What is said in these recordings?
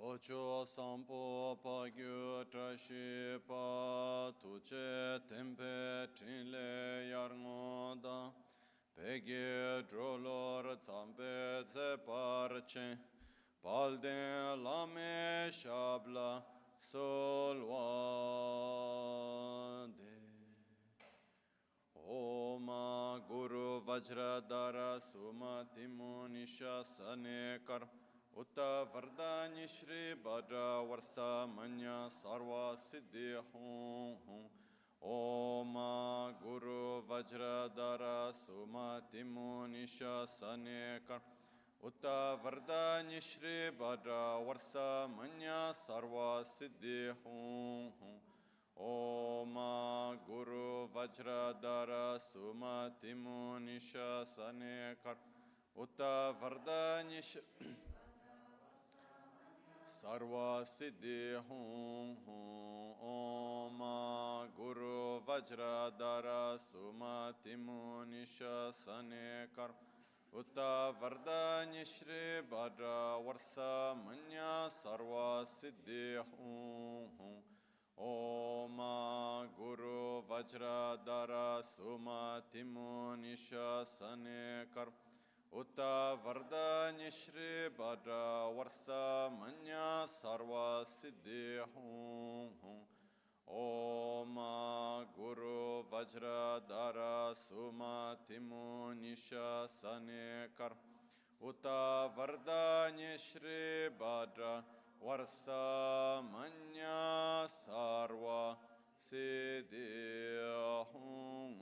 Ocho sampo pagyu trashi pa tuche tempe trinle yarngoda pegye drolor zampe ze parche palde lame shabla solwade Oma Guru Vajradara Sumati Munisha Sanekar Utta Vardani Shri Bhadra Varsa Manya Sarva Siddhi Hum Oma Guru Vajradara Sumati Munisha Sanekar Utta Vardani Shri Bhadra Varsa Manya Sarva Siddhi Hum Oma Guru Vajradara Sumati Munisha Sanekar Utta Vardani Sarva Siddhi Hum Oma Guru Vajradara Sumati Munisha Sanekar Utta Vardani Shri Bhadra Varsa Manya Sarva Siddhi Hum Oma Guru Vajradara Sumati Munisha Sanekar Utta Vardani Shri Bhadra Varsa Manya Sarva Siddhi Hum Oma Guru Vajradara Sumati Munisha Sanekar Utta Vardani Shri Bhadra Varsa Manya Sarva Siddhi Hum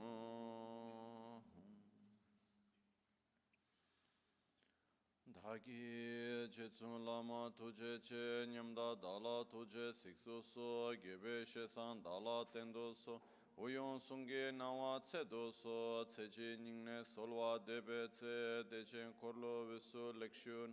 Dhagi Jetsun Lama Tuje Che Nyamda Dala Tuje Siksu So Gebe Shesan Dala Tendo So Uyon Sungi Nawa Tsedo So Tseji Ningne Solwa Debe Tse Dechen Korlo Visu Lekshun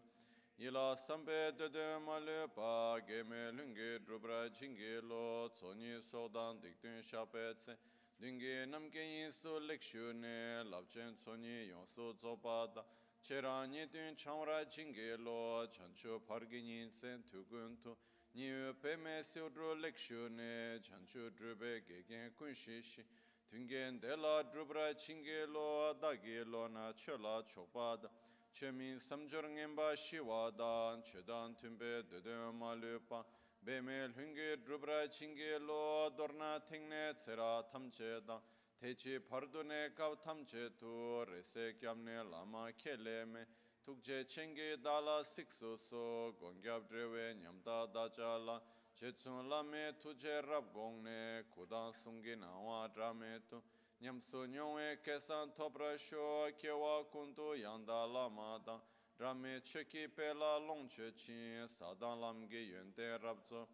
Yila Sambe Dede Male Pa Geme Lungi Drubra Jingi Lo Tsoni Sodan Dikdun Shape Tse Dungi Namge Yinsu Lekshune Labchen Tsoni Yonsu Zobada Cherani Dun Chamra Jingi Lo Chanchu Parginin Sen Tuguntu Niu Peme Sudru Lekshune Chanchu Drube Gegen Kunshishi Tungen Dela Drubra Jingi Lo Dagi Lo Na Chola Chopada Chemin Samjorngemba Shiwadan Chedan Tumbe Dede Malupa Bemel Hungi Drubra Jingi Lo Dorna Tingne Tsera Tamcheda Techi Pardune Kav Tamche Tu Rese Kyamne Lama Keleme Tukje Chengi Dala Siksu So Gongyab Drewe Nyamda Dajala Jetsun Lame Tuje Rab Gongne Kudan Sungi Nawa Drame Tu Nyamsu Nyongwe Kesan Topra Sho Kewa Kuntu Yanda Lama Da Drame Cheki Pela Longche Chin Sadan Lamge Yente Rabzo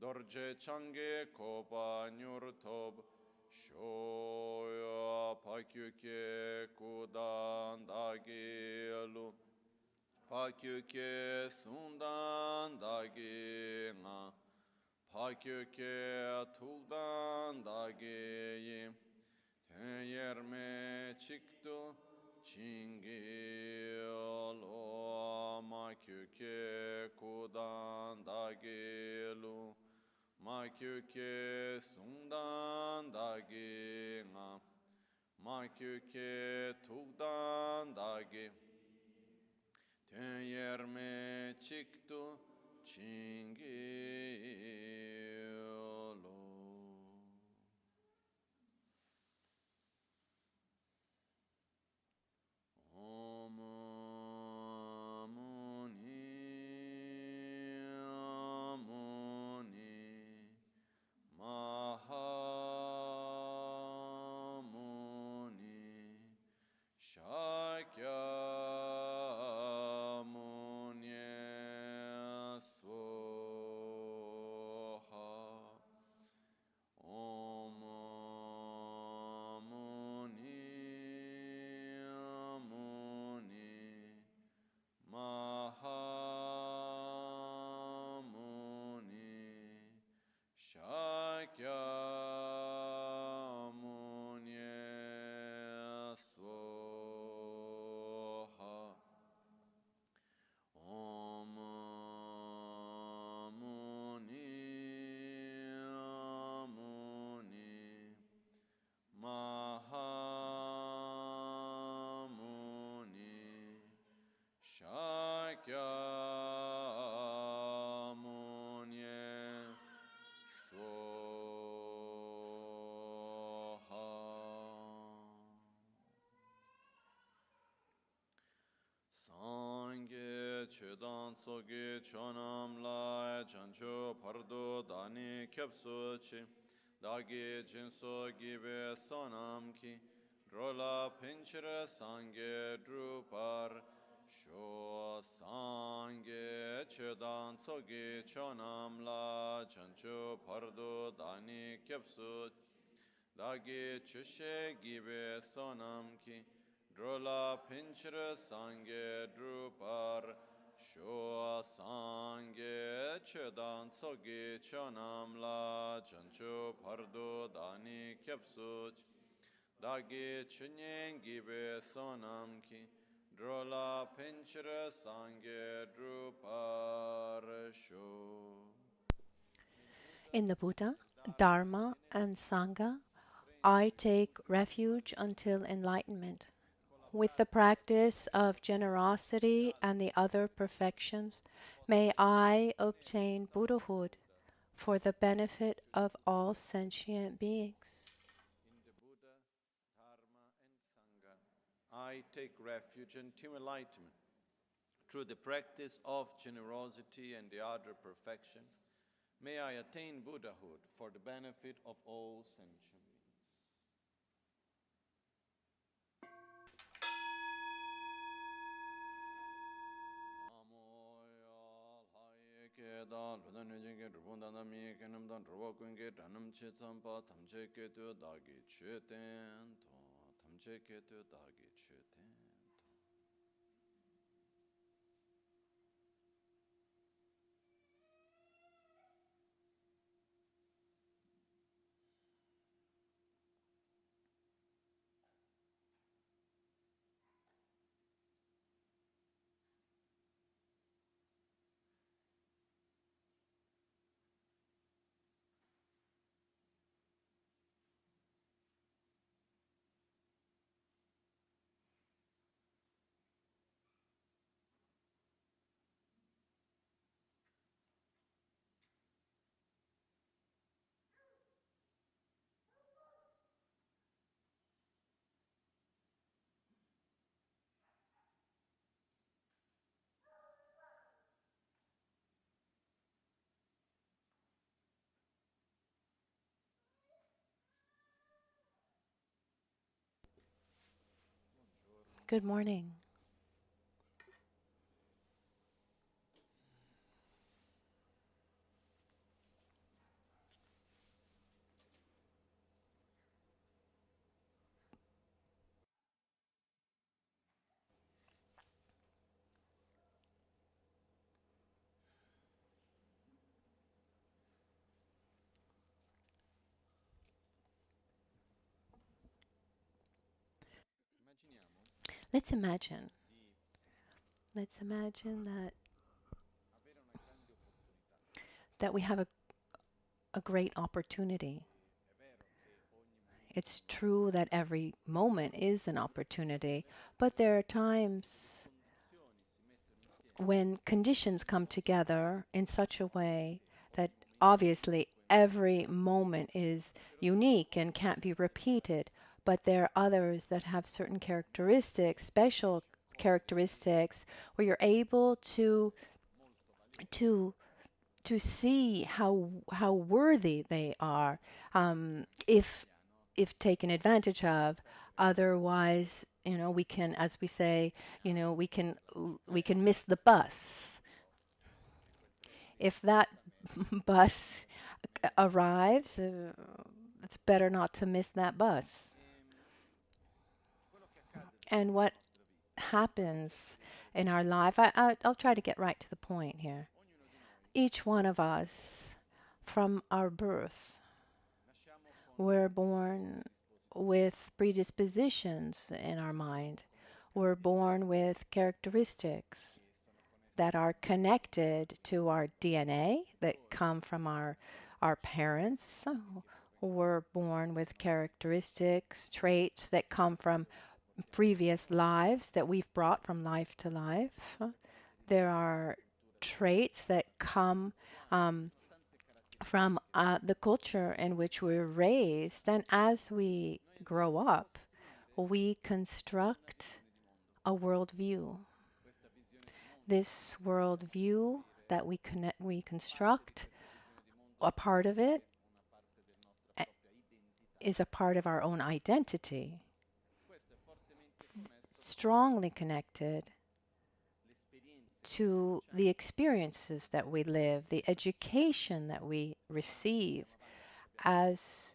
Dorje Change Kopa Nyur Tob Shoya Pakyuke Kudan Dagi Lu Pakyuke Sundan Dagi Nga Pakyuke Tukdan Dagi Yim Yerme Chiktu Chingi Lo Makyuke Kudan Dagi Lu Makyuke Sungdan Dagi Nga Makyuke Tukdan Dagi Yerme Chiktu Chingi Lo Om Muni Mahamuni Shakya Munyasvo sogi chonam la chancho pardo dani kyapsu chi dagi jinso gibe sonam ki rola pinchira sange drupar sho sange chedan sogi chonam la chancho pardo dani kyapsu dagi chushe gibe sonam ki drola pinchra sange drupar shua sange chedan tsogi chonam la chancho pardo dani kyapsuch dagi chunyen gibe sonam ki drola pinchra sange drupar sho. In the Buddha, Dharma, and Sangha, I take refuge until enlightenment. With the practice of generosity and the other perfections, may I obtain Buddhahood for the benefit of all sentient beings. In the Buddha, Dharma, and Sangha, I take refuge until enlightenment. Through the practice of generosity and the other perfections, may I attain Buddhahood for the benefit of all sentient beings. Good morning. Let's imagine. Let's imagine that we have a great opportunity. It's true that every moment is an opportunity, but there are times when conditions come together in such a way that obviously every moment is unique and can't be repeated, but there are others that have certain characteristics, special characteristics, where you're able to to see how worthy they are, if taken advantage of. Otherwise, we can, as we say, we can miss the bus. If that bus arrives, it's better not to miss that bus. And what happens in our life, I'll try to get right to the point here. Each one of us, from our birth, we're born with predispositions in our mind. We're born with characteristics that are connected to our DNA, that come from our parents. We're born with characteristics, traits that come from previous lives that we've brought from life to life. There are traits that come from the culture in which we're raised. And as we grow up, we construct a worldview. This worldview that we construct, a part of it is a part of our own identity, strongly connected to the experiences that we live, the education that we receive. As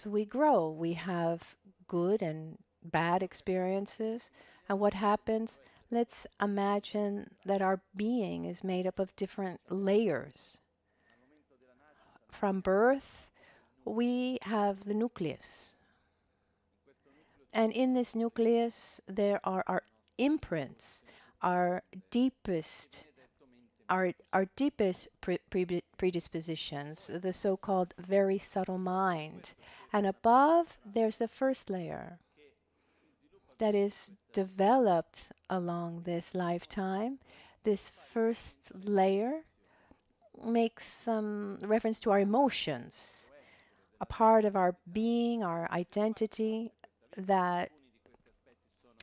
we grow, we have good and bad experiences. And what happens? Let's imagine that our being is made up of different layers. From birth, we have the nucleus. And in this nucleus, there are our imprints, our deepest predispositions, the so-called very subtle mind. And above, there's the first layer that is developed along this lifetime. This first layer makes some reference to our emotions, a part of our being, our identity that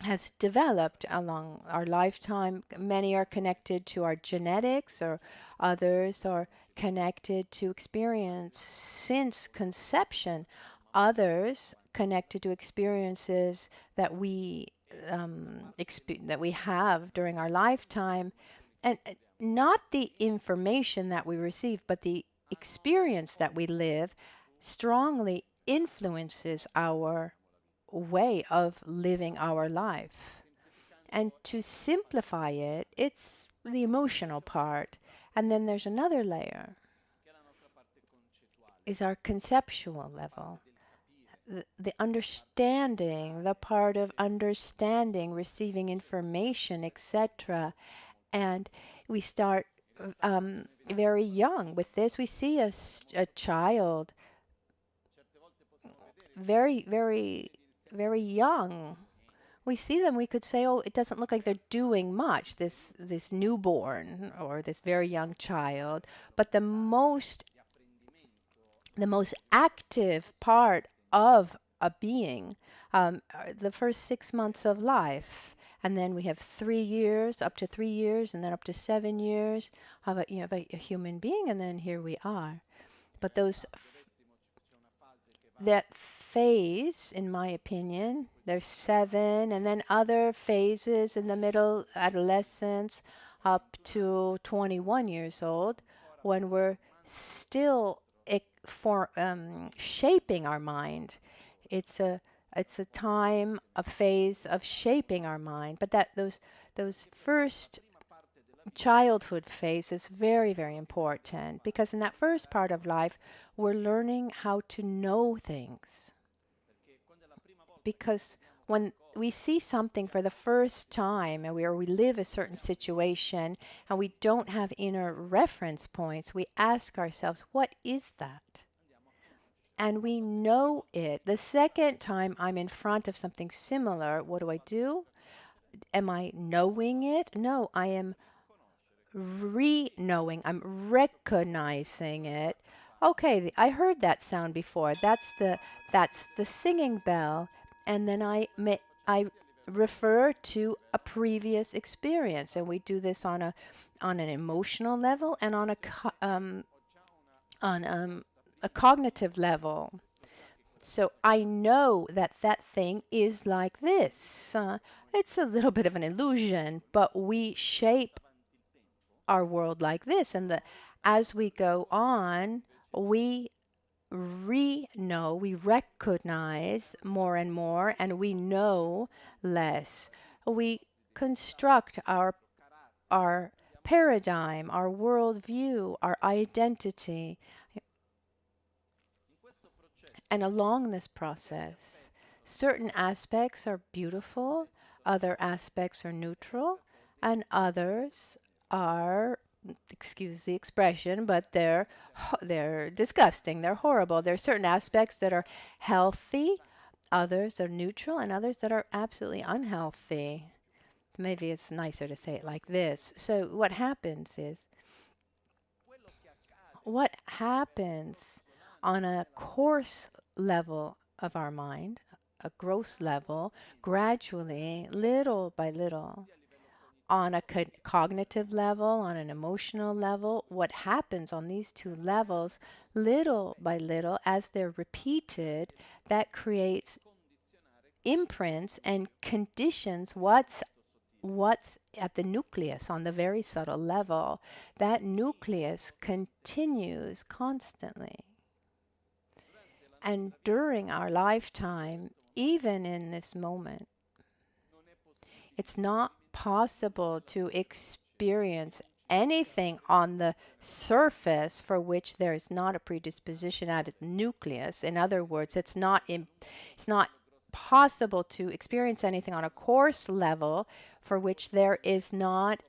has developed along our lifetime. Many are connected to our genetics, or others are connected to experience since conception, others connected to experiences that we have during our lifetime, and not the information that we receive, but the experience that we live strongly influences our way of living our life. And to simplify it, it's the emotional part. And then there's another layer, is our conceptual level. The understanding, the part of understanding, receiving information, etc. And we start very young with this. We see a child very, very, very young. We see them, we could say, oh, it doesn't look like they're doing much, this newborn or this very young child. But the most active part of a being, are the first 6 months of life. And then we have 3 years, up to 3 years, and then up to 7 years of a human being, and then here we are. But that phase, in my opinion, there's 7, and then other phases in the middle, adolescence, up to 21 years old, when we're still shaping our mind. It's a time, a phase of shaping our mind. But those first childhood phase is very, very important, because in that first part of life, we're learning how to know things. Because when we see something for the first time, and we live a certain situation, and we don't have inner reference points, we ask ourselves, what is that? And we know it. The second time I'm in front of something similar, what do? Am I knowing it? No, I am re-knowing. I'm recognizing it. Okay, I heard that sound before. That's the singing bell. And then I refer to a previous experience, and we do this on an emotional level and on a cognitive level. So I know that thing is like this. It's a little bit of an illusion, but we shape our world like this. And as we go on, we know, we recognize more and more, and we know less. We construct our paradigm, our worldview, our identity. And along this process, certain aspects are beautiful, other aspects are neutral, and others are, excuse the expression, but they're disgusting, they're horrible. There are certain aspects that are healthy, others are neutral, and others that are absolutely unhealthy. Maybe it's nicer to say it like this. So what happens on a coarse level of our mind, a gross level, gradually, little by little, on a cognitive level, on an emotional level. What happens on these two levels, little by little, as they're repeated, that creates imprints and conditions what's at the nucleus on the very subtle level. That nucleus continues constantly. And during our lifetime, even in this moment, it's not possible to experience anything on the surface for which there is not a predisposition at its nucleus. In other words, it's not possible to experience anything on a coarse level for which there is not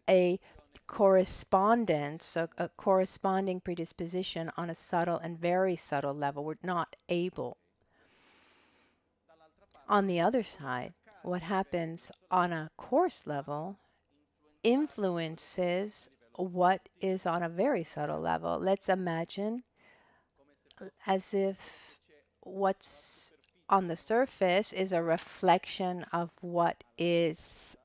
a correspondence, a corresponding predisposition on a subtle and very subtle level. We're not able. On the other side, what happens on a coarse level influences what is on a very subtle level. Let's imagine as if what's on the surface is a reflection of what is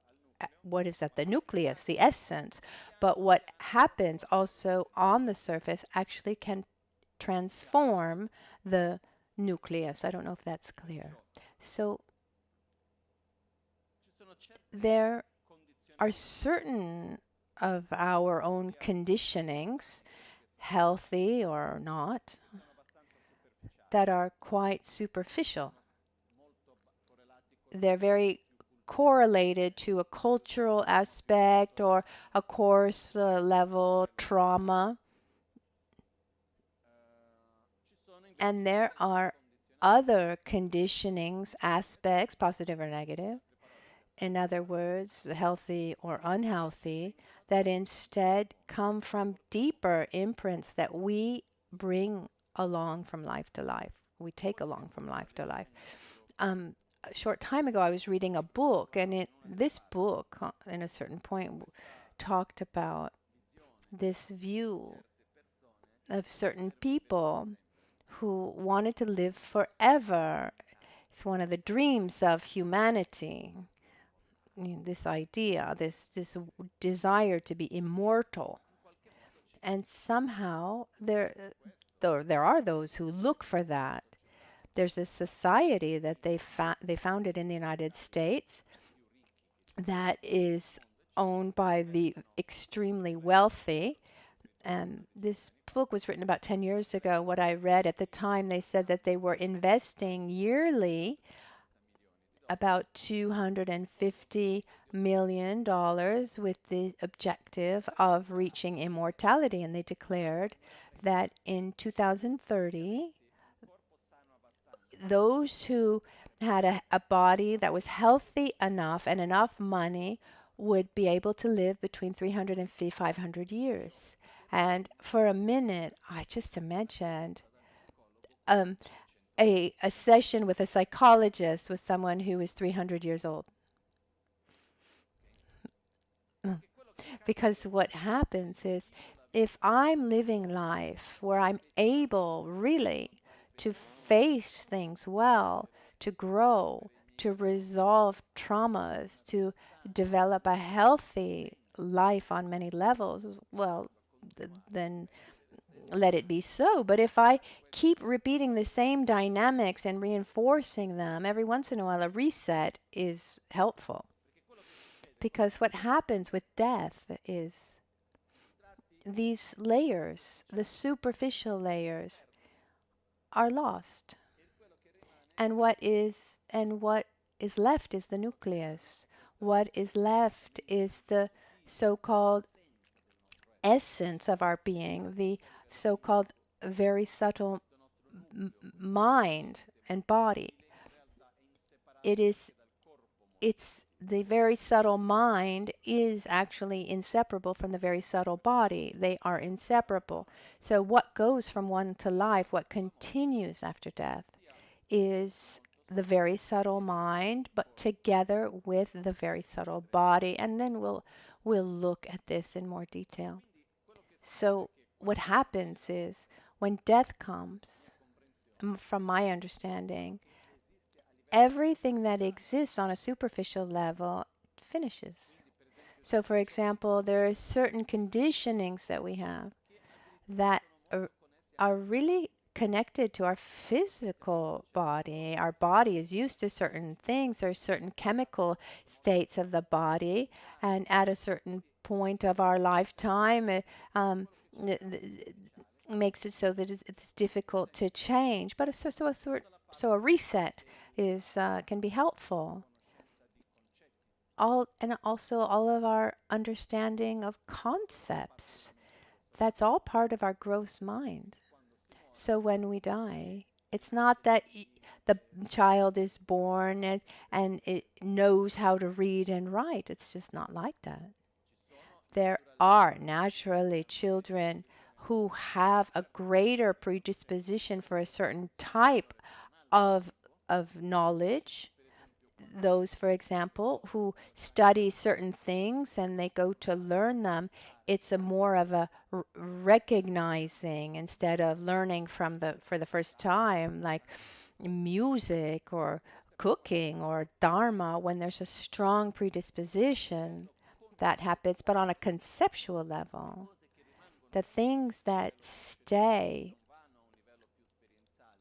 at the nucleus, the essence. But what happens also on the surface actually can transform the nucleus. I don't know if that's clear. So there are certain of our own conditionings, healthy or not, that are quite superficial. They're very correlated to a cultural aspect or a course level trauma. And there are other conditionings, aspects, positive or negative, in other words, healthy or unhealthy, that instead come from deeper imprints that we bring along from life to life. We take along from life to life. A short time ago, I was reading a book, and this book, in a certain point, talked about this view of certain people who wanted to live forever. It's one of the dreams of humanity. This idea, this desire to be immortal. And somehow there are those who look for that. There's a society that they founded in the United States that is owned by the extremely wealthy. And this book was written about 10 years ago. What I read at the time, they said that they were investing yearly about $250 million with the objective of reaching immortality. And they declared that in 2030, those who had a body that was healthy enough and enough money would be able to live between 300 and 500 years. And for a minute, I just imagined a session with a psychologist with someone who is 300 years old. Because what happens is, if I'm living life where I'm able really to face things well, to grow, to resolve traumas, to develop a healthy life on many levels, well, then let it be so. But if I keep repeating the same dynamics and reinforcing them, every once in a while a reset is helpful. Because what happens with death is these layers, the superficial layers, are lost. And what is left is the nucleus. What is left is the so-called essence of our being, the so-called very subtle mind and body. It's the very subtle mind is actually inseparable from the very subtle body. They are inseparable. So what goes from one to life, what continues after death, is the very subtle mind, but together with the very subtle body. And then we'll look at this in more detail. So what happens is, when death comes, from my understanding, everything that exists on a superficial level finishes. So, for example, there are certain conditionings that we have that are really connected to our physical body. Our body is used to certain things. There are certain chemical states of the body, and at a certain point of our lifetime, it makes it so that it's difficult to change. But so a reset is can be helpful. Also all of our understanding of concepts. That's all part of our gross mind. So when we die, it's not that the child is born and it knows how to read and write. It's just not like that. There are naturally children who have a greater predisposition for a certain type of knowledge. Those, for example, who study certain things and they go to learn them, it's a more of a recognizing instead of learning from for the first time, like music or cooking or dharma. When there's a strong predisposition, that happens. But on a conceptual level, the things that stay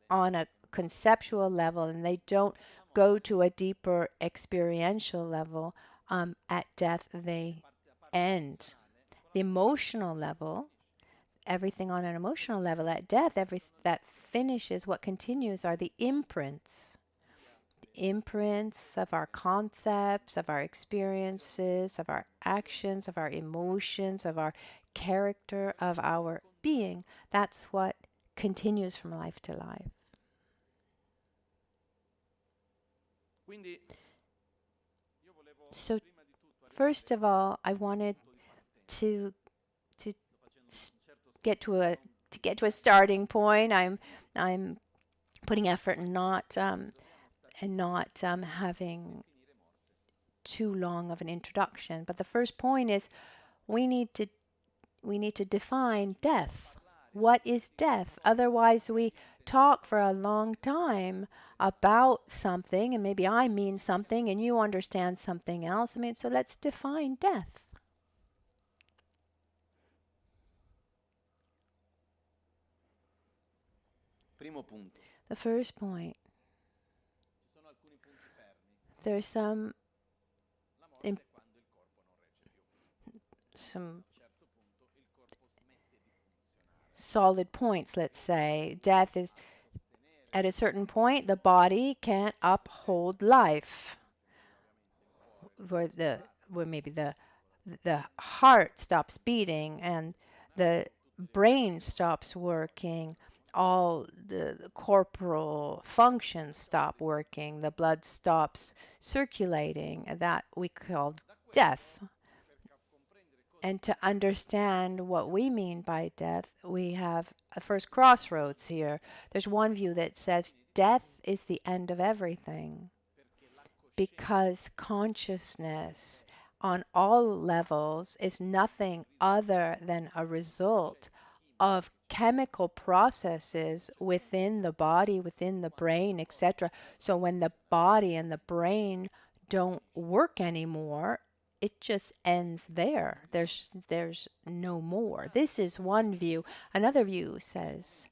on a conceptual level and they don't go to a deeper experiential level, at death they end. The emotional level, everything on an emotional level at death, that finishes, what continues are the imprints. The imprints of our concepts, of our experiences, of our actions, of our emotions, of our character, of our being. That's what continues from life to life. So first of all, I wanted to get to a starting point. I'm putting effort and not having too long of an introduction. But the first point is we need to define death. What is death? Otherwise, we talk for a long time about something, and maybe I mean something and you understand something else. So let's define death. The first point. There's some solid points, let's say. Death is, at a certain point, the body can't uphold life. Where maybe the heart stops beating and the brain stops working, all the corporal functions stop working, the blood stops circulating, and that we call death. And to understand what we mean by death, we have a first crossroads here. There's one view that says death is the end of everything, because consciousness on all levels is nothing other than a result of chemical processes within the body, within the brain, etc. So when the body and the brain don't work anymore, it just ends there. There's no more. This is one view. Another view says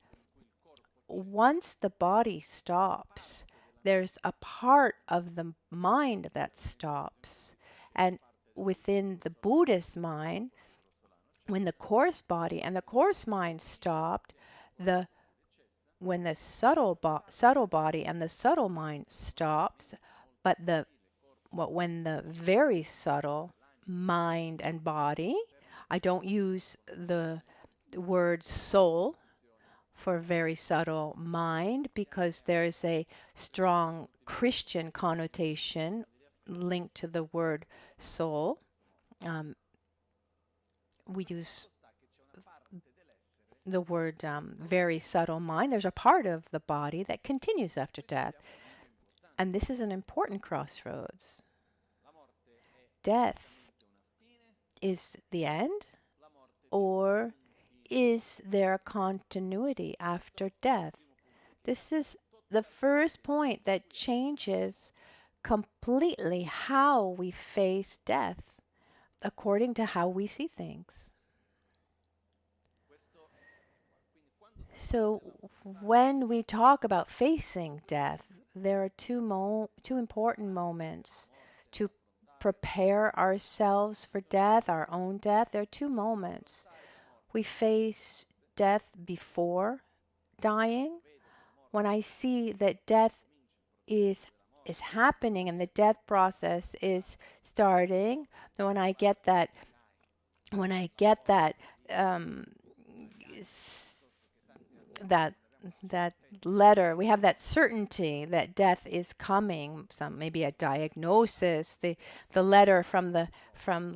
once the body stops, there's a part of the mind that stops. And within the Buddhist mind, when the coarse body and the coarse mind stopped, when the subtle body and the subtle mind stops, but when the very subtle mind and body, I don't use the word soul for very subtle mind because there is a strong Christian connotation linked to the word soul. We use the word very subtle mind. There's a part of the body that continues after death. And this is an important crossroads. Death is the end, or is there a continuity after death? This is the first point that changes completely how we face death. according to how we see things. So when we talk about facing death, there are two important moments to prepare ourselves for death, our own death. There are two moments. We face death before dying. When I see that death is happening and the death process is starting, and when I get that that that letter, we have that certainty that death is coming, some maybe a diagnosis, the letter from the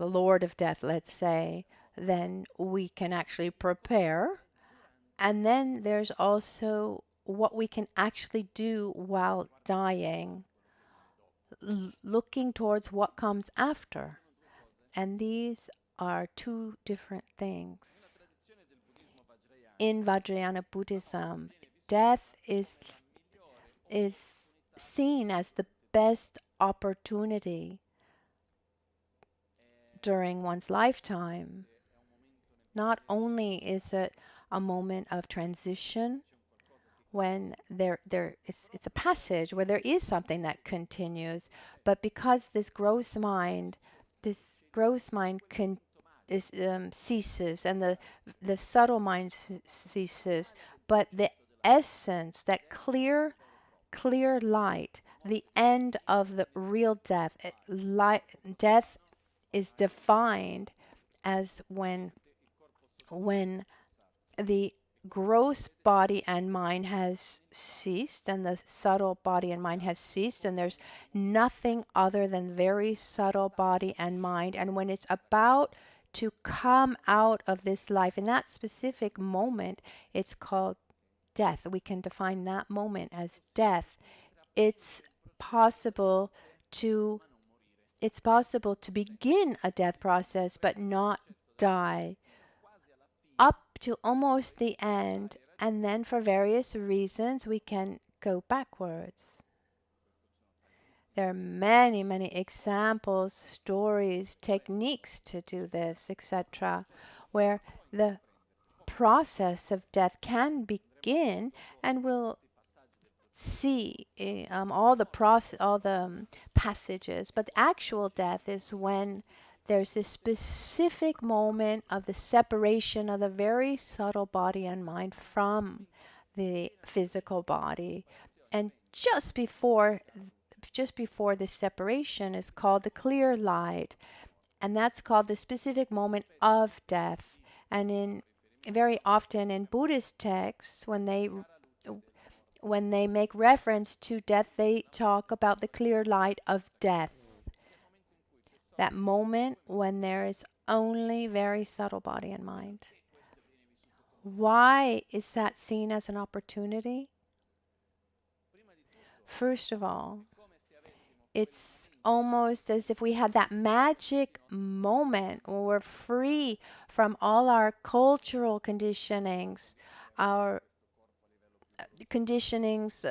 Lord of Death, let's say, then we can actually prepare. And then there's also what we can actually do while dying, looking towards what comes after. And these are two different things. In Vajrayana Buddhism, death is seen as the best opportunity during one's lifetime. Not only is it a moment of transition when it's a passage where there is something that continues, but because this gross mind ceases and the subtle mind ceases, but the essence, that clear light, the end of the real death. Death is defined as when the gross body and mind has ceased and the subtle body and mind has ceased, and there's nothing other than very subtle body and mind. And when it's about to come out of this life, in that specific moment, it's called death. We can define that moment as death. It's possible to begin a death process but not die up to almost the end, and then for various reasons we can go backwards. There are many, many examples, stories, techniques to do this, etc., where the process of death can begin, and we'll see all the passages. But the actual death is when there's a specific moment of the separation of the very subtle body and mind from the physical body, and just before this separation is called the clear light, and that's called the specific moment of death. And very often in Buddhist texts, when they make reference to death, they talk about the clear light of death. That moment when there is only very subtle body and mind. Why is that seen as an opportunity? First of all, it's almost as if we had that magic moment where we're free from all our cultural conditionings, our conditionings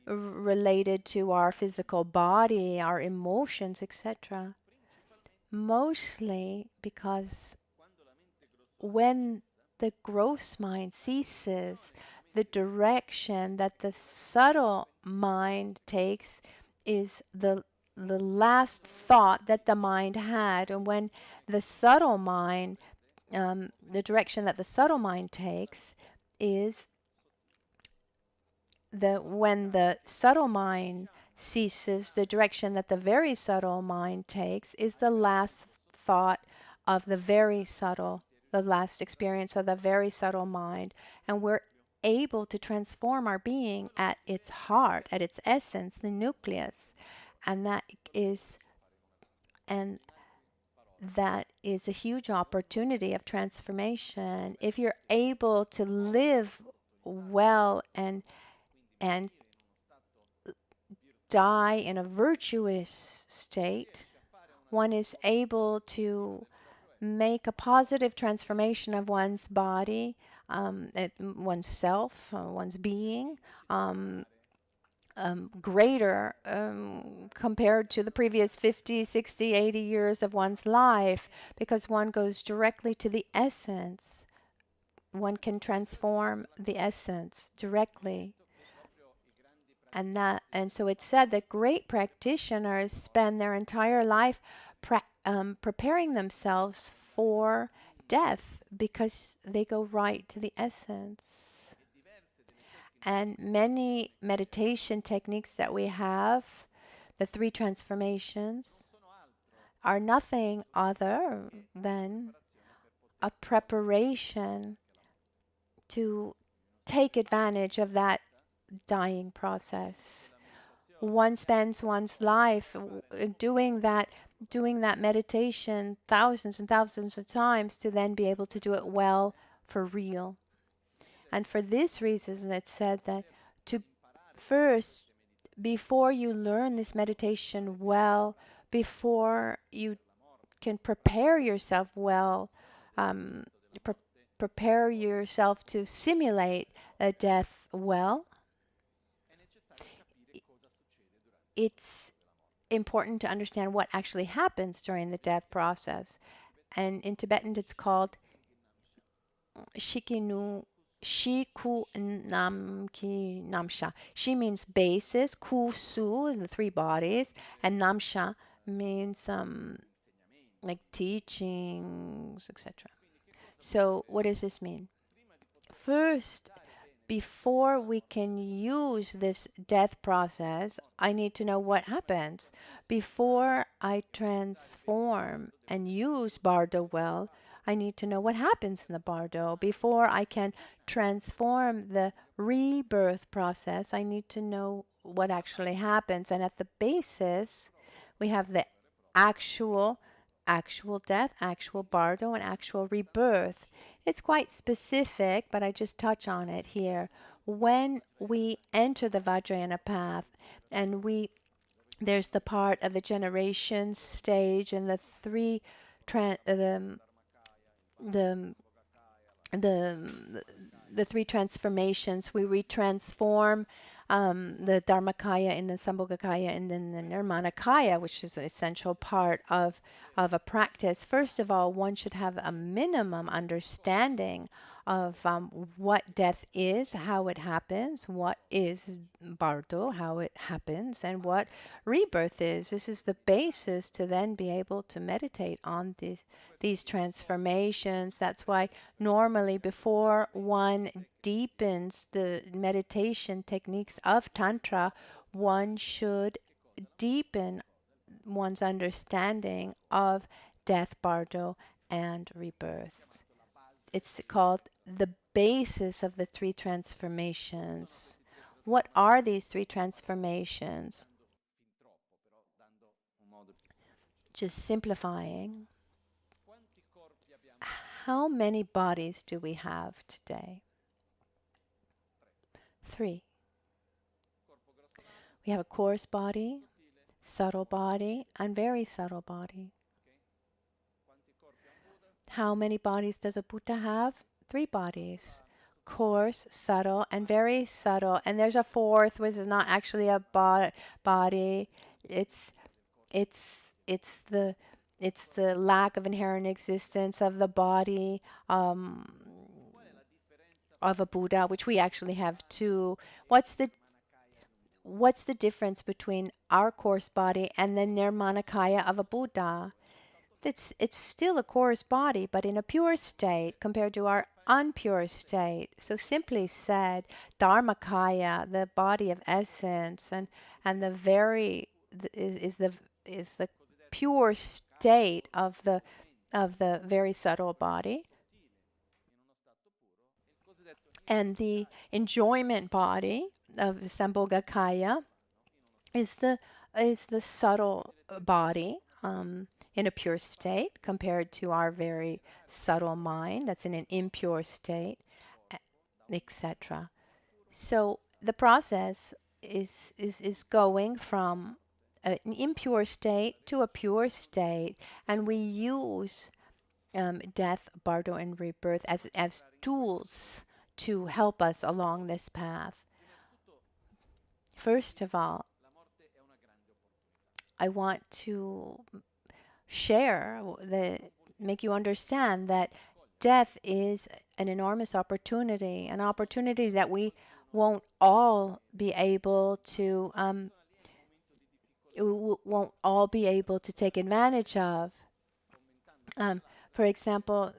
related to our physical body, our emotions, etc. Mostly because when the gross mind ceases, the direction that the subtle mind takes is the last thought that the mind had. And when the subtle mind, the direction that the subtle mind takes is when the subtle mind ceases, the direction that the very subtle mind takes is the last thought of the very subtle, the last experience of the very subtle mind. And we're able to transform our being at its heart, at its essence, the nucleus. And that is a huge opportunity of transformation. If you're able to live well and die in a virtuous state, one is able to make a positive transformation of one's body, one's self, one's being, greater compared to the previous 50, 60, 80 years of one's life, because one goes directly to the essence. One can transform the essence directly. And so it's said that great practitioners spend their entire life preparing themselves for death because they go right to the essence. And many meditation techniques that we have, the 3 transformations, are nothing other than a preparation to take advantage of that dying process. One spends one's life doing that meditation thousands and thousands of times to then be able to do it well for real. And for this reason, it's said that to first, before you learn this meditation well, before you can prepare yourself well, prepare yourself to simulate a death well, it's important to understand what actually happens during the death process. And in Tibetan, it's called Shiku Namki Namsha. Shi means basis, Ku Su is the 3 bodies, and Namsha means like teachings, etc. So what does this mean? First, before we can use this death process, I need to know what happens. Before I transform and use bardo well, I need to know what happens in the bardo. Before I can transform the rebirth process, I need to know what actually happens. And at the basis, we have the actual death, actual bardo, and actual rebirth. It's quite specific, but I just touch on it here. When we enter the Vajrayana path, and there's the part of the generation stage and the 3 the 3 transformations. We retransform the Dharmakaya and the Sambhogakaya and then the Nirmanakaya, which is an essential part of a practice. First of all, one should have a minimum understanding of what death is, how it happens, what is bardo, how it happens, and what rebirth is. This is the basis to then be able to meditate on these transformations. That's why normally before one deepens the meditation techniques of Tantra, one should deepen one's understanding of death, bardo, and rebirth. It's called the basis of the 3 transformations. What are these 3 transformations? Just simplifying. How many bodies do we have today? 3. We have a coarse body, subtle body, and very subtle body. How many bodies does a Buddha have? 3 bodies. Coarse, subtle, and very subtle. And there's a 4th, which is not actually a body. It's the lack of inherent existence of the body of a Buddha, which we actually have 2. What's the difference between our coarse body and the Nirmanakaya of a Buddha? It's still a coarse body, but in a pure state compared to our unpure state. So simply said, Dharmakaya, the body of essence, and the very is the pure state of the very subtle body. And the enjoyment body of Sambhogakaya is the subtle body in a pure state compared to our very subtle mind that's in an impure state, etc. So the process is going from an impure state to a pure state, and we use death, bardo, and rebirth as tools to help us along this path. First of all, I want to make you understand that death is an enormous opportunity, an opportunity that we won't all be able to take advantage of. For example,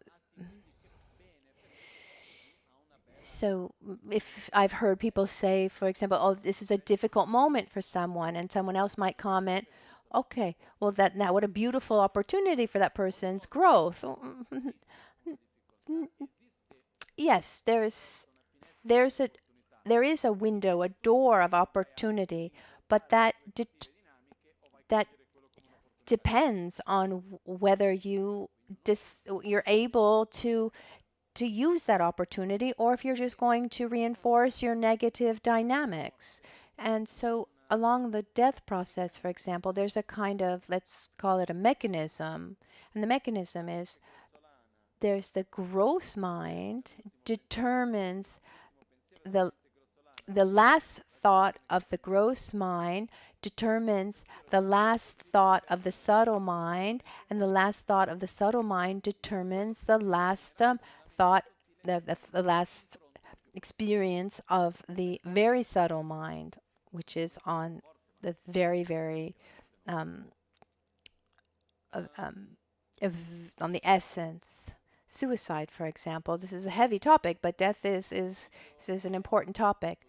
so if I've heard people say, for example, oh, this is a difficult moment for someone, and someone else might comment, okay, well, now what a beautiful opportunity for that person's growth. Yes, there is a window, a door of opportunity, but that depends on whether you're able to use that opportunity, or if you're just going to reinforce your negative dynamics. And so along the death process, for example, there's a kind of, let's call it a mechanism. And the mechanism is there's the gross mind determines the last thought of the gross mind determines the last thought of the subtle mind, and the last thought of the subtle mind determines the last thought, the last experience of the very subtle mind, which is on the very, very on the essence. Suicide, for example. This is a heavy topic, but death is an important topic.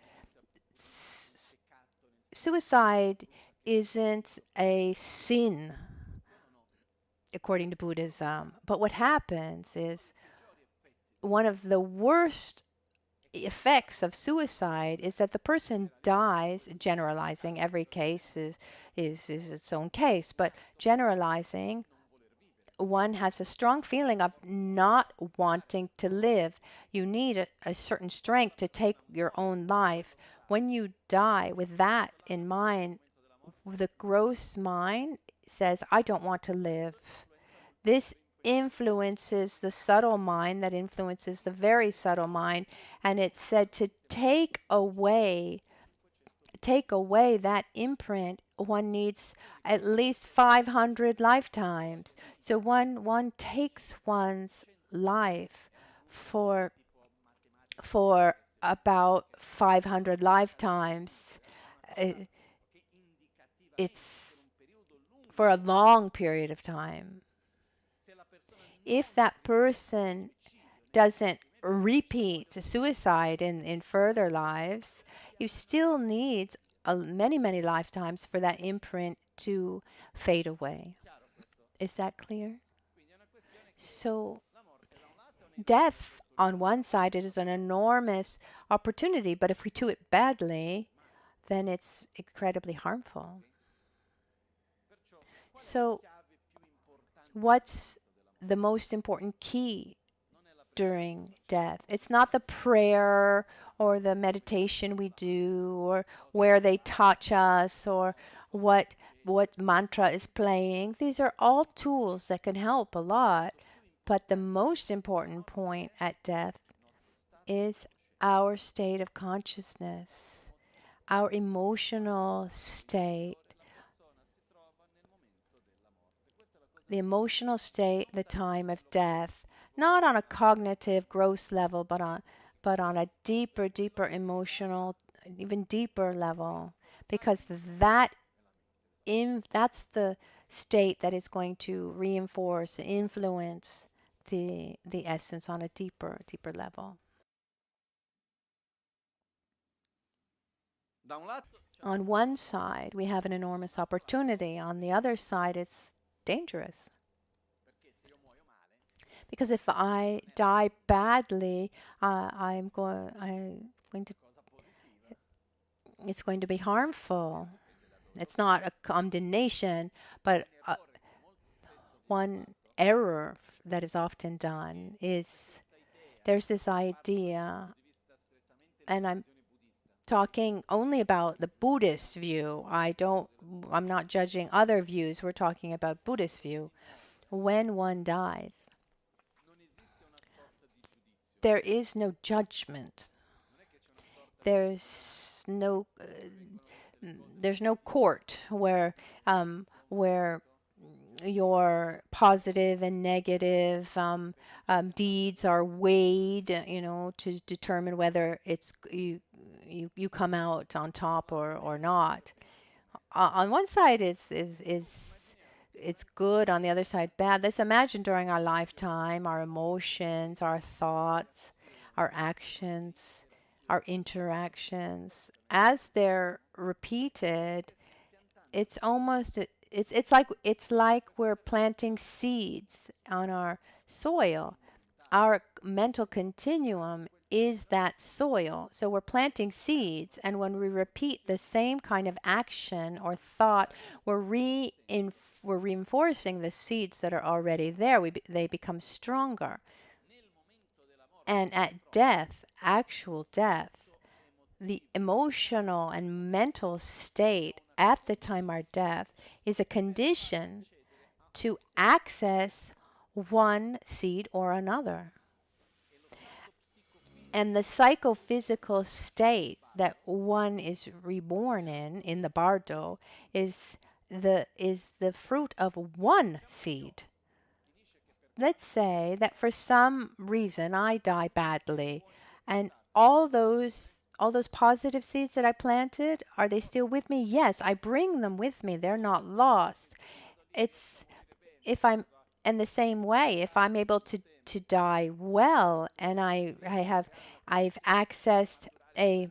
Suicide isn't a sin according to Buddhism, but what happens is one of the worst effects of suicide is that the person dies. Generalizing, every case is its own case, but generalizing, one has a strong feeling of not wanting to live. You need a certain strength to take your own life. When you die with that in mind, the gross mind says, I don't want to live. This influences the subtle mind that influences the very subtle mind, and it's said to take away that imprint, one needs at least 500 lifetimes. So one takes one's life for about 500 lifetimes. It's for a long period of time. If that person doesn't repeat suicide in further lives, you still need many lifetimes for that imprint to fade away. Is that clear? So death, on one side, it is an enormous opportunity, but if we do it badly, then it's incredibly harmful. So what's the most important key during death? It's not the prayer or the meditation we do, or where they touch us, or what mantra is playing. These are all tools that can help a lot, but the most important point at death is our state of consciousness, our emotional state. The emotional state, the time of death, not on a cognitive, gross level, but on a deeper emotional, even deeper level, because that's the state that is going to reinforce and influence the essence on a deeper level. On one side, we have an enormous opportunity. On the other side, it's dangerous. Because if I die badly, it's going to be harmful. It's not a condemnation, but one error that is often done is there's this idea, and I'm talking only about the Buddhist view. I'm not judging other views. We're talking about Buddhist view. When one dies, there is no judgment. There's no there's no court where your positive and negative deeds are weighed, to determine whether you come out on top or not. On one side is it's good, on the other side bad. Let's imagine during our lifetime, our emotions, our thoughts, our actions, our interactions, as they're repeated, it's almost it's like we're planting seeds on our soil. Our mental continuum is that soil. So we're planting seeds, and when we repeat the same kind of action or thought, we're reinforcing the seeds that are already there. They become stronger. And at death, actual death, the emotional and mental state at the time of death is a condition to access one seed or another. And the psychophysical state that one is reborn in the bardo, is the fruit of one seed. Let's say that for some reason I die badly, and all those positive seeds that I planted, are they still with me? Yes, I bring them with me. They're not lost. It's if I'm in the same way, if I'm able to die well, and I've accessed a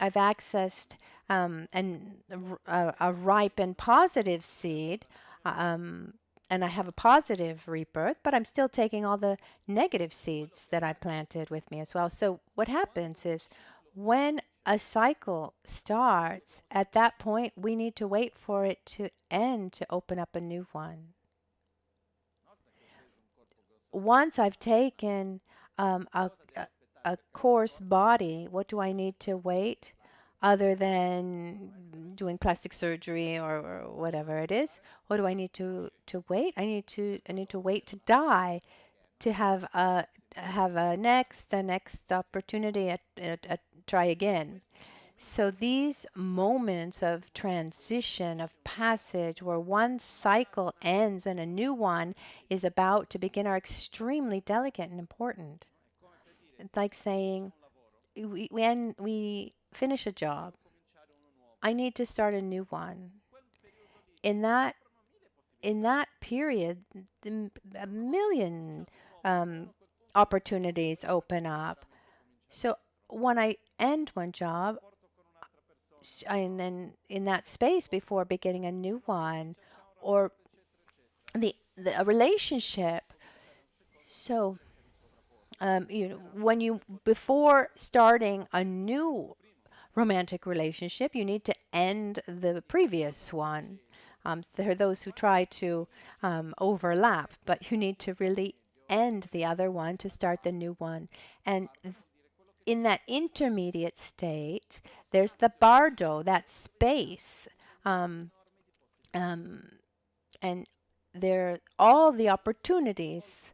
I've accessed a ripe and positive seed, and I have a positive rebirth, but I'm still taking all the negative seeds that I planted with me as well. So what happens is, when a cycle starts, at that point we need to wait for it to end to open up a new one. Once I've taken a coarse body, what do I need to wait? Other than doing plastic surgery or whatever it is, what do I need to wait? I need to wait to die, to have a next opportunity at try again. So these moments of transition, of passage, where one cycle ends and a new one is about to begin, are extremely delicate and important. It's like saying, when we finish a job, I need to start a new one. In that period, a million opportunities open up. So when I end one job, and then in that space before beginning a new one, or a relationship. So when you before starting a new romantic relationship, you need to end the previous one. There are those who try to overlap, but you need to really end the other one to start the new one. And in that intermediate state, there's the bardo, that space, and there all the opportunities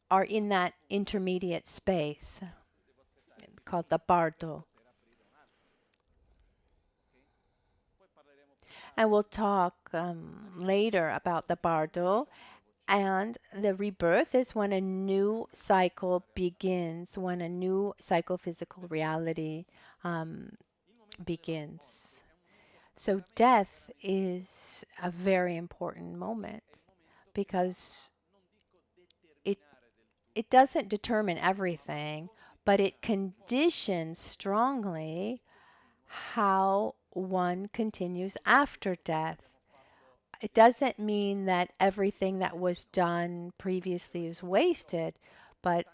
are in that intermediate space called the bardo. And we'll talk later about the bardo. And the rebirth is when a new cycle begins, when a new psychophysical reality begins. So death is a very important moment, because it doesn't determine everything, but it conditions strongly how one continues after death. It doesn't mean that everything that was done previously is wasted, but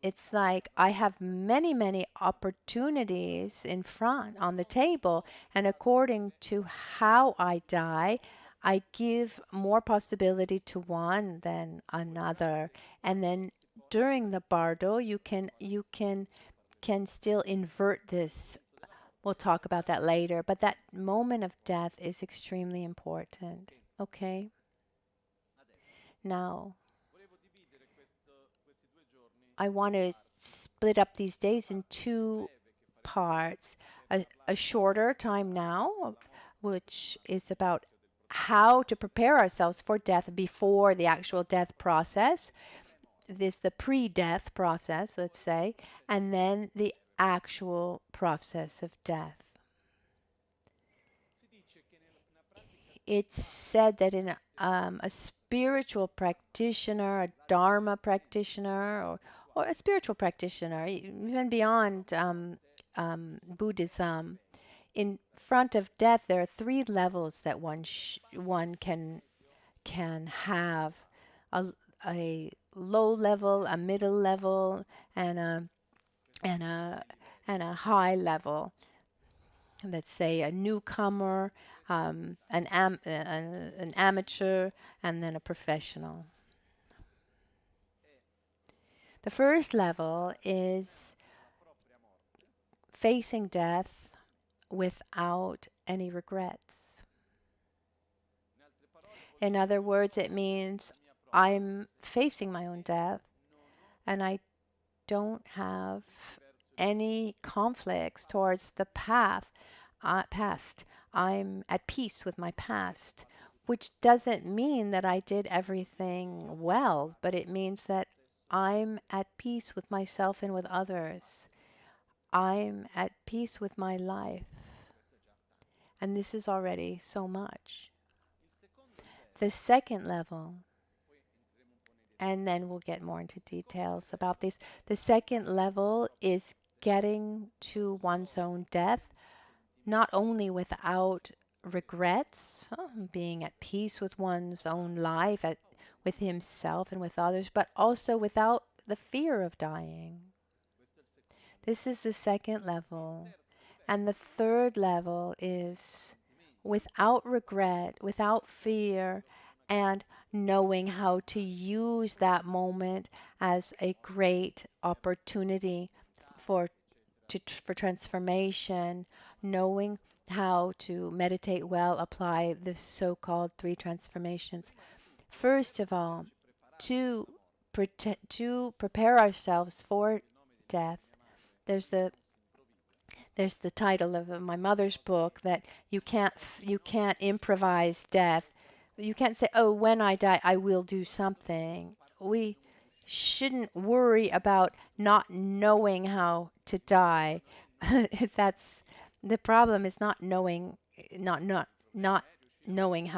it's like I have many, many opportunities in front on the table, and according to how I die, I give more possibility to one than another. And then during the bardo, you can still invert this. We'll talk about that later, but that moment of death is extremely important. Okay? Now, I want to split up these days in two parts. A shorter time now, which is about how to prepare ourselves for death before the actual death process. This the pre-death process, let's say, and then the actual process of death. It's said that in a spiritual practitioner, a Dharma practitioner, or a spiritual practitioner, even beyond Buddhism, in front of death, there are 3 levels that one can have: a low level, a middle level, and a high level. Let's say a newcomer, an amateur, and then a professional. The first level is facing death without any regrets. In other words, it means I'm facing my own death and I don't have any conflicts towards the past. I'm at peace with my past, which doesn't mean that I did everything well, but it means that I'm at peace with myself and with others. I'm at peace with my life. And this is already so much. The second level, and then we'll get more into details about this. The second level is getting to one's own death, not only without regrets, being at peace with one's own life, with himself and with others, but also without the fear of dying. This is the second level. And the third level is without regret, without fear, and knowing how to use that moment as a great opportunity for transformation, knowing how to meditate well, apply the so-called 3 transformations. First of all, to prepare ourselves for death. There's the title of my mother's book that you can't improvise death. You can't say, oh, when I die, I will do something. We shouldn't worry about not knowing how to die. That's the problem. Is not knowing how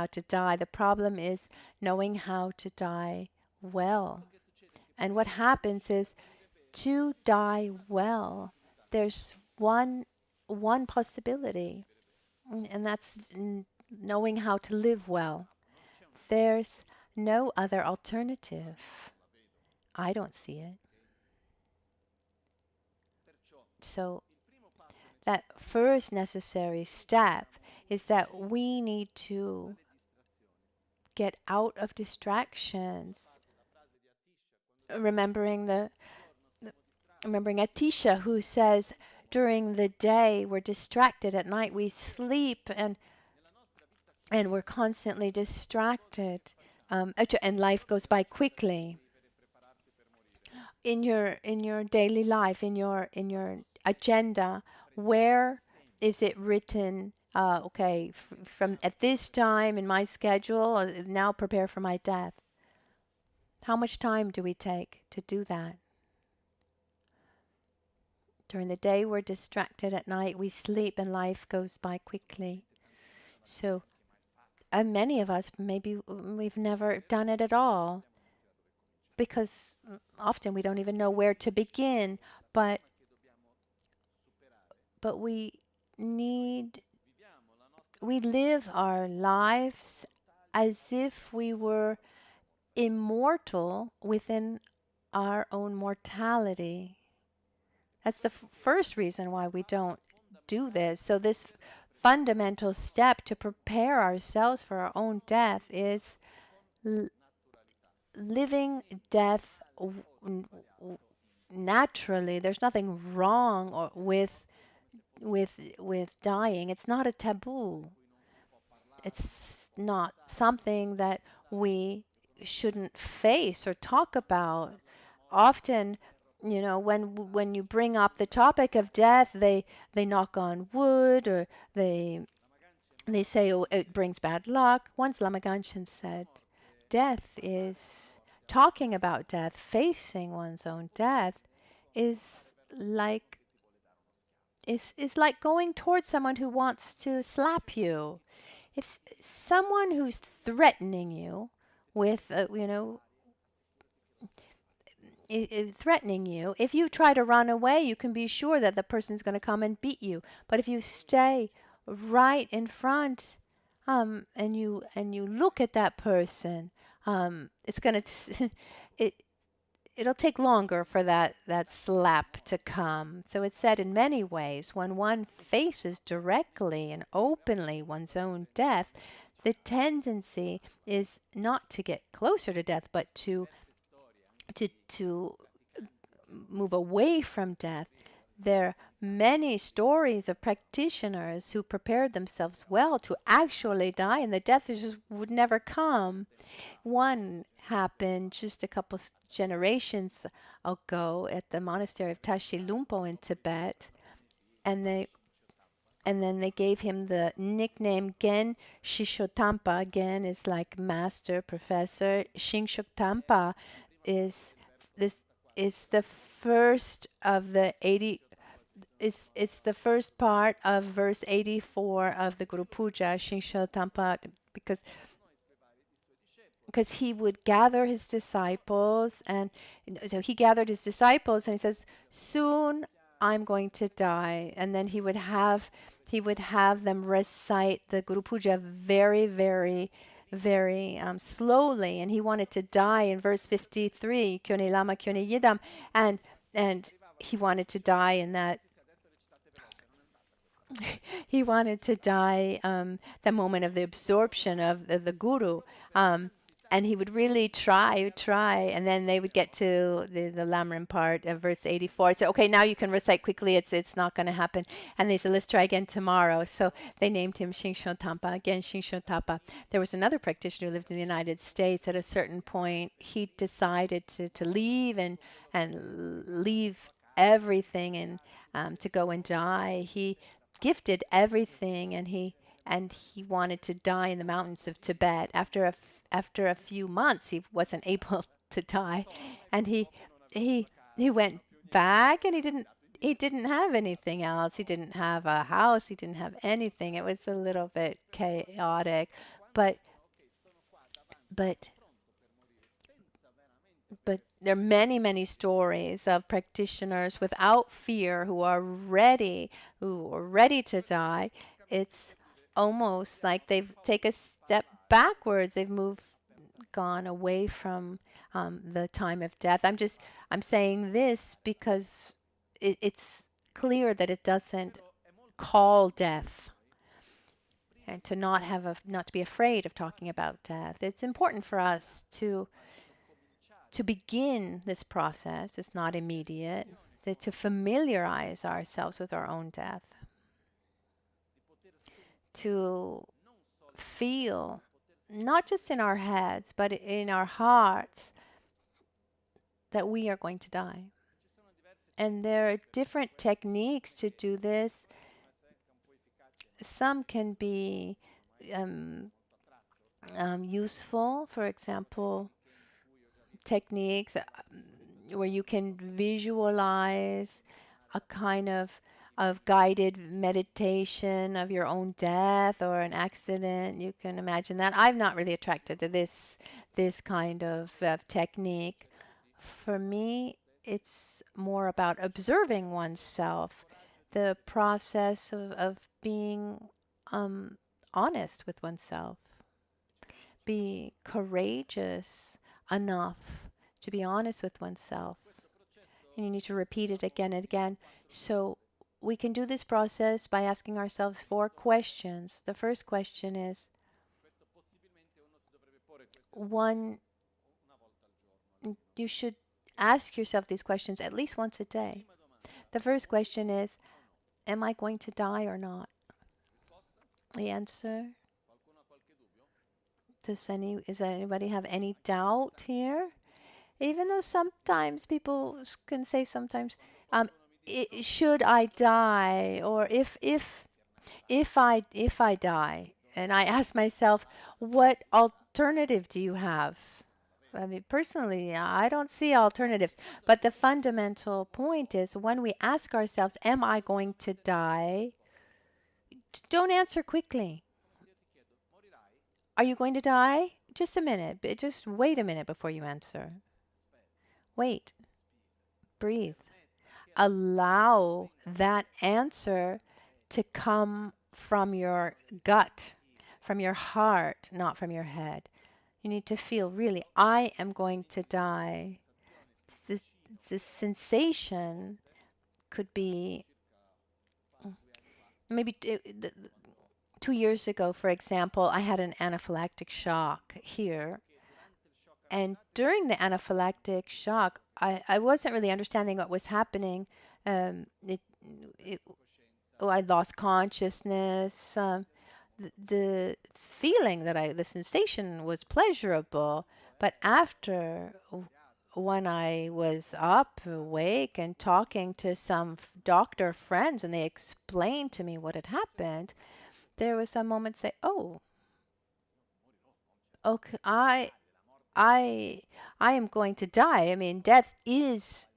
to die. The problem is knowing how to die well. And what happens is, to die well, there's one possibility, and that's knowing how to live well. There's no other alternative. I don't see it. So that first necessary step is that we need to get out of distractions. Remembering Atisha, who says, during the day we're distracted, at night we sleep, and we're constantly distracted, and life goes by quickly. In your daily life, in your agenda, where is it written? Okay, from at this time in my schedule, now prepare for my death. How much time do we take to do that? During the day, we're distracted. At night, we sleep, and life goes by quickly. So, many of us, maybe we've never done it at all, because often we don't even know where to begin. But we live our lives as if we were immortal within our own mortality. That's the first reason why we don't do this. So this fundamental step to prepare ourselves for our own death is living death naturally. There's nothing wrong with dying. It's not a taboo. It's not something that we shouldn't face or talk about. Often you know, when you bring up the topic of death, they knock on wood, or they say, oh, it brings bad luck. Once Lama Ganchen said, death is talking about death, facing one's own death, is like is like going towards someone who wants to slap you. If someone who's threatening you with, threatening you, if you try to run away, you can be sure that the person's going to come and beat you. But if you stay right in front, and you look at that person, it's going to it it'll take longer for that slap to come. So it's said in many ways, when one faces directly and openly one's own death, the tendency is not to get closer to death, but to move away from death. There are many stories of practitioners who prepared themselves well to actually die, and the death just would never come. One happened just a couple generations ago at the monastery of Tashi Lumpo in Tibet, and then they gave him the nickname Gen Shishotampa. Gen is like master, professor. Shishotampa is this is the first of the 80. It's the first part of verse 84 of the Guru Puja, Shishotampa, because he would gather his disciples, and so he gathered his disciples, and he says, soon I'm going to die. And then he would have them recite the Guru Puja very, very, very slowly. And he wanted to die in verse 53, Kyone Lama Kyone Yidam, and he wanted to die in that. He wanted to die the moment of the absorption of the Guru. And he would really try, and then they would get to the Lamrim part of verse 84. So, okay, now you can recite quickly. It's not going to happen. And they said, let's try again tomorrow. So they named him Shishotampa, again Shishotampa. There was another practitioner who lived in the United States. At a certain point, he decided to leave and leave everything and to go and die. He gifted everything, and he wanted to die in the mountains of Tibet. After a few months, he wasn't able to die, and he went back, and he didn't have anything else. He didn't have a house. He didn't have anything. It was a little bit chaotic, but there are many, many stories of practitioners without fear who are ready to die. It's almost like they've taken a step backwards. They've gone away from the time of death. I'm saying this because it's clear that it doesn't call death, and to not to be afraid of talking about death. It's important for us to begin this process. It's not immediate. To familiarize ourselves with our own death, to feel, not just in our heads, but in our hearts, that we are going to die. And there are different techniques to do this. Some can be useful. For example, techniques where you can visualize a kind of guided meditation of your own death or an accident. You can imagine that. I'm not really attracted to this kind of technique. For me, it's more about observing oneself, the process of being honest with oneself. Be courageous enough to be honest with oneself. And you need to repeat it again and again. So we can do this process by asking ourselves 4 questions. The first question is, you should ask yourself these questions at least once a day. The first question is, am I going to die or not? The answer? Does anybody have any doubt here? Even though sometimes people can say sometimes, should I die, or if I die, and I ask myself, what alternative do you have? I mean, personally, I don't see alternatives. But the fundamental point is when we ask ourselves, am I going to die? Don't answer quickly. Are you going to die? Just a minute. Just wait a minute before you answer. Wait. Breathe. Allow that answer to come from your gut, from your heart, not from your head. You need to feel really, I am going to die. This sensation could be maybe 2 years ago, for example, I had an anaphylactic shock here. And during the anaphylactic shock, I wasn't really understanding what was happening. Um, it, I lost consciousness. The feeling the sensation was pleasurable. But after, when I was up, awake, and talking to some doctor friends, and they explained to me what had happened, there was a moment say, "Oh, okay, I am going to die." I mean, death is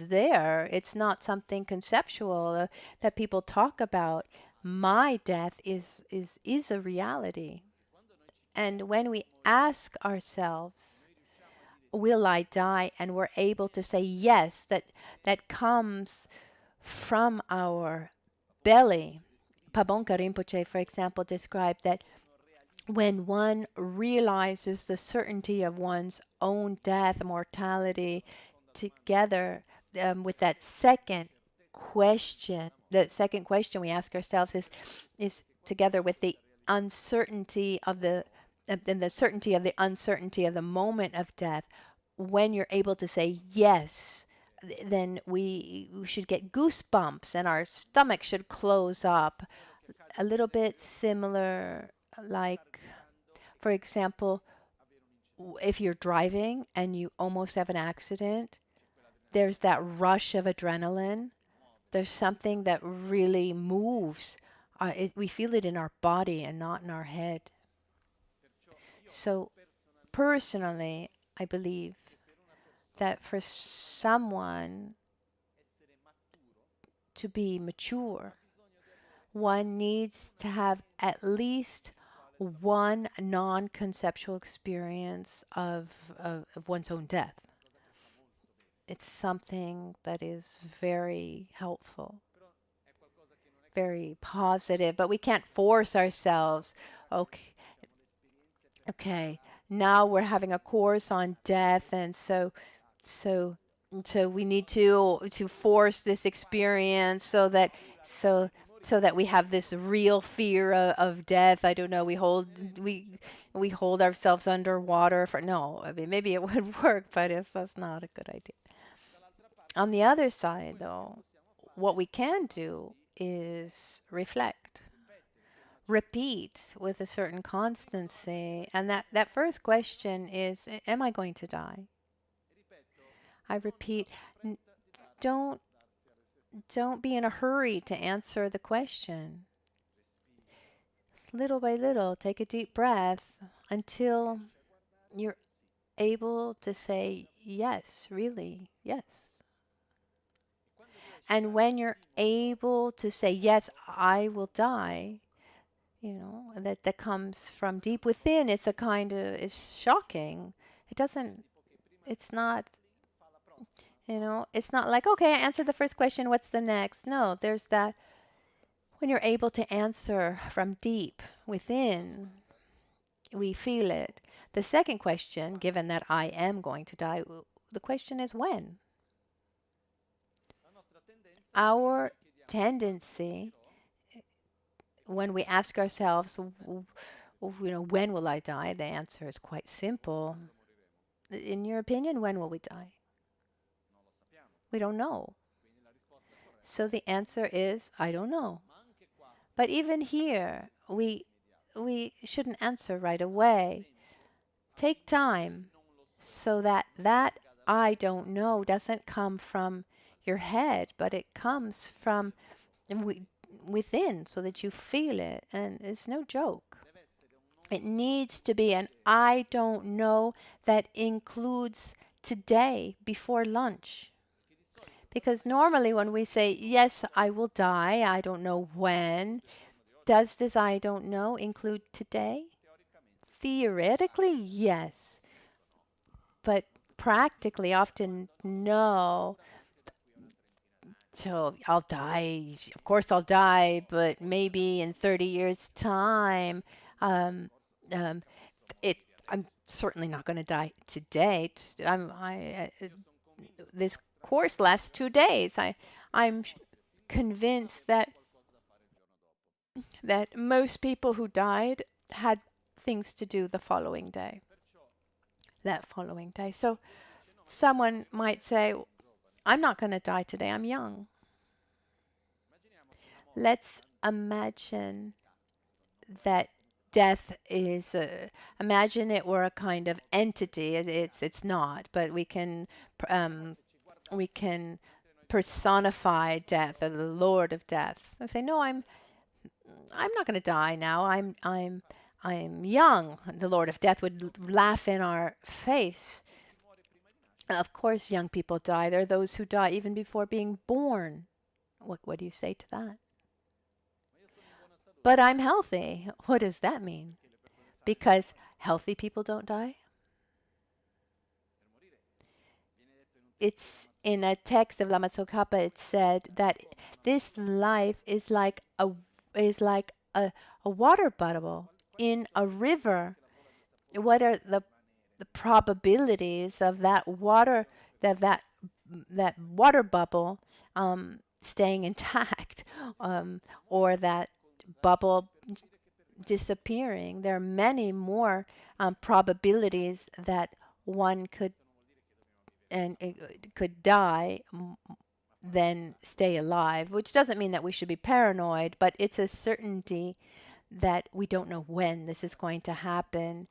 there. It's not something conceptual that people talk about. My death is a reality. And when we ask ourselves, will I die? And we're able to say yes, that comes from our belly. Pabonka Rinpoche, for example, described that when one realizes the certainty of one's own death, mortality, together with that second question, the second question we ask ourselves is together with the uncertainty of and the certainty of the uncertainty of the moment of death. When you're able to say yes, then we should get goosebumps and our stomach should close up. A little bit similar, like, for example, if you're driving and you almost have an accident, there's that rush of adrenaline. There's something that really moves. We feel it in our body and not in our head. So, personally, I believe that for someone to be mature, one needs to have at least one non-conceptual experience of one's own death. It's something that is very helpful, very positive, but we can't force ourselves. Okay, now we're having a course on death, and so we need to force this experience so so that we have this real fear of death. I don't know. We hold ourselves underwater for no. I mean, maybe it would work, but that's not a good idea. On the other side, though, what we can do is reflect, repeat with a certain constancy. And that first question is, am I going to die? I repeat, don't be in a hurry to answer the question. Little by little, take a deep breath until you're able to say yes, really, yes. And when you're able to say, yes, I will die, that comes from deep within. It's it's shocking. It's not, it's not like, okay, I answered the first question, what's the next? No, there's that. When you're able to answer from deep within, we feel it. The second question, given that I am going to die, the question is when? Our tendency, when we ask ourselves, when will I die? The answer is quite simple. In your opinion, when will we die? We don't know. So the answer is, I don't know. But even here, we shouldn't answer right away. Take time. So that I don't know doesn't come from your head, but it comes from within, so that you feel it. And it's no joke. It needs to be an I don't know that includes today before lunch. Because normally when we say, yes, I will die, I don't know when, does this I don't know include today? Theoretically, yes. But practically, often, no. So I'll die. Of course, I'll die, but maybe in 30 years' time, um, um, it. I'm certainly not going to die today. This course lasts 2 days. I'm convinced that most people who died had things to do the following day. That following day. So someone might say, I'm not going to die today. I'm young. Let's imagine that death is imagine it were a kind of entity. It's not, but we can personify death, the Lord of death. I say, no, I'm not going to die now. I'm young. The Lord of death would laugh in our face. Of course, young people die. There are those who die even before being born. What do you say to that? But I'm healthy. What does that mean? Because healthy people don't die? It's in a text of Lama Tsongkhapa. It said that this life is like a water bubble in a river. What are the probabilities of that water bubble staying intact, or that bubble disappearing? There are many more probabilities that one could die than stay alive, which doesn't mean that we should be paranoid, but it's a certainty that we don't know when this is going to happen.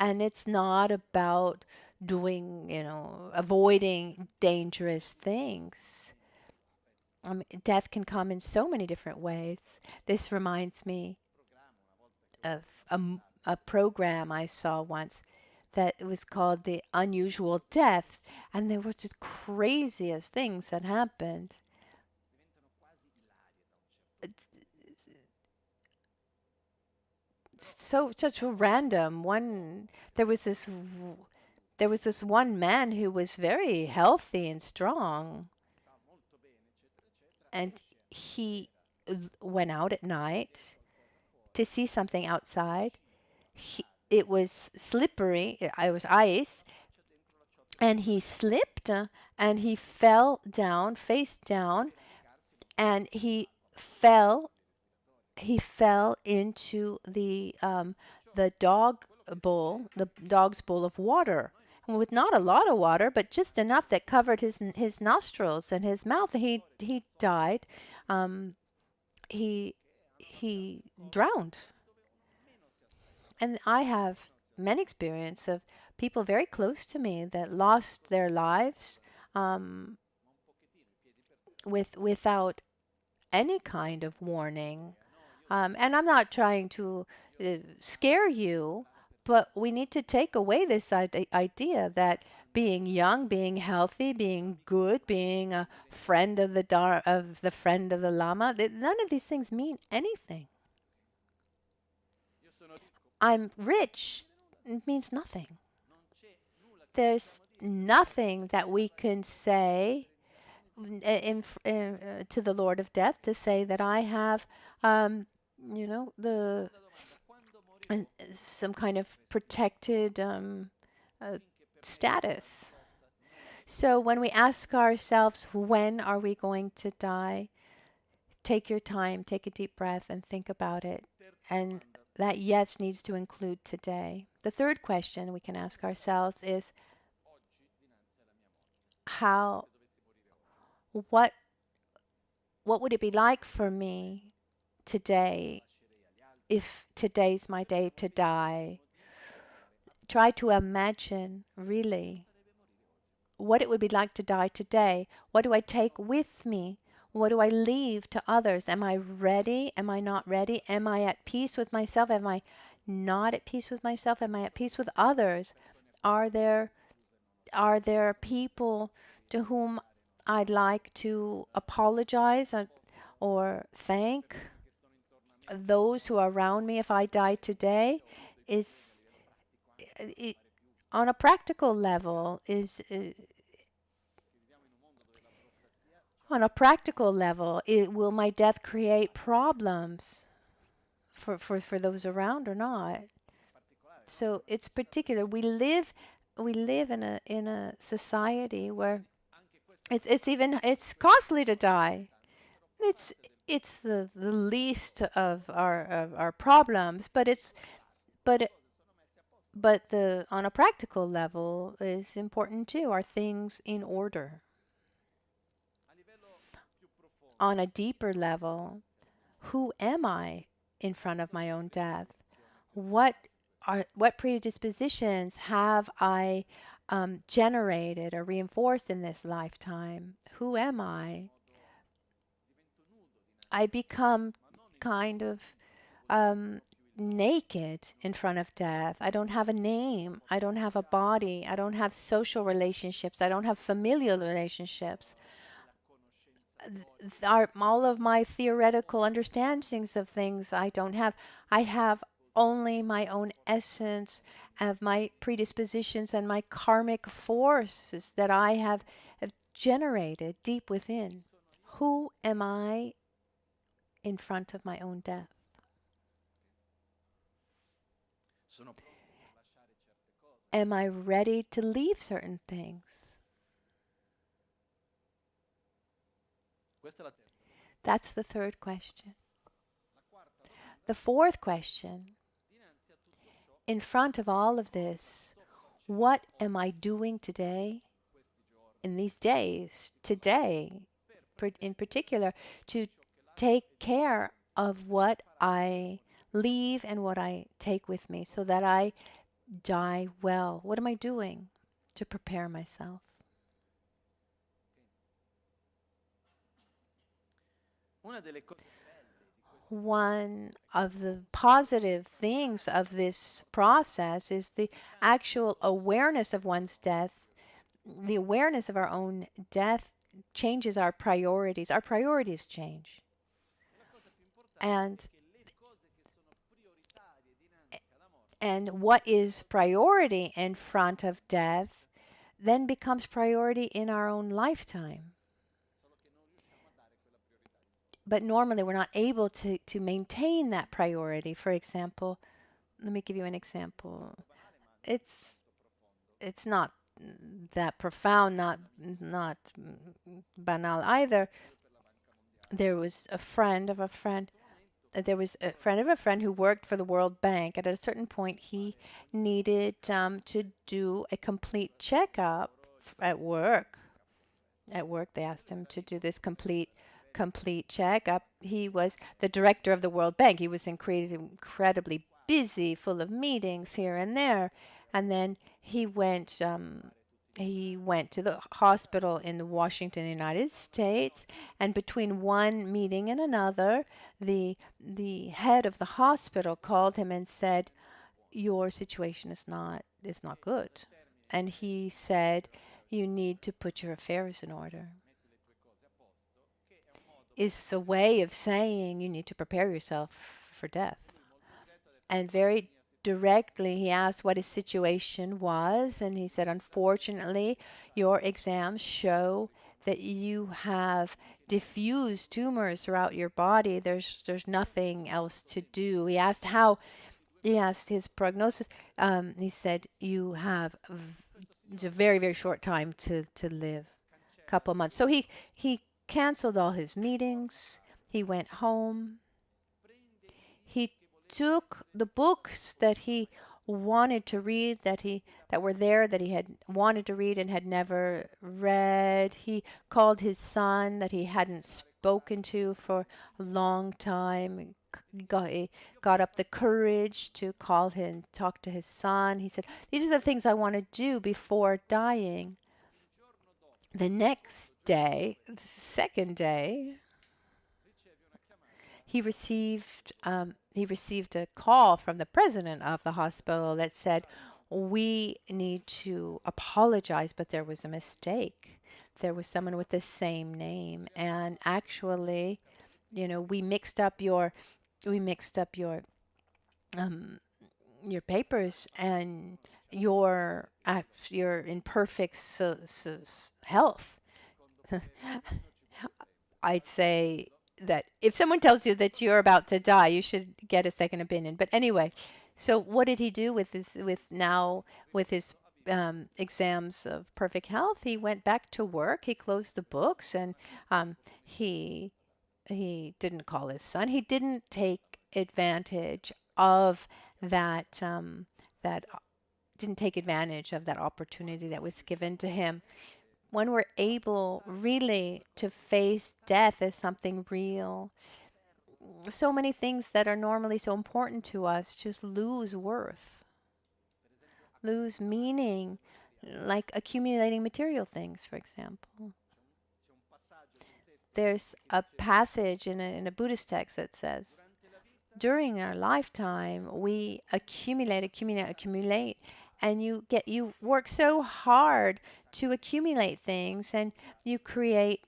And it's not about doing, avoiding dangerous things. Death can come in so many different ways. This reminds me of a program I saw once that was called The Unusual Death, and there were just craziest things that happened. Such a random one. There was this one man who was very healthy and strong, and he went out at night to see something outside. It was slippery. It was ice, and he slipped and he fell down, face down, and fell he fell into the dog's bowl of water, with not a lot of water, but just enough that covered his nostrils and his mouth. He died. He drowned. And I have many experience of people very close to me that lost their lives without any kind of warning. And I'm not trying to scare you, but we need to take away this idea that being young, being healthy, being good, being a friend of the friend of the Lama, none of these things mean anything. I'm rich. It means nothing. There's nothing that we can say to the Lord of Death to say that I have, the some kind of protected status. So when we ask ourselves, when are we going to die? Take your time, take a deep breath, and think about it. And that yes needs to include today. The third question we can ask ourselves is, what would it be like for me today if today's my day to die? try to imagine really what it would be like to die today. What do I take with me? What do I leave to others? Am I ready? Am I not ready? Am I at peace with myself? Am I not at peace with myself? Am I at peace with others? Are there people to whom I'd like to apologize or thank? Those who are around me if I die today is it, on a practical level is on a practical level, will my death create problems for those around or not? So it's particular. We live in a society where it's costly to die. It's the least of our problems, but but it, but the on a practical level is important too. Are things in order? On a deeper level, who am I in front of my own death? What predispositions have I generated or reinforced in this lifetime? Who am I? I become kind of naked in front of death. I don't have a name. I don't have a body. I don't have social relationships. I don't have familial relationships. All of my theoretical understandings of things I don't have. I have only my own essence of my predispositions and my karmic forces that I have generated deep within. Who am I in front of my own death? Am I ready to leave certain things? That's the third question. The fourth question, in front of all of this, what am I doing today, in these days, today, in particular, to take care of what I leave and what I take with me so that I die well? What am I doing to prepare myself? One of the positive things of this process is the actual awareness of one's death. The awareness of our own death changes our priorities. Our priorities change. And what is priority in front of death then becomes priority in our own lifetime. But normally we're not able to maintain that priority. For example, let me give you an example. It's not that profound, not banal either. There was a friend of a friend. There was a friend of a friend who worked for the World Bank, and at a certain point he needed to do a complete checkup at work. At work, they asked him to do this complete checkup. He was the director of the World Bank. He was incredibly busy, full of meetings here and there. And then he went to the hospital in Washington, United States, and between one meeting and another, the head of the hospital called him and said, "Your situation is not good." And he said, "You need to put your affairs in order." It's a way of saying you need to prepare yourself for death. And very directly he asked what his situation was, and he said, "Unfortunately, your exams show that you have diffuse tumors throughout your body. There's nothing else to do." He asked his prognosis. He said, "You have a very, very short time to live, a couple of months." So he canceled all his meetings. He went home. He took the books that he wanted to read, that he had wanted to read and had never read. He called his son that he hadn't spoken to for a long time. He got up the courage to call him, talk to his son. He said, "These are the things I want to do before dying." The next day, the second day, he received a call from the president of the hospital that said, "We need to apologize, but there was a mistake. There was someone with the same name, and actually, we mixed up your papers, and you're in perfect health." I'd say that if someone tells you that you're about to die, you should get a second opinion. But anyway, so what did he do with his exams of perfect health? He went back to work. He closed the books, and he didn't call his son. He didn't take advantage of that that didn't take advantage of that opportunity that was given to him. When we're able really to face death as something real, so many things that are normally so important to us just lose worth, lose meaning, like accumulating material things, for example. There's a passage in a Buddhist text that says, during our lifetime, we accumulate, and you work so hard to accumulate things, and you create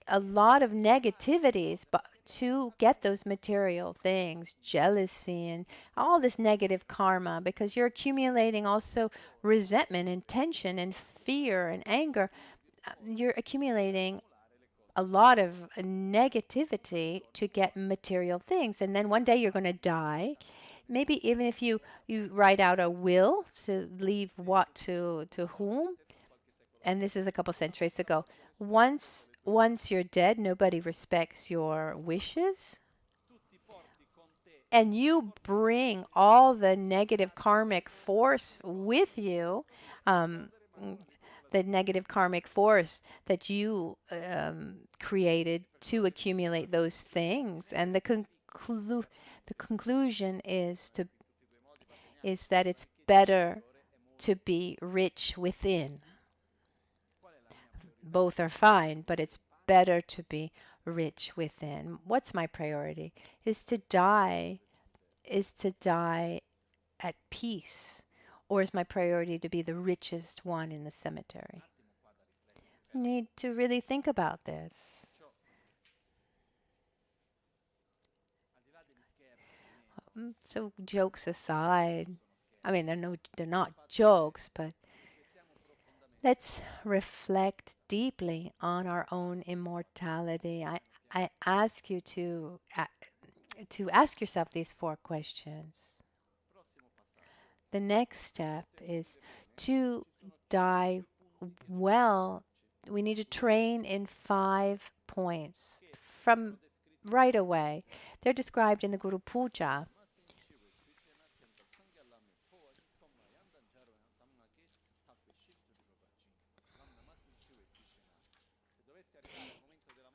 a lot of negativities, but to get those material things, jealousy and all this negative karma, because you're accumulating also resentment and tension and fear and anger. You're accumulating a lot of negativity to get material things, and then one day you're going to die. Maybe even if you write out a will to leave what to whom, and this is a couple centuries ago. Once you're dead, nobody respects your wishes, and you bring all the negative karmic force with you. The negative karmic force that you created to accumulate those things, and the conclusion is that it's better to be rich within. Both are fine, but it's better to be rich within. What's my priority? Is to die at peace, or is my priority to be the richest one in the cemetery? You need to really think about this. So jokes aside, I mean, they're not jokes, but let's reflect deeply on our own immortality. I ask you to ask yourself these 4 questions. The next step is to die well. We need to train in 5 points from right away. They're described in the Guru Puja.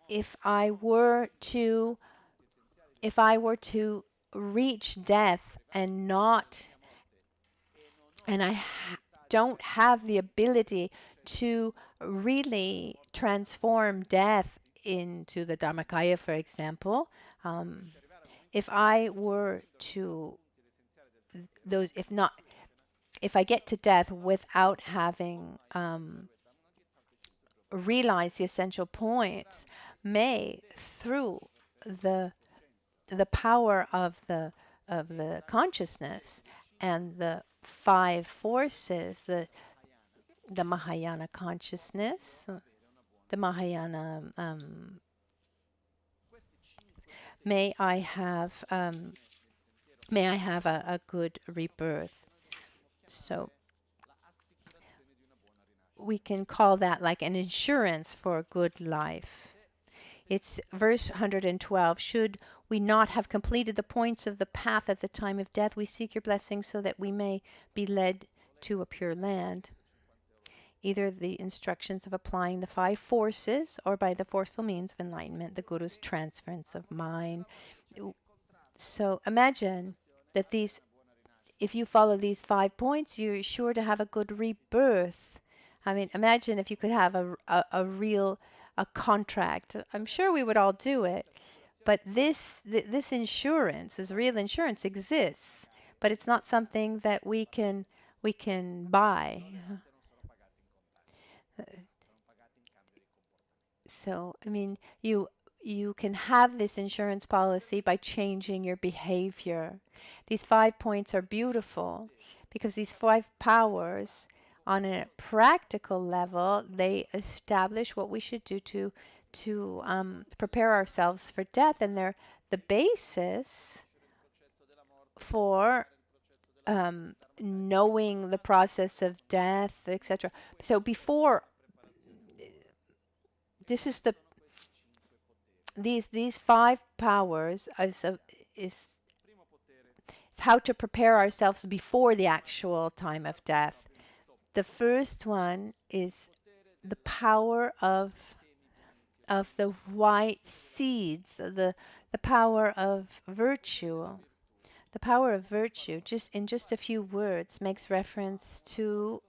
If I were to reach death and I don't have the ability to really transform death into the Dharmakaya, for example, if I get to death without having realized the essential points, through the power of the consciousness and the 5 forces, the Mahayana consciousness, the Mahayana, may I have a good rebirth. So we can call that like an insurance for a good life. It's verse 112. Should we not have completed the points of the path at the time of death, we seek your blessing so that we may be led to a pure land. either the instructions of applying the 5 forces or by the forceful means of enlightenment, the Guru's transference of mind. So imagine that if you follow these 5 points, you're sure to have a good rebirth. I mean, imagine if you could have a real contract. I'm sure we would all do it. But this insurance, this real insurance exists, but it's not something that we can buy. So, I mean, you can have this insurance policy by changing your behavior. These 5 points are beautiful because these 5 powers, on a practical level, they establish what we should do to prepare ourselves for death, and they're the basis for knowing the process of death, etc. So before this is these 5 powers is how to prepare ourselves before the actual time of death. The first one is the power of the white seeds, the power of virtue. The power of virtue, just in just a few words, makes reference to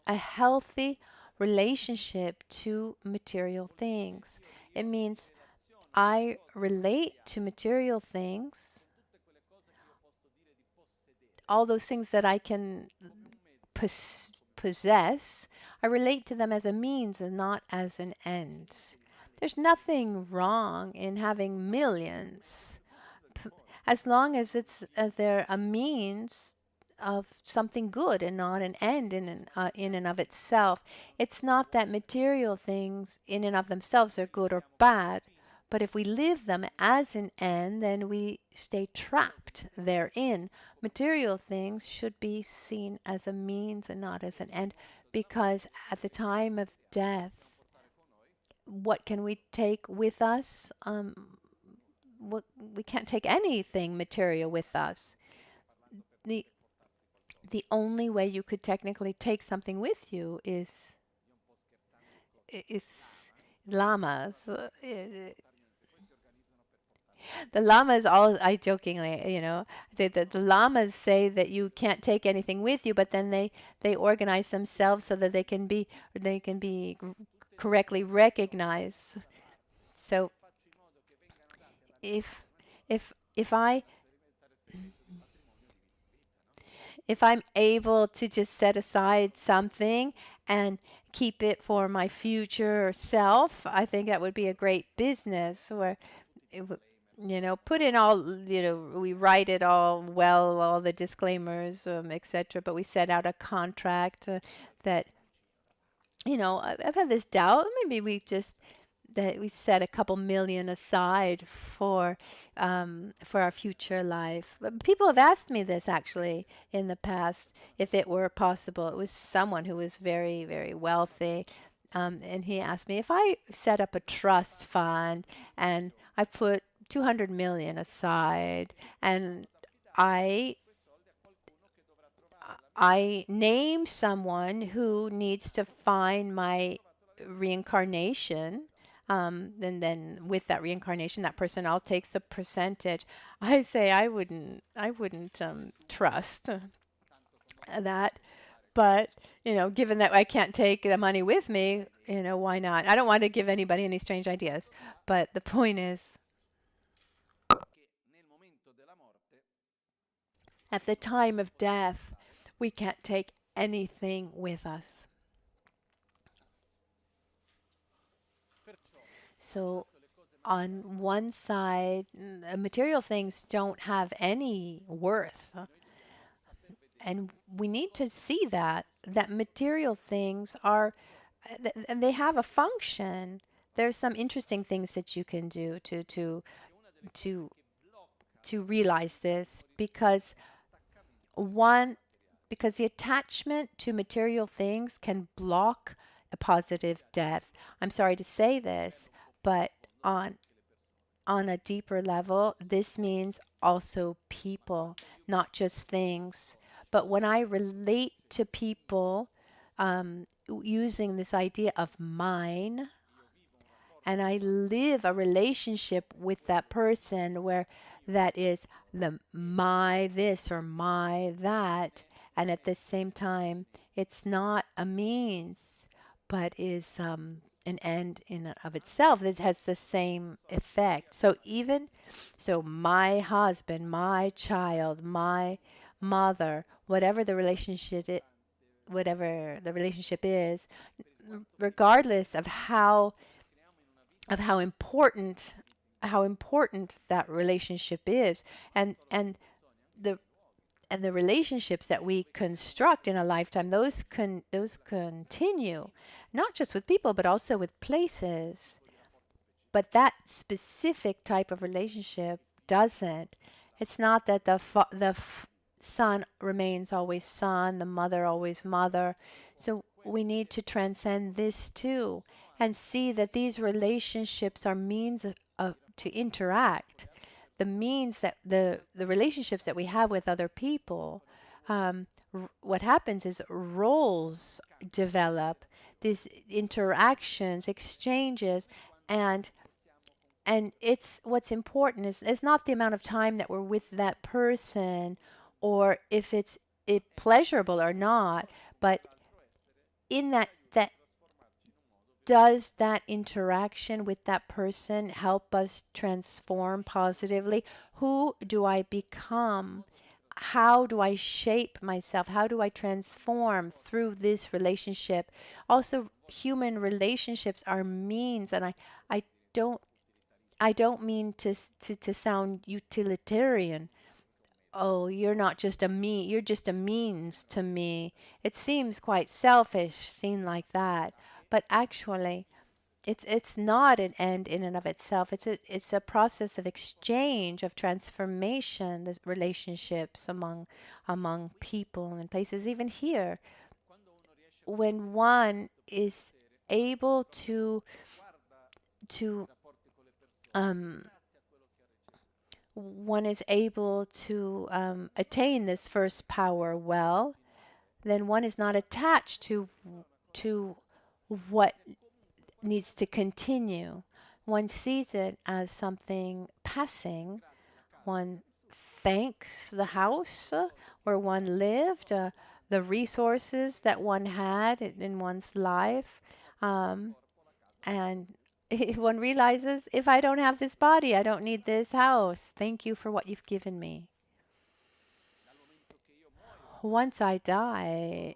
a healthy relationship to material things. It means I relate to material things, all those things that I can possess, I relate to them as a means and not as an end. There's nothing wrong in having millions, as long as they're a means of something good and not an end in and of itself. It's not that material things in and of themselves are good or bad, but if we live them as an end, then we stay trapped therein. Material things should be seen as a means and not as an end, because at the time of death, what can we take with us? We can't take anything material with us. The only way you could technically take something with you is lamas. The lamas, all I jokingly, the lamas say that you can't take anything with you, but then they organize themselves so that they can be correctly recognized. So if I'm able to just set aside something and keep it for my future self, I think that would be a great business where it would, put in all, we write it all well, all the disclaimers, etc. But we set out a contract that, I've had this doubt. Maybe that we set a couple million aside for our future life. But people have asked me this actually in the past, if it were possible. It was someone who was very, very wealthy. And he asked me if I set up a trust fund and I put 200 million aside and I name someone who needs to find my reincarnation, and then with that reincarnation, that person all takes a percentage. I say I wouldn't trust that, but given that I can't take the money with me, why not? I don't want to give anybody any strange ideas, but the point is, at the time of death, we can't take anything with us. So on one side, material things don't have any worth. And we need to see that material things are, and they have a function. There's some interesting things that you can do to realize this, because the attachment to material things can block a positive death. I'm sorry to say this, but on a deeper level, this means also people, not just things. But when I relate to people using this idea of mine, and I live a relationship with that person where that is the my this or my that, and at the same time, it's not a means, but is an end in and of itself. It has the same effect. So even so, my husband, my child, my mother, whatever the relationship is, regardless of how important that relationship is, and the and the relationships that we construct in a lifetime, those continue, not just with people but also with places. But that specific type of relationship doesn't. It's not that the son remains always son, the mother always mother. So we need to transcend this too and see that these relationships are means to interact. The means that the relationships that we have with other people, what happens is roles develop, these interactions, exchanges, and it's what's important is it's not the amount of time that we're with that person or if it's pleasurable or not, but in that does that interaction with that person help us transform positively? Who do I become? How do I shape myself? How do I transform through this relationship? Also, human relationships are means, and I don't I don't mean to sound utilitarian. Oh, you're not just a me, you're just a means to me. It seems quite selfish, seen like that. But actually, it's not an end in and of itself. It's a process of exchange, of transformation, the relationships among people and places. Even here, when one is able to um, attain this first power well, then one is not attached to what needs to continue. One sees it as something passing. One thanks the house where one lived, the resources that one had in one's life, and one realizes, if I don't have this body, I don't need this house. Thank you for what you've given me. Once I die,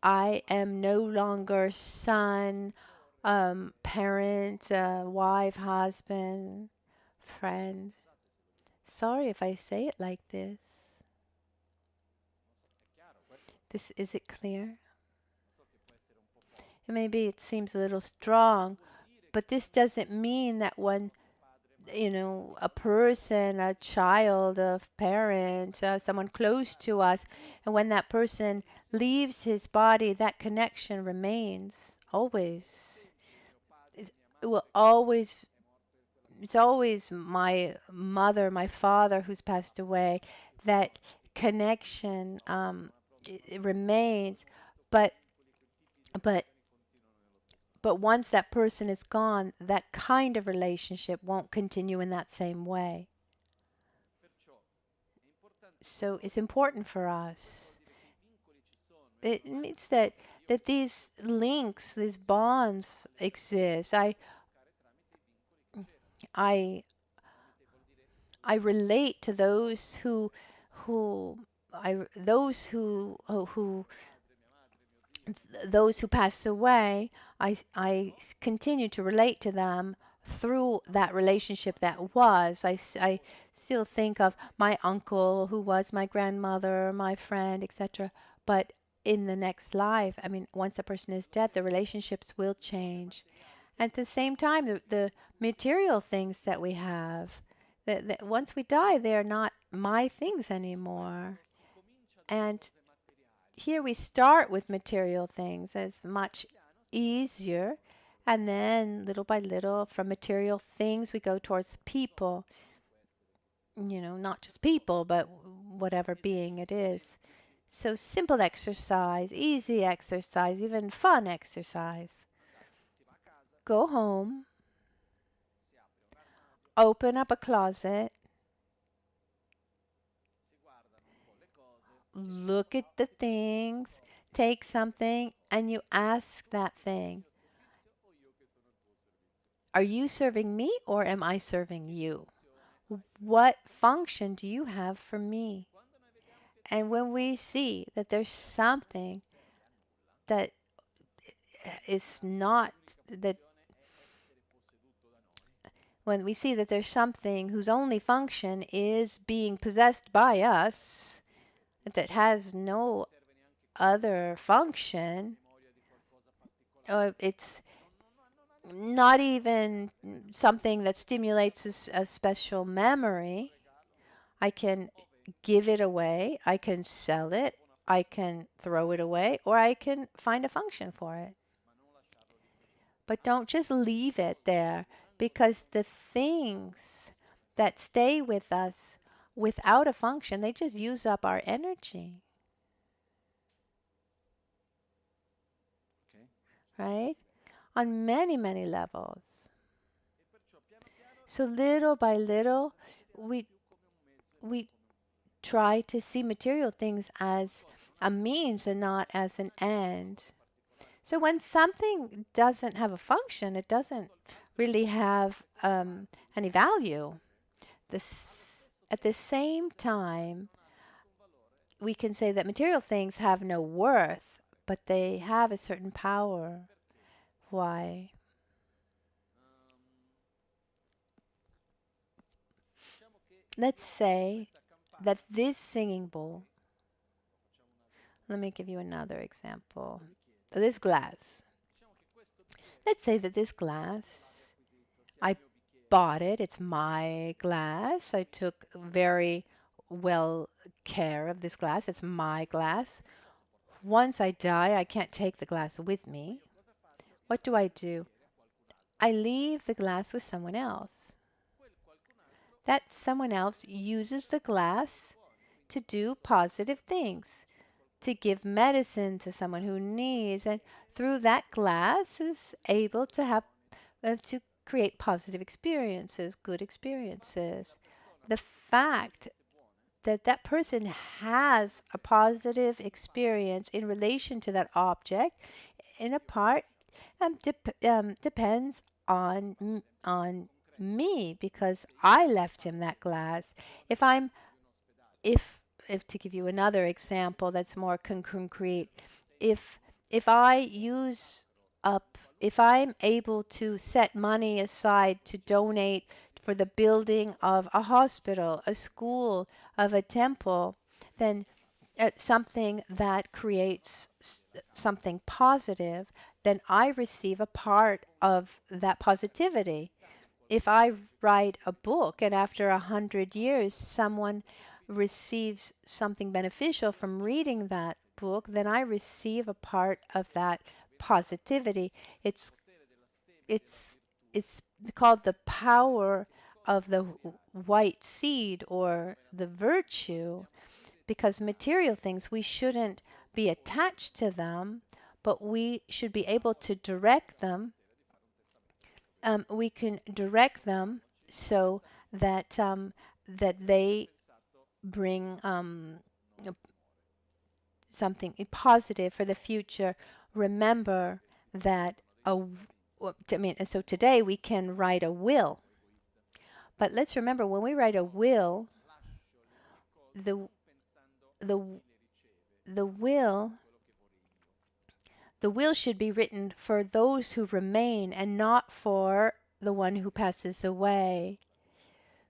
I am no longer son, parent, wife, husband, friend. Sorry if I say it like this. Is it clear? Maybe it seems a little strong, but this doesn't mean that when, a person, a child, a parent, someone close to us, and when that person leaves his body, that connection remains always. It will always. It's always my mother, my father who's passed away. That connection, it remains, but but But once that person is gone, that kind of relationship won't continue in that same way. So it's important for us. It means that these links, these bonds exist. I relate to those who those who passed away. I continue to relate to them through that relationship that was. I still think of my uncle who was my grandmother, my friend, etc. But in the next life, I mean, once a person is dead, the relationships will change. At the same time, the material things that we have, that once we die, they're not my things anymore. And here we start with material things as much easier, and then little by little from material things we go towards people, not just people but whatever being it is. So simple exercise, easy exercise, even fun exercise. Go home, open up a closet, look at the things, take something, and you ask that thing, are you serving me or am I serving you? What function do you have for me? And when we see that there's something that is not, that when we see that there's something whose only function is being possessed by us, that has no other function, or it's not even something that stimulates a special memory, I can give it away, I can sell it, I can throw it away, or I can find a function for it. But don't just leave it there, because the things that stay with us without a function, they just use up our energy. Right? On many, many levels. So little by little, we try to see material things as a means and not as an end. So when something doesn't have a function, it doesn't really have any value. At the same time, we can say that material things have no worth, but they have a certain power. Why? Let's say that this singing bowl, let me give you another example. This glass. Let's say that this glass, I bought it. It's my glass. I took very well care of this glass. It's my glass. Once I die, I can't take the glass with me. What do? I leave the glass with someone else. That someone else uses the glass to do positive things, to give medicine to someone who needs, and through that glass is able to have to create positive experiences, good experiences. The fact that that person has a positive experience in relation to that object, in a part, depends on me, because I left him that glass. If I'm if to give you another example that's more concrete, if I use up, if I'm able to set money aside to donate for the building of a hospital, a school, of a temple, then something that creates something positive, then I receive a part of that positivity. If I write a book and after 100 years someone receives something beneficial from reading that book, then I receive a part of that positivity. It's called the power of the white seed, or the virtue, because material things, we shouldn't be attached to them, but we should be able to direct them. We can direct them so that that they bring something positive for the future. Remember that so today we can write a will, but let's remember, when we write a will, the the will should be written for those who remain and not for the one who passes away.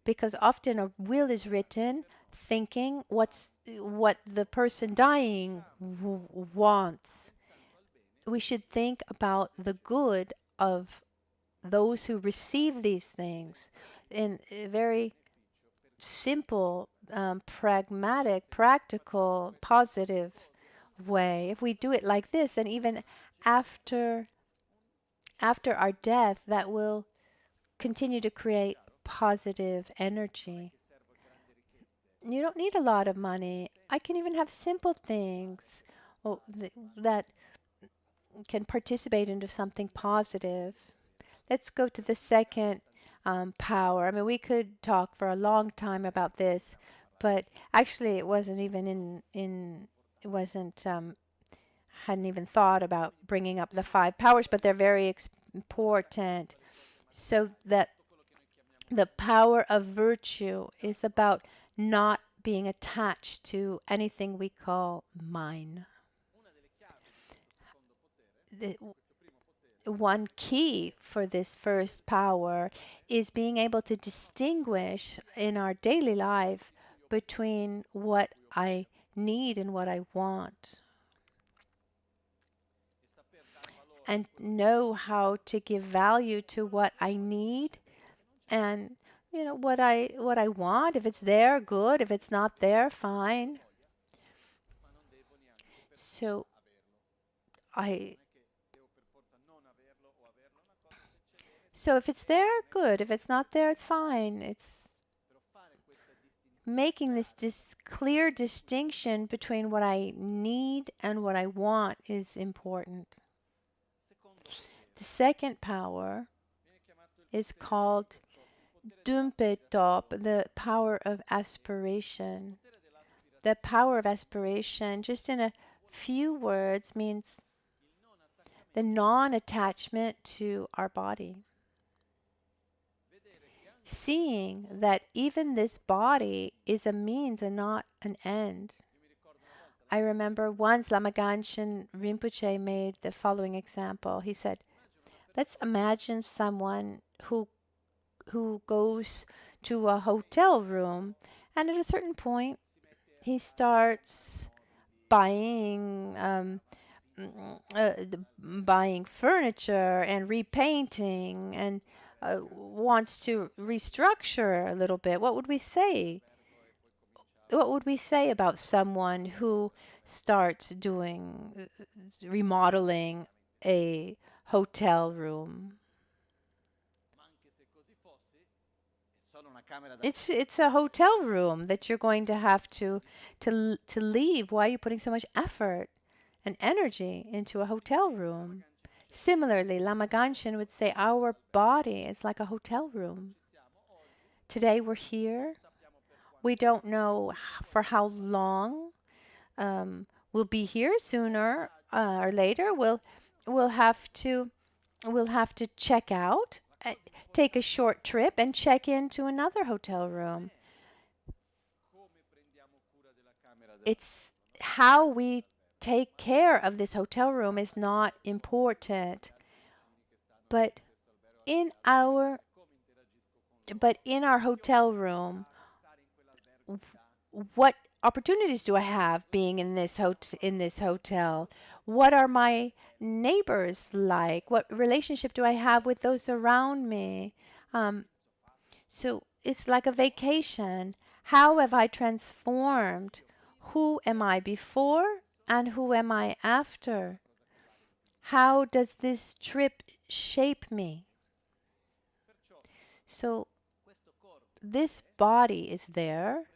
Because often a will is written thinking what the person dying wants. We should think about the good of those who receive these things in a very simple, pragmatic, practical, positive way. If we do it like this, then even after our death, that will continue to create positive energy. You don't need a lot of money. I can even have simple things that can participate into something positive. Let's go to the second power. I mean, we could talk for a long time about this, but actually, it wasn't even it wasn't hadn't even thought about bringing up the five powers, but they're very important. So that the power of virtue is about not being attached to anything we call mine. The, one key for this first power is being able to distinguish in our daily life between what I need and what I want, and know how to give value to what I need and what I want. If it's there, good. If it's not there, fine. So I so if it's there, good. If it's not there, it's fine. It's making this clear distinction between what I need and what I want is important. The second power is called Dumpetop, the power of aspiration. The power of aspiration, just in a few words, means the non-attachment to our body. Seeing that even this body is a means and not an end. I remember once Lama Michel Rinpoche made the following example. He said, let's imagine someone who goes to a hotel room, and at a certain point he starts buying buying furniture and repainting and wants to restructure a little bit. What would we say? What would we say about someone who starts doing remodeling a hotel room? It's a hotel room that you're going to have to leave. Why are you putting so much effort and energy into a hotel room? Similarly, Lama Ganshin would say our body is like a hotel room. Today we're here. We don't know for how long. We'll be here sooner or later. We'll have to check out, take a short trip, and check into another hotel room. It's how we take care of this hotel room is not important, but in our hotel room, what opportunities do I have being in this hotel? What are my neighbors like? What relationship do I have with those around me? So it's like a vacation. How have I transformed? Who am I before and who am I after? How does this trip shape me? So this body is there.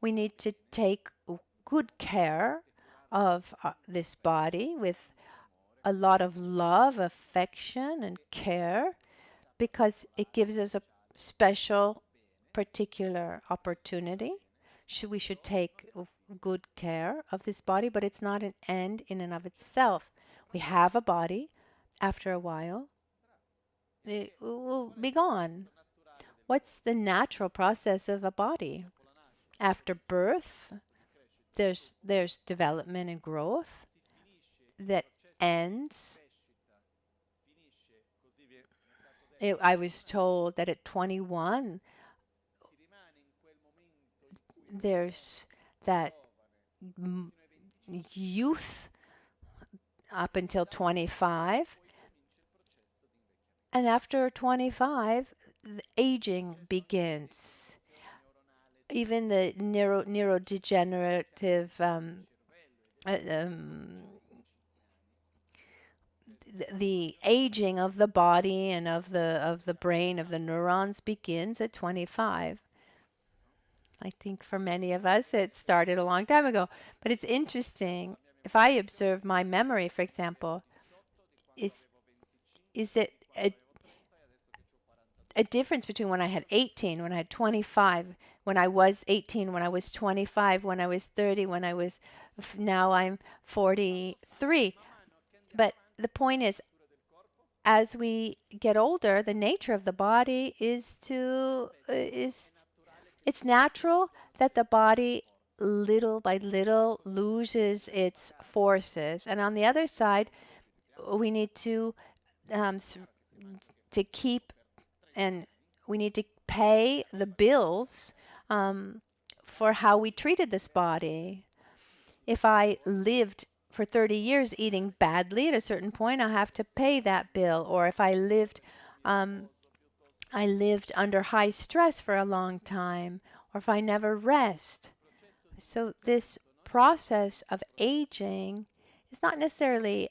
We need to take good care of this body with a lot of love, affection, and care, because it gives us a special, particular opportunity. We should take good care of this body, but it's not an end in and of itself. We have a body. After a while, it will be gone. What's the natural process of a body? After birth, there's development and growth that ends. I was told that at 21, there's that youth up until 25. And after 25, the aging begins. Even the neurodegenerative the aging of the body and of the brain, of the neurons, begins at 25. I think for many of us it started a long time ago. But it's interesting. If I observe my memory, for example, is it a difference between when I had 18, when I had 25, when I was 18, when I was 25, when I was 30, when I was now I'm 43. But the point is, as we get older, the nature of the body is it's natural that the body little by little loses its forces, and on the other side, we need to keep, and we need to pay the bills for how we treated this body. If I lived for 30 years eating badly, at a certain point, I have to pay that bill. Or if I lived under high stress for a long time, or if I never rest. So this process of aging is not necessarily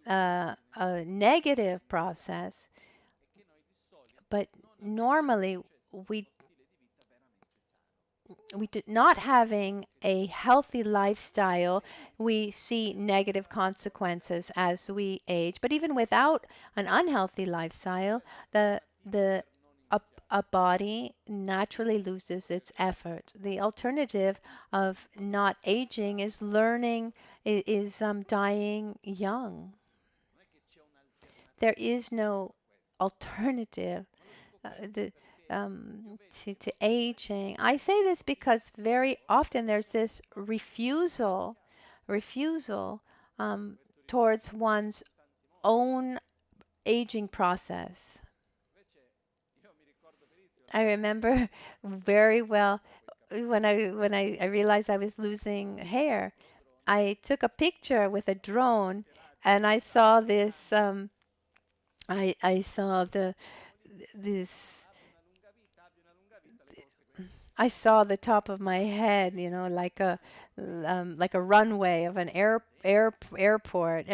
a negative process, but normally we not having a healthy lifestyle, we see negative consequences as we age. But even without an unhealthy lifestyle, a body naturally loses its effort. The alternative of not aging is dying young. There is no alternative to aging. I say this because very often there's this refusal towards one's own aging process. I remember very well when I realized I was losing hair. I took a picture with a drone, and I saw this. I saw this. I saw the top of my head, like a runway of an airport.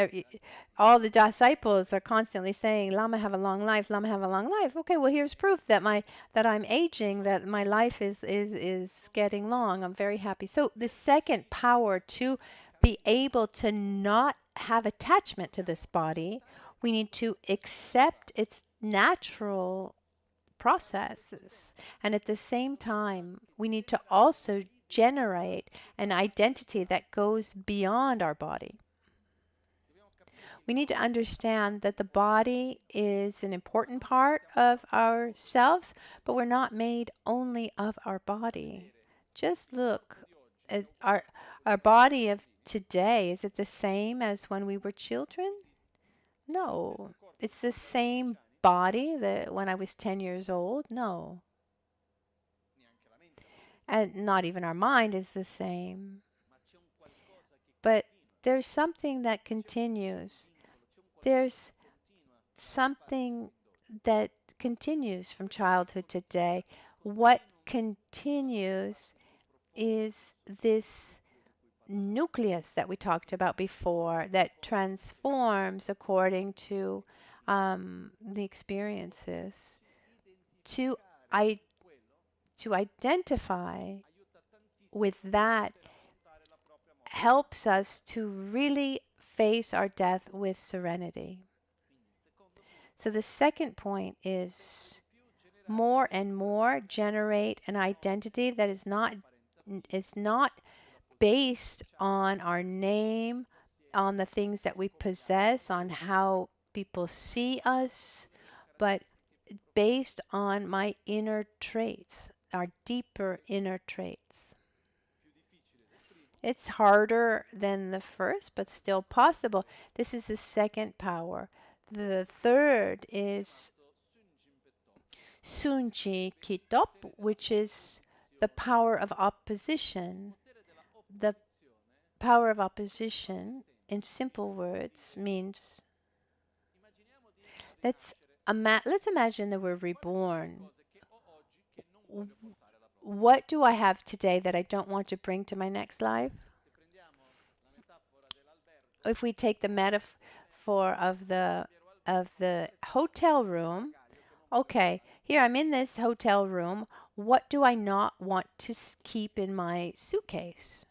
All the disciples are constantly saying, "Lama, have a long life. Lama, have a long life." Okay, well, here's proof that I'm aging, that my life is getting long. I'm very happy. So the second power to be able to not have attachment to this body, we need to accept its natural processes. And at the same time, we need to also generate an identity that goes beyond our body. We need to understand that the body is an important part of ourselves, but we're not made only of our body. Just look at our body of today. Is it the same as when we were children? No. It's the same body that when I was 10 years old? No. And not even our mind is the same. But there's something that continues. There's something that continues from childhood to today. What continues is this nucleus that we talked about before that transforms according to the experiences. To identify with that helps us to really face our death with serenity. So the second point is more and more generate an identity that is not based on our name, on the things that we possess, on how people see us, but based on my inner traits, our deeper inner traits. It's harder than the first, but still possible. This is the second power. The third is Sunji Kitop, which is the power of opposition. The power of opposition, in simple words, means let's imagine that we're reborn. What do I have today that I don't want to bring to my next life? If we take the metaphor of the hotel room, okay, here I'm in this hotel room. What do I not want to keep in my suitcase?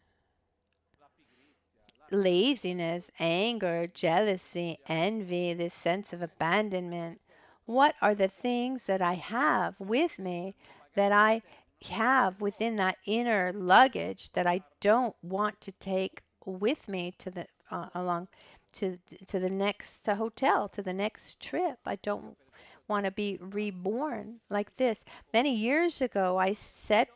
Laziness, anger, jealousy, envy, this sense of abandonment. What are the things that I have with me, that I have within that inner luggage, that I don't want to take with me to the along to the next hotel, to the next trip? I don't want to be reborn like this. Many years ago, I said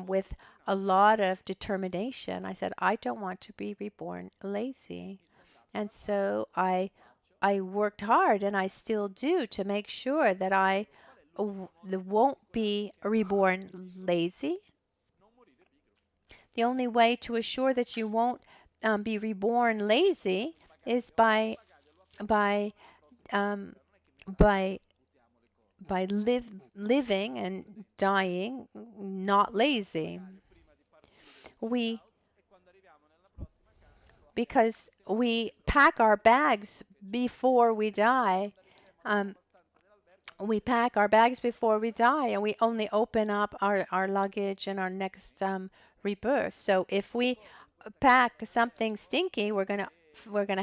with a lot of determination, I said, I don't want to be reborn lazy. And so I worked hard, and I still do, to make sure that I won't be reborn lazy. The only way to assure that you won't be reborn lazy is by um, by living and dying not lazy. We Because we pack our bags before we die. Um, we pack our bags before we die, and we only open up our luggage in our next rebirth. So if we pack something stinky, we're gonna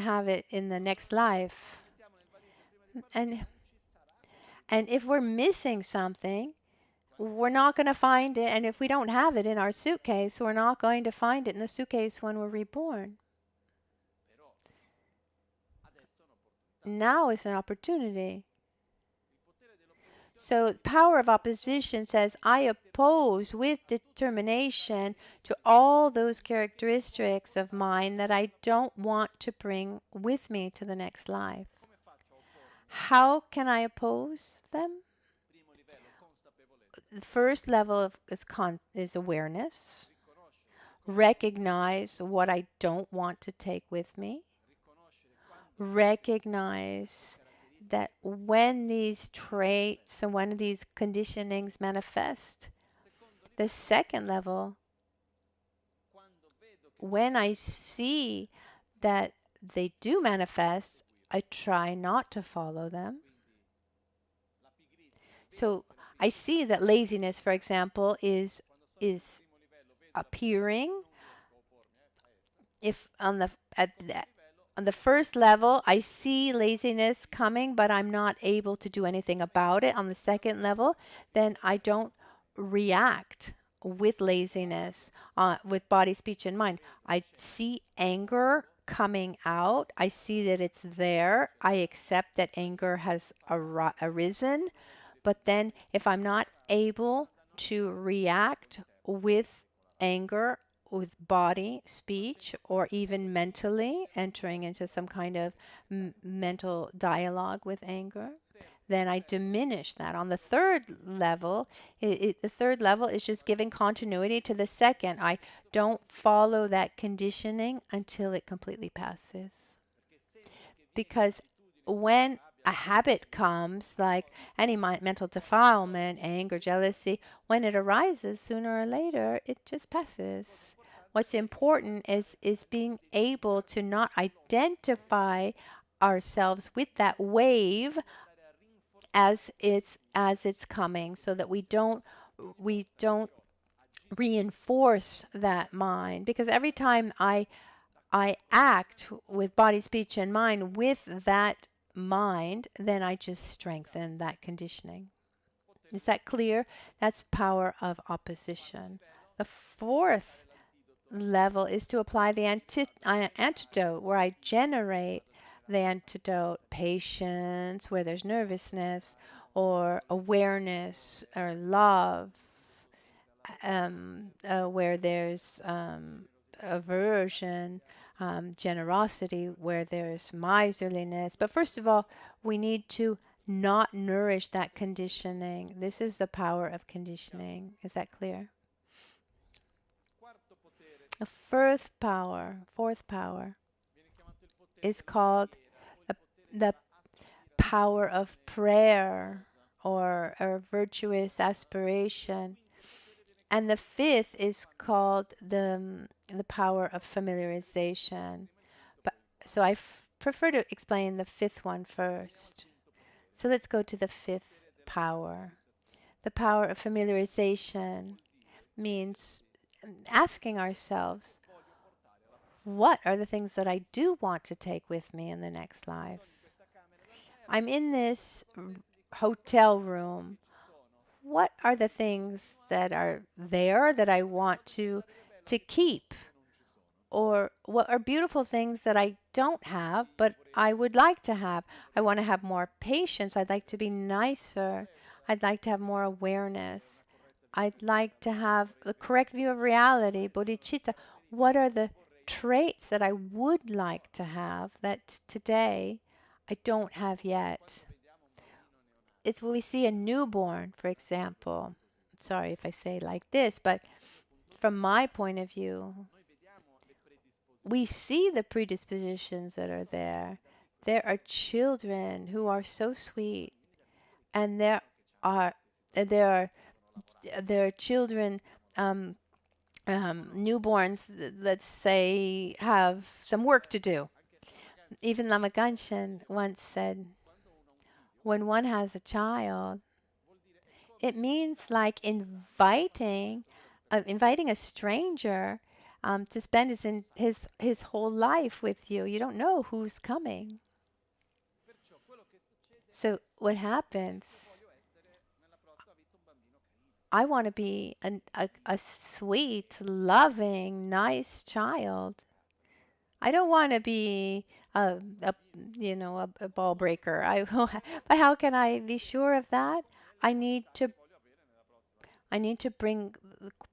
have it in the next life. And if we're missing something, we're not going to find it. And if we don't have it in our suitcase, we're not going to find it in the suitcase when we're reborn. Now is an opportunity. So, power of opposition says, I oppose with determination to all those characteristics of mine that I don't want to bring with me to the next life. How can I oppose them? The first level is awareness. Recognize what I don't want to take with me. Recognize that when these traits and when these conditionings manifest. The second level, when I see that they do manifest, I try not to follow them. So I see that laziness, for example, is appearing. If on the first level, I see laziness coming, but I'm not able to do anything about it. On the second level, then I don't react with laziness, with body, speech, and mind. I see anger coming out. I see that it's there. I accept that anger has arisen. But then if I'm not able to react with anger, with body, speech, or even mentally entering into some kind of mental dialogue with anger, then I diminish that. On the third level, the third level is just giving continuity to the second. I don't follow that conditioning until it completely passes. Because when a habit comes, like any mental defilement, anger, jealousy, when it arises, sooner or later, it just passes. What's important is being able to not identify ourselves with that wave as it's coming, so that we don't reinforce that mind. Because every time I act with body, speech, and mind with that mind, then I just strengthen that conditioning. Is that clear? That's power of opposition. The fourth level is to apply the antidote, where I generate the antidote: patience, where there's nervousness, or awareness, or love, where there's aversion, generosity, where there's miserliness. But first of all, we need to not nourish that conditioning. This is the power of conditioning. Is that clear? A fourth power is called the power of prayer, or virtuous aspiration. And the fifth is called the power of familiarization. But so I prefer to explain the fifth one first. So let's go to the fifth power. The power of familiarization means asking ourselves, what are the things that I do want to take with me in the next life? I'm in this hotel room. What are the things that are there that I want to keep? Or what are beautiful things that I don't have, but I would like to have? I want to have more patience. I'd like to be nicer. I'd like to have more awareness. I'd like to have the correct view of reality, bodhicitta. What are the traits that I would like to have that today I don't have yet? It's when we see a newborn, for example. Sorry if I say like this, but from my point of view, we see the predispositions that are there. There are children who are so sweet, and are there are children, newborns, let's say, have some work to do. Even Lama Ganchen once said, when one has a child, it means like inviting a stranger to spend his whole life with you. You don't know who's coming. So what happens? I want to be a sweet, loving, nice child. I don't want to be a ball breaker. But how can I be sure of that? I need to bring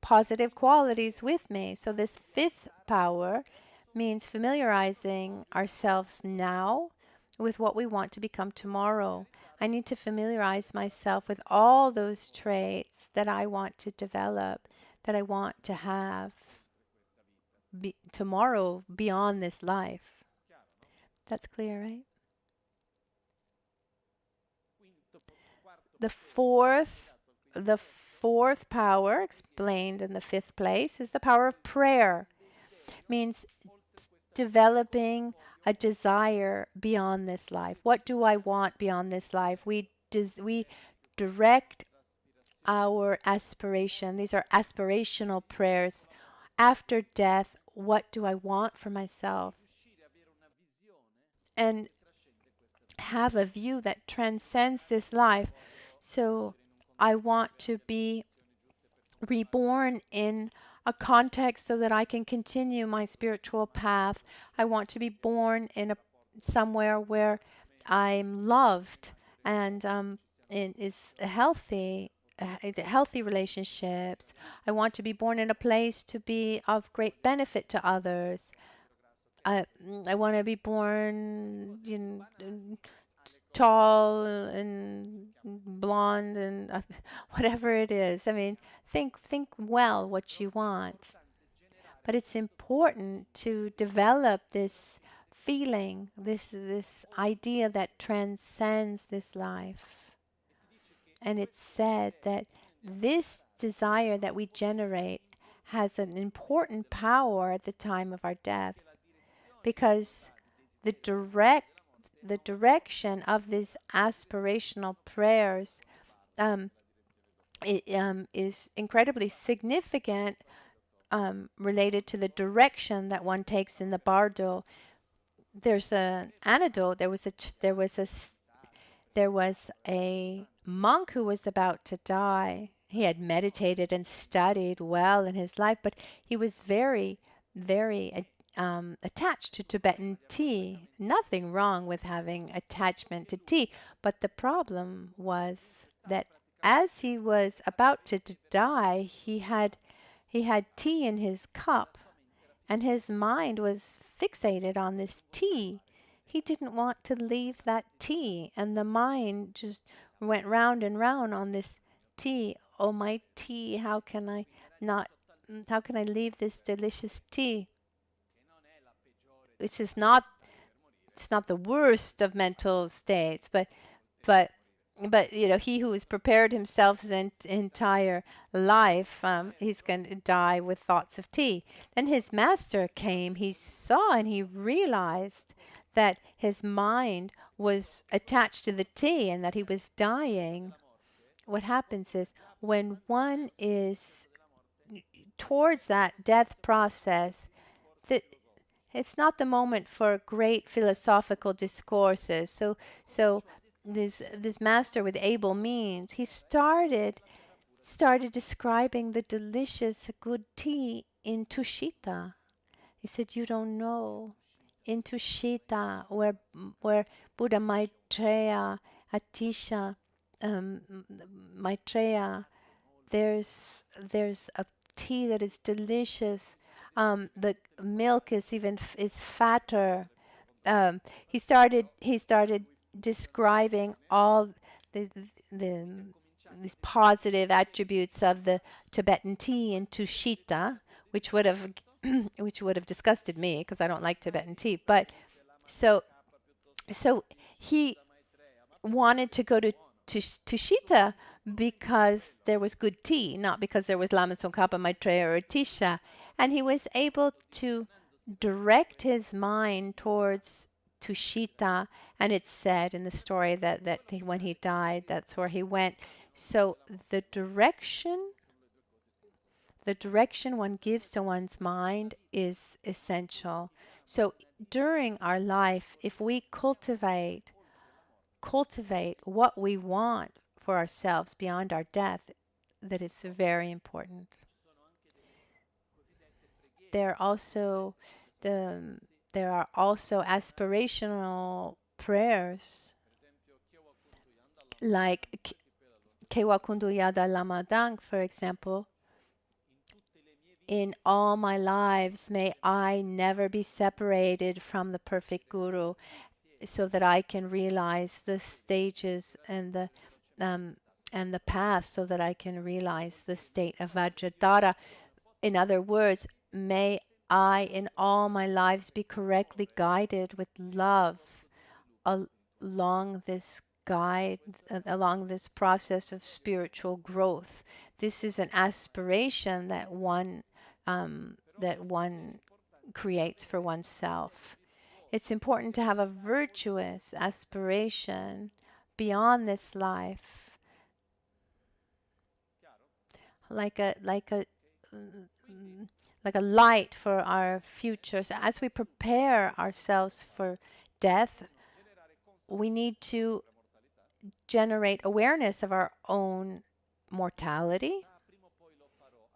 positive qualities with me. So this fifth power means familiarizing ourselves now with what we want to become tomorrow. I need to familiarize myself with all those traits that I want to develop, that I want to have tomorrow beyond this life. That's clear, right? The fourth power explained in the fifth place is the power of prayer. Means developing a desire beyond this life. What do I want beyond this life? We direct our aspiration. These are aspirational prayers. After death, what do I want for myself? And have a view that transcends this life. So I want to be reborn in a context so that I can continue my spiritual path. I want to be born in somewhere where I'm loved and it is healthy relationships. I want to be born in a place to be of great benefit to others. I want to be born, tall and blonde and whatever it is. I mean, think well what you want. But it's important to develop this feeling, this idea that transcends this life. And it's said that this desire that we generate has an important power at the time of our death, because the direction of these aspirational prayers is incredibly significant, related to the direction that one takes in the bardo. There's an anecdote. There was a monk who was about to die. He had meditated and studied well in his life, but he was very, very attached to Tibetan tea. Nothing wrong with having attachment to tea, but the problem was that as he was about to die, he had tea in his cup, and his mind was fixated on this tea. He didn't want to leave that tea, and the mind just went round and round on this tea. Oh, my tea, how can I leave this delicious tea? Which is not, it's not the worst of mental states, but he who has prepared himself his entire life, he's going to die with thoughts of tea. Then his master came. He saw and he realized that his mind was attached to the tea and that he was dying. what happens is when one is towards that death process, that it's not the moment for great philosophical discourses. So this master with able means, he started describing the delicious good tea in Tushita. He said, "You don't know, in Tushita, where Buddha Maitreya, Atisha, Maitreya, there's a tea that is delicious. The milk is is fatter." He started describing all the, the these positive attributes of the Tibetan tea in Tushita, which would have which would have disgusted me because I don't like Tibetan tea. But so he wanted to go to Tushita because there was good tea, not because there was Lama Tsongkhapa, Maitreya, or Atisha. And he was able to direct his mind towards Tushita. And it's said in the story that when he died, that's where he went. So the direction one gives to one's mind is essential. So during our life, if we cultivate what we want for ourselves beyond our death, that is very important. There are also aspirational prayers like Kewa Kundu Yada Lama Dang, for example. In all my lives, may I never be separated from the perfect Guru, so that I can realize the stages and the path, so that I can realize the state of Vajradhara. In other words, may I in all my lives be correctly guided with love along this along this process of spiritual growth. This is an aspiration that one creates for oneself. It's important to have a virtuous aspiration beyond this life, like a light for our future. So as we prepare ourselves for death, we need to generate awareness of our own mortality.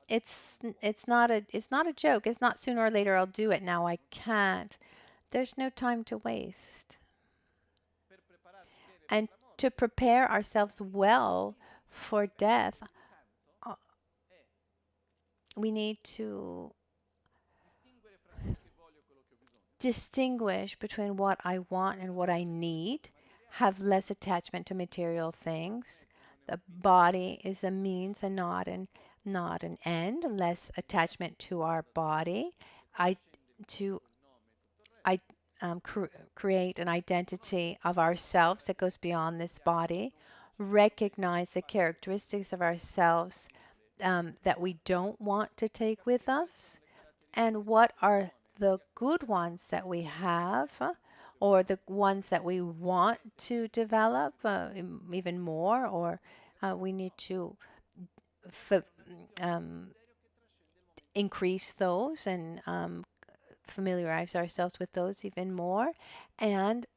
It's not a joke. It's not sooner or later I'll do it. Now I can't. There's no time to waste. And to prepare ourselves well for death, we need to distinguish between what I want and what I need, have less attachment to material things. The body is a means and not an end. Less attachment to our body. Create an identity of ourselves that goes beyond this body. Recognize the characteristics of ourselves that we don't want to take with us, and what are the good ones that we have, or the ones that we want to develop even more, or we need to increase those and familiarize ourselves with those even more, and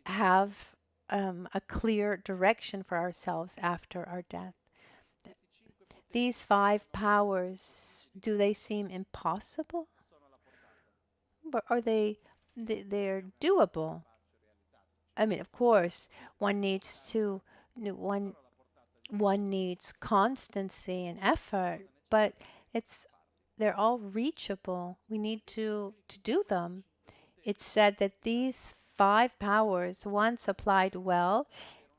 have a clear direction for ourselves after our death. These 5 powers, do they seem impossible? But are they're doable? I mean, of course, one needs constancy and effort, but they're all reachable. We need to do them. It's said that these 5 powers, once applied well,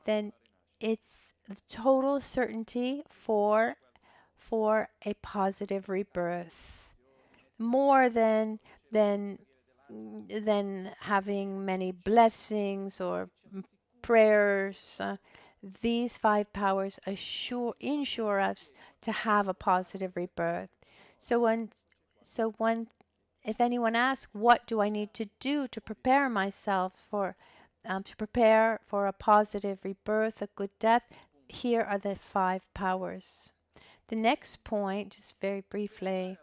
then it's total certainty for a positive rebirth, more than having many blessings or prayers. These 5 powers ensure us to have a positive rebirth. So if anyone asks, what do I need to do to prepare myself for a positive rebirth, a good death, here are the 5 powers. The next point, just very briefly,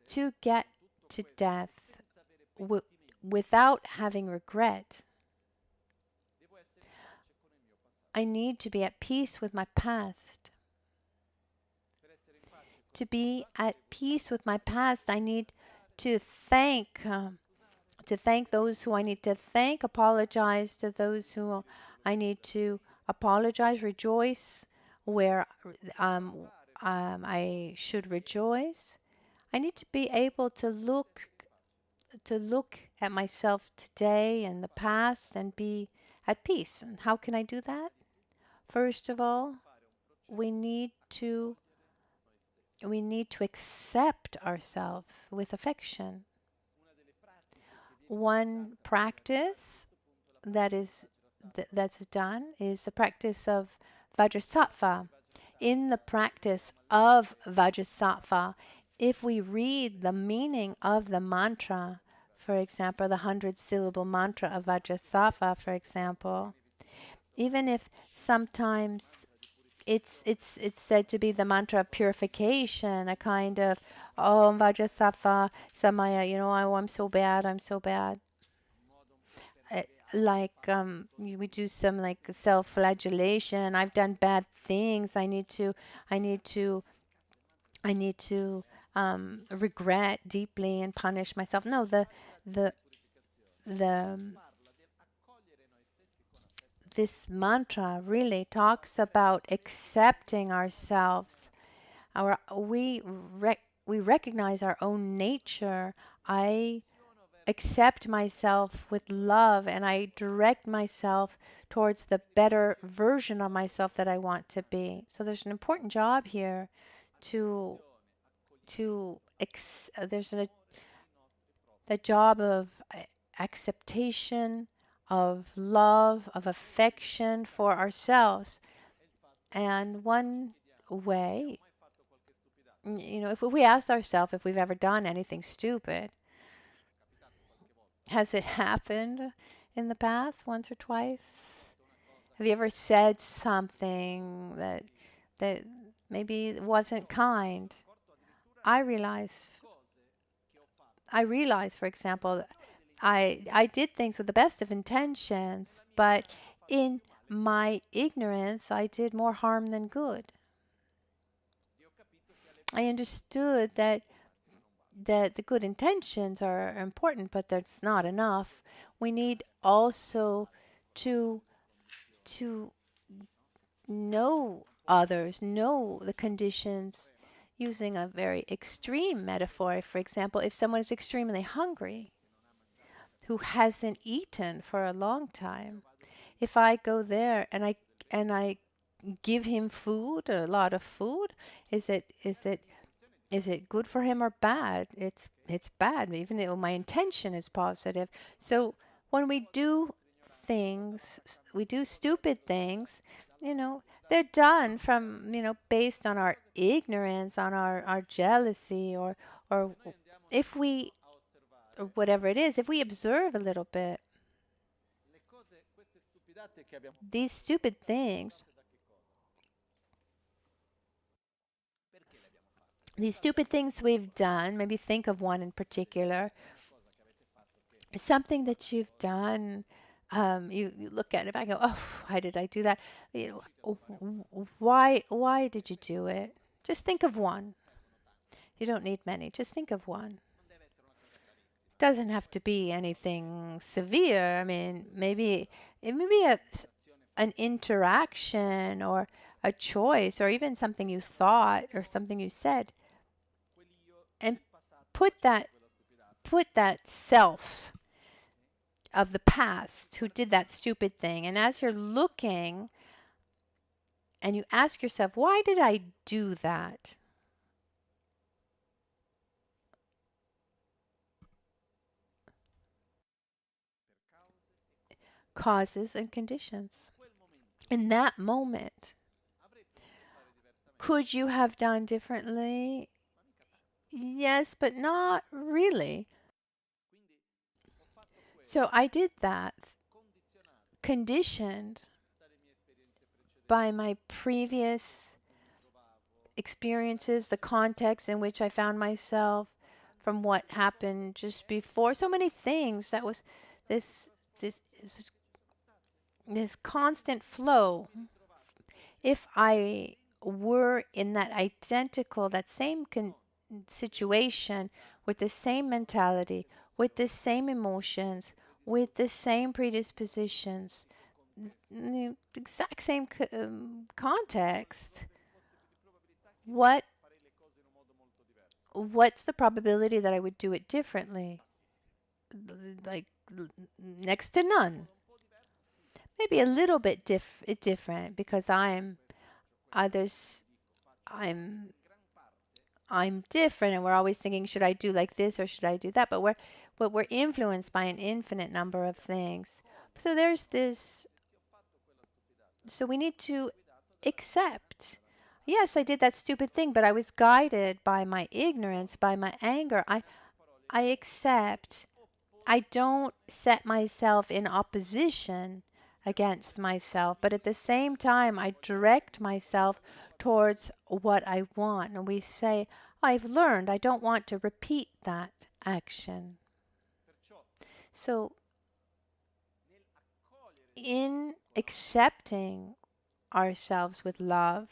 to get to death without having regret, I need to be at peace with my past. To be at peace with my past, I need to thank those who I need to thank, apologize to those who I need to apologize, rejoice where I should rejoice. I need to be able to look at myself today and the past and be at peace. And how can I do that? First of all, we need to accept ourselves with affection. One practice that's done is the practice of Vajrasattva. In the practice of Vajrasattva, if we read the meaning of the mantra, for example, the 100-syllable mantra of Vajrasattva, for example, even if sometimes it's said to be the mantra of purification, a kind of, oh, Vajrasattva, Samaya, oh, I'm so bad, I'm so bad. We do some like self-flagellation. I've done bad things. I need to regret deeply and punish myself. No, this mantra really talks about accepting ourselves. We recognize our own nature. I accept myself with love, and I direct myself towards the better version of myself that I want to be. So there's an important job here there's a job of acceptation, of love, of affection for ourselves. And one way, if we ask ourselves if we've ever done anything stupid, has it happened in the past once or twice? Have you ever said something that maybe wasn't kind? I realize, for example, I did things with the best of intentions, but in my ignorance, I did more harm than good. I understood that the good intentions are important, but that's not enough. We need also to know others, know the conditions. Using a very extreme metaphor, for example, if someone is extremely hungry, who hasn't eaten for a long time, if I go there and I give him food, a lot of food, is it good for him or bad? It's bad, even though my intention is positive. So when we do stupid things, they're done from, based on our ignorance, on our jealousy, or if we, or whatever it is, if we observe a little bit, these stupid things, we've done, maybe think of one in particular, something that you've done. You look at it back and go, oh, why did I do that? Why did you do it? Just think of one. You don't need many. Just think of one. Doesn't have to be anything severe. I mean, maybe it may be an interaction or a choice or even something you thought or something you said, and put that self of the past who did that stupid thing. And as you're looking and you ask yourself, why did I do that? Causes and conditions. In that moment, could you have done differently? Yes, but not really. So I did that, conditioned by my previous experiences, the context in which I found myself, from what happened just before. So many things. That was this this this constant flow. If I were in that identical, that same situation, with the same mentality, with the same emotions, with the same predispositions, the exact same context, what's the probability that I would do it differently? Like next to none. Maybe a little bit different, because others I'm different, and we're always thinking, should I do like this or should I do that? But we're influenced by an infinite number of things. So there's this. So we need to accept. Yes, I did that stupid thing, but I was guided by my ignorance, by my anger. I accept. I don't set myself in opposition against myself, but at the same time, I direct myself towards what I want. And we say, I've learned, I don't want to repeat that action. So, in accepting ourselves with love,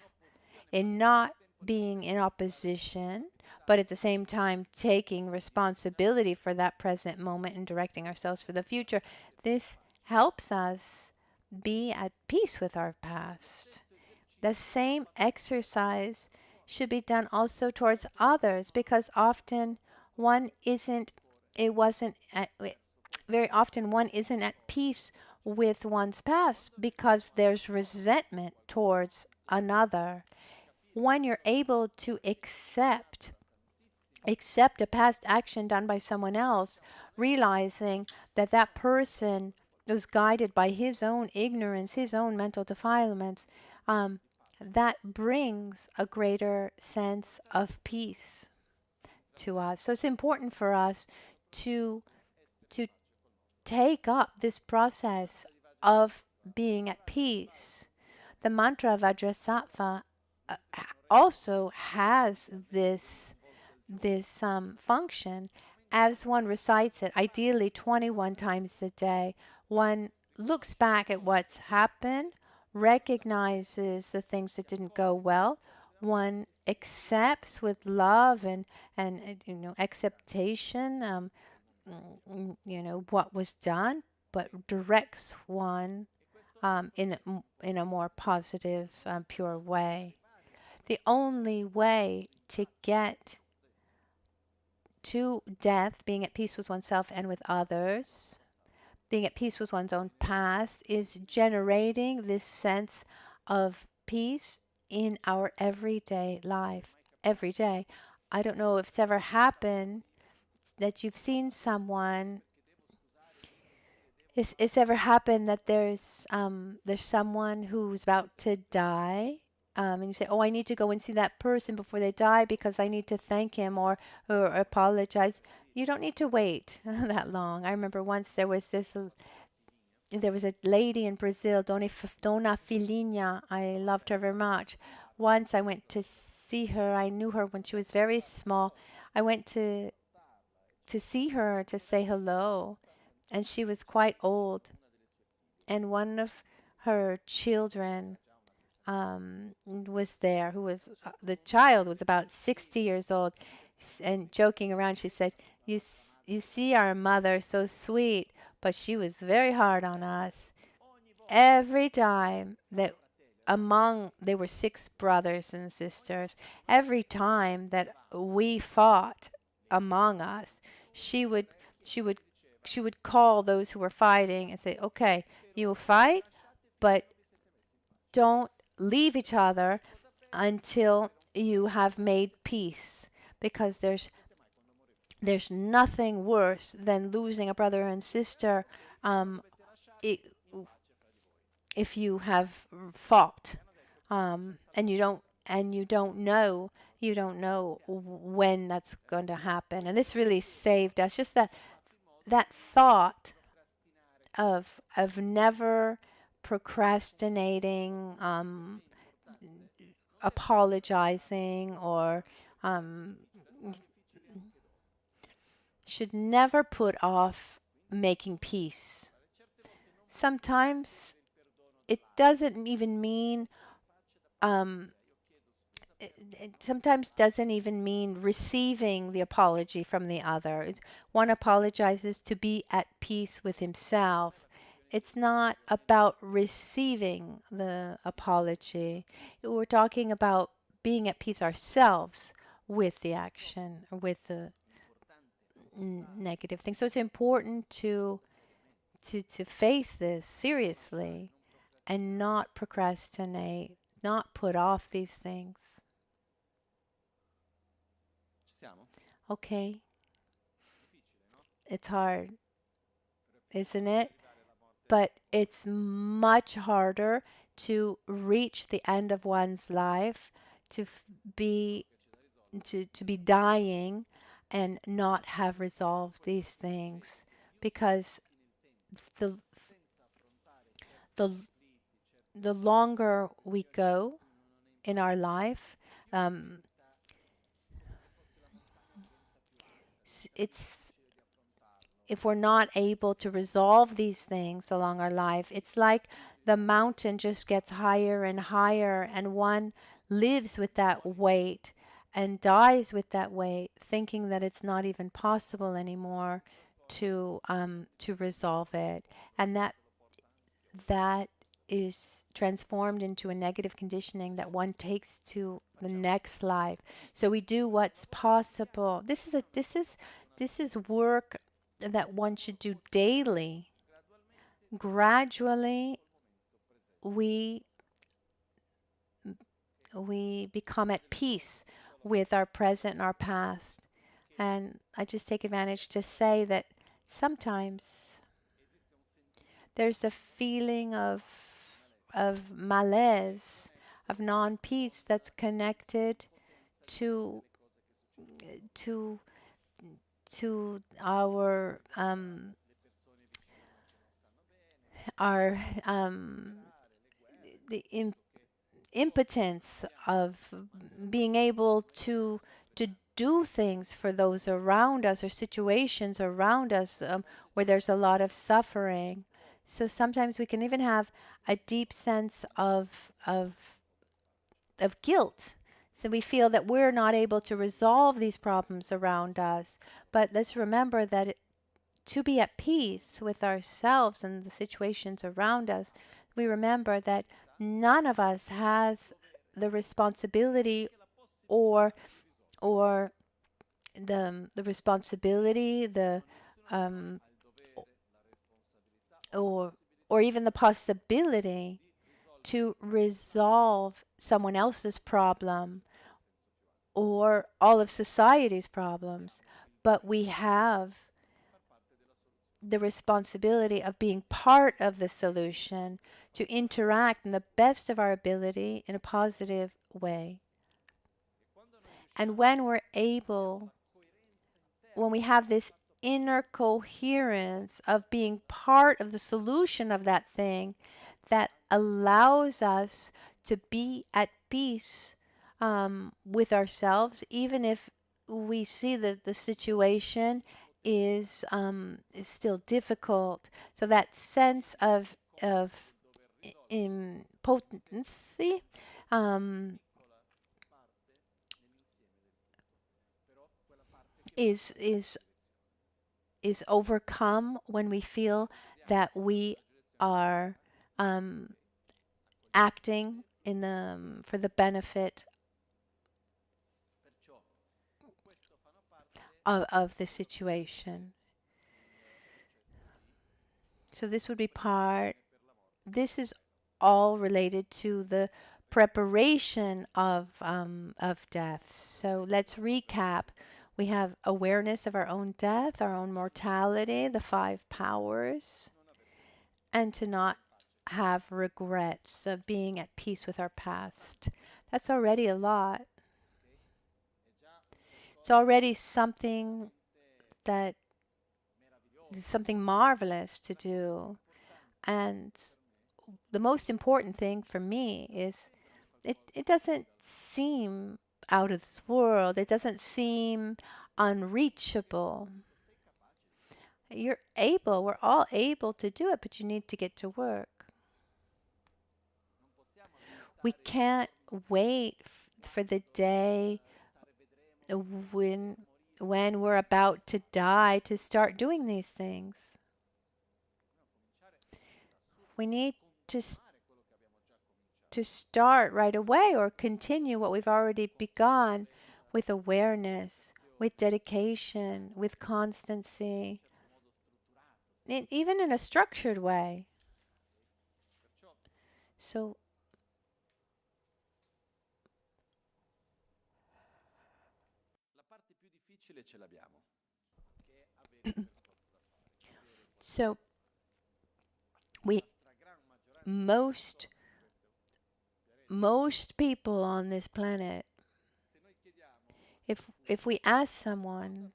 in not being in opposition, but at the same time taking responsibility for that present moment and directing ourselves for the future, this helps us be at peace with our past. The same exercise should be done also towards others, because often one isn't, it wasn't, at, very often one isn't at peace with one's past because there's resentment towards another. When you're able to accept a past action done by someone else, realizing that that person was guided by his own ignorance, his own mental defilements, that brings a greater sense of peace to us. So it's important for us to take up this process of being at peace. The mantra Vajrasattva also has this function. As one recites it, ideally 21 times a day, one looks back at what's happened, recognizes the things that didn't go well, one accepts with love and acceptation, what was done, but directs one in a more positive, pure way. The only way to get to death, being at peace with oneself and with others, being at peace with one's own past, is generating this sense of peace in our everyday life. Every day. I don't know if it's ever happened that you've seen someone. It's ever happened that there's someone who's about to die, and you say, "Oh, I need to go and see that person before they die because I need to thank him or apologize." You don't need to wait that long. I remember once there was a lady in Brazil, Dona Filhinha. I loved her very much. Once I went to see her. I knew her when she was very small. I went to see her to say hello, and she was quite old. And one of her children was there, who was the child was about 60 years old, and joking around, she said, "You see our mother, so sweet, but she was very hard on us. Every time that they were 6 brothers and sisters, every time that we fought among us, she would call those who were fighting and say, 'Okay, you will fight, but don't leave each other until you have made peace, because there's nothing worse than losing a brother and sister if you have fought, and you don't know when that's going to happen.'" And this really saved us. Just that thought of never procrastinating, apologizing, or should never put off making peace. Sometimes it doesn't even mean it sometimes doesn't even mean receiving the apology from the other. One apologizes to be at peace with himself. It's not about receiving the apology. We're talking about being at peace ourselves with the action or with the negative thing. So it's important to face this seriously and not procrastinate, not put off these things. Okay. It's hard, isn't it? But it's much harder to reach the end of one's life, to be dying and not have resolved these things, because the the the longer we go in our life, it's if we're not able to resolve these things along our life, it's like the mountain just gets higher and higher, and one lives with that weight and dies with that weight, thinking that it's not even possible anymore to resolve it, and that is transformed into a negative conditioning that one takes to the next life. So we do what's possible. This is work that one should do daily. Gradually, we become at peace with our present and our past. And I just take advantage to say that sometimes there's the feeling of malaise, of non-peace that's connected to our the impotence of being able to do things for those around us, or situations around us where there's a lot of suffering. So sometimes we can even have a deep sense of guilt. So we feel that we're not able to resolve these problems around us. But let's remember that to be at peace with ourselves and the situations around us, we remember that none of us has the responsibility or the responsibility, or even the possibility to resolve someone else's problem or all of society's problems, but we have the responsibility of being part of the solution, to interact in the best of our ability in a positive way. And when we have this inner coherence of being part of the solution of that thing, that allows us to be at peace with ourselves, even if we see that the situation is still difficult. So that sense of impotency is overcome when we feel that we are acting for the benefit of the situation. So this would be this is all related to the preparation of death. So let's recap. We have awareness of our own death, our own mortality, the 5 powers, and to not have regrets of being at peace with our past. That's already a lot. It's already something marvelous to do. And the most important thing for me is it doesn't seem out of this world. It doesn't seem unreachable. We're all able to do it, but you need to get to work. We can't wait for the day when we're about to die to start doing these things. We need to start right away or continue what we've already begun with awareness, with dedication, with constancy, even in a structured way. So so we most people on this planet, if we ask someone,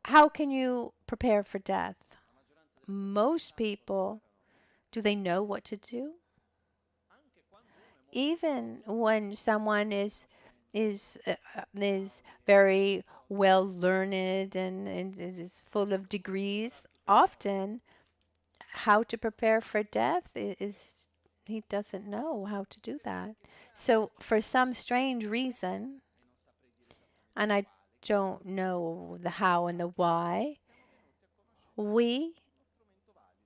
how can you prepare for death? Most people, do they know what to do? Even when someone is very well learned and is full of degrees, often how to prepare for death is he doesn't know how to do that. So for some strange reason, and I don't know the how and the why, we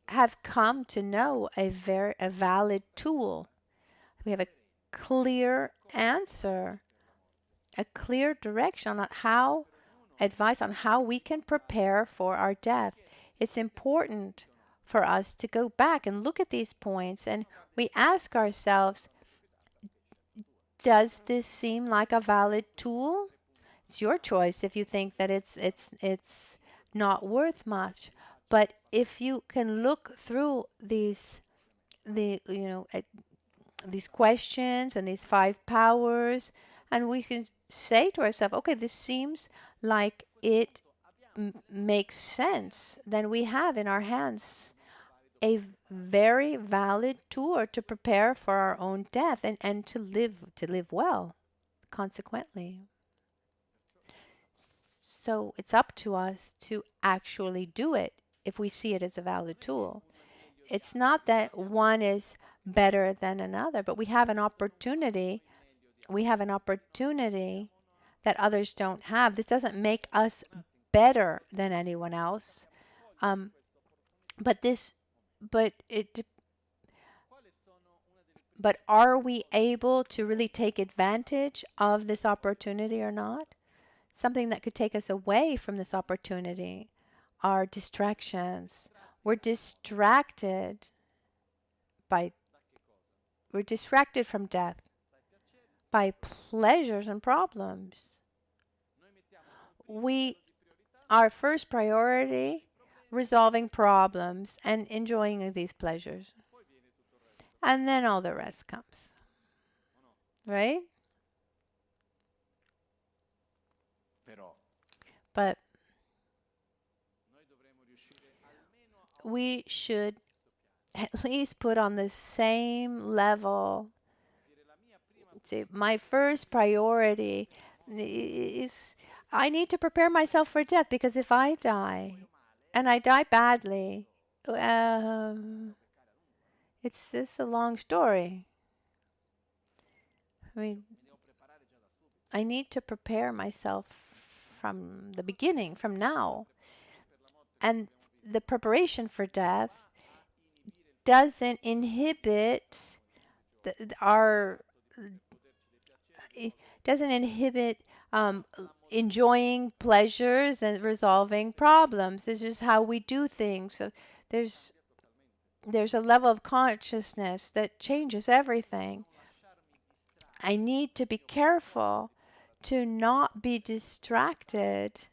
have come to know a valid tool. We have a clear answer, a clear direction on advice on how we can prepare for our death. It's important for us to go back and look at these points, and we ask ourselves, does this seem like a valid tool? It's your choice if you think that it's not worth much. But if you can look through these questions and these 5 powers, and we can say to ourselves, okay, this seems like it makes sense, then we have in our hands a very valid tool to prepare for our own death and to live well, consequently. So it's up to us to actually do it if we see it as a valid tool. It's not that one is better than another, but we have an opportunity. We have an opportunity that others don't have. This doesn't make us better than anyone else. But are we able to really take advantage of this opportunity or not? Something that could take us away from this opportunity are distractions. We're distracted from death by pleasures and problems. Our first priority, resolving problems and enjoying these pleasures. And then all the rest comes. Right? But we should at least put on the same level. See, my first priority is I need to prepare myself for death, because if I die and I die badly, it's a long story. I mean, I need to prepare myself from the beginning, from now. And the preparation for death doesn't inhibit enjoying pleasures and resolving problems. It's just how we do things. So there's a level of consciousness that changes everything. I need to be careful to not be distracted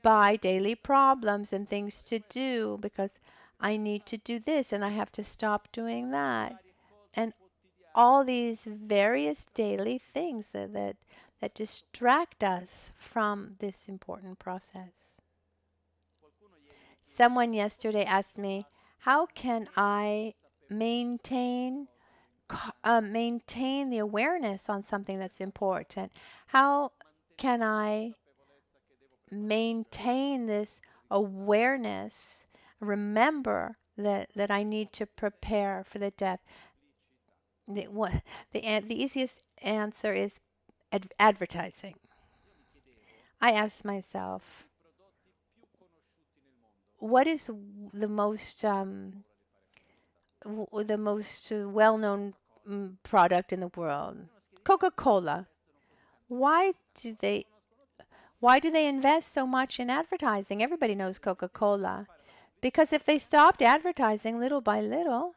by daily problems and things to do, because I need to do this and I have to stop doing that. And all these various daily things that distract us from this important process. Someone yesterday asked me, How can I maintain maintain the awareness on something that's important? How can I maintain this awareness? Remember that I need to prepare for the death. The easiest answer is advertising. I ask myself, what is the most well-known product in the world? Coca-Cola. Why do they why do they invest so much in advertising? Everybody knows Coca-Cola. Because if they stopped advertising little by little,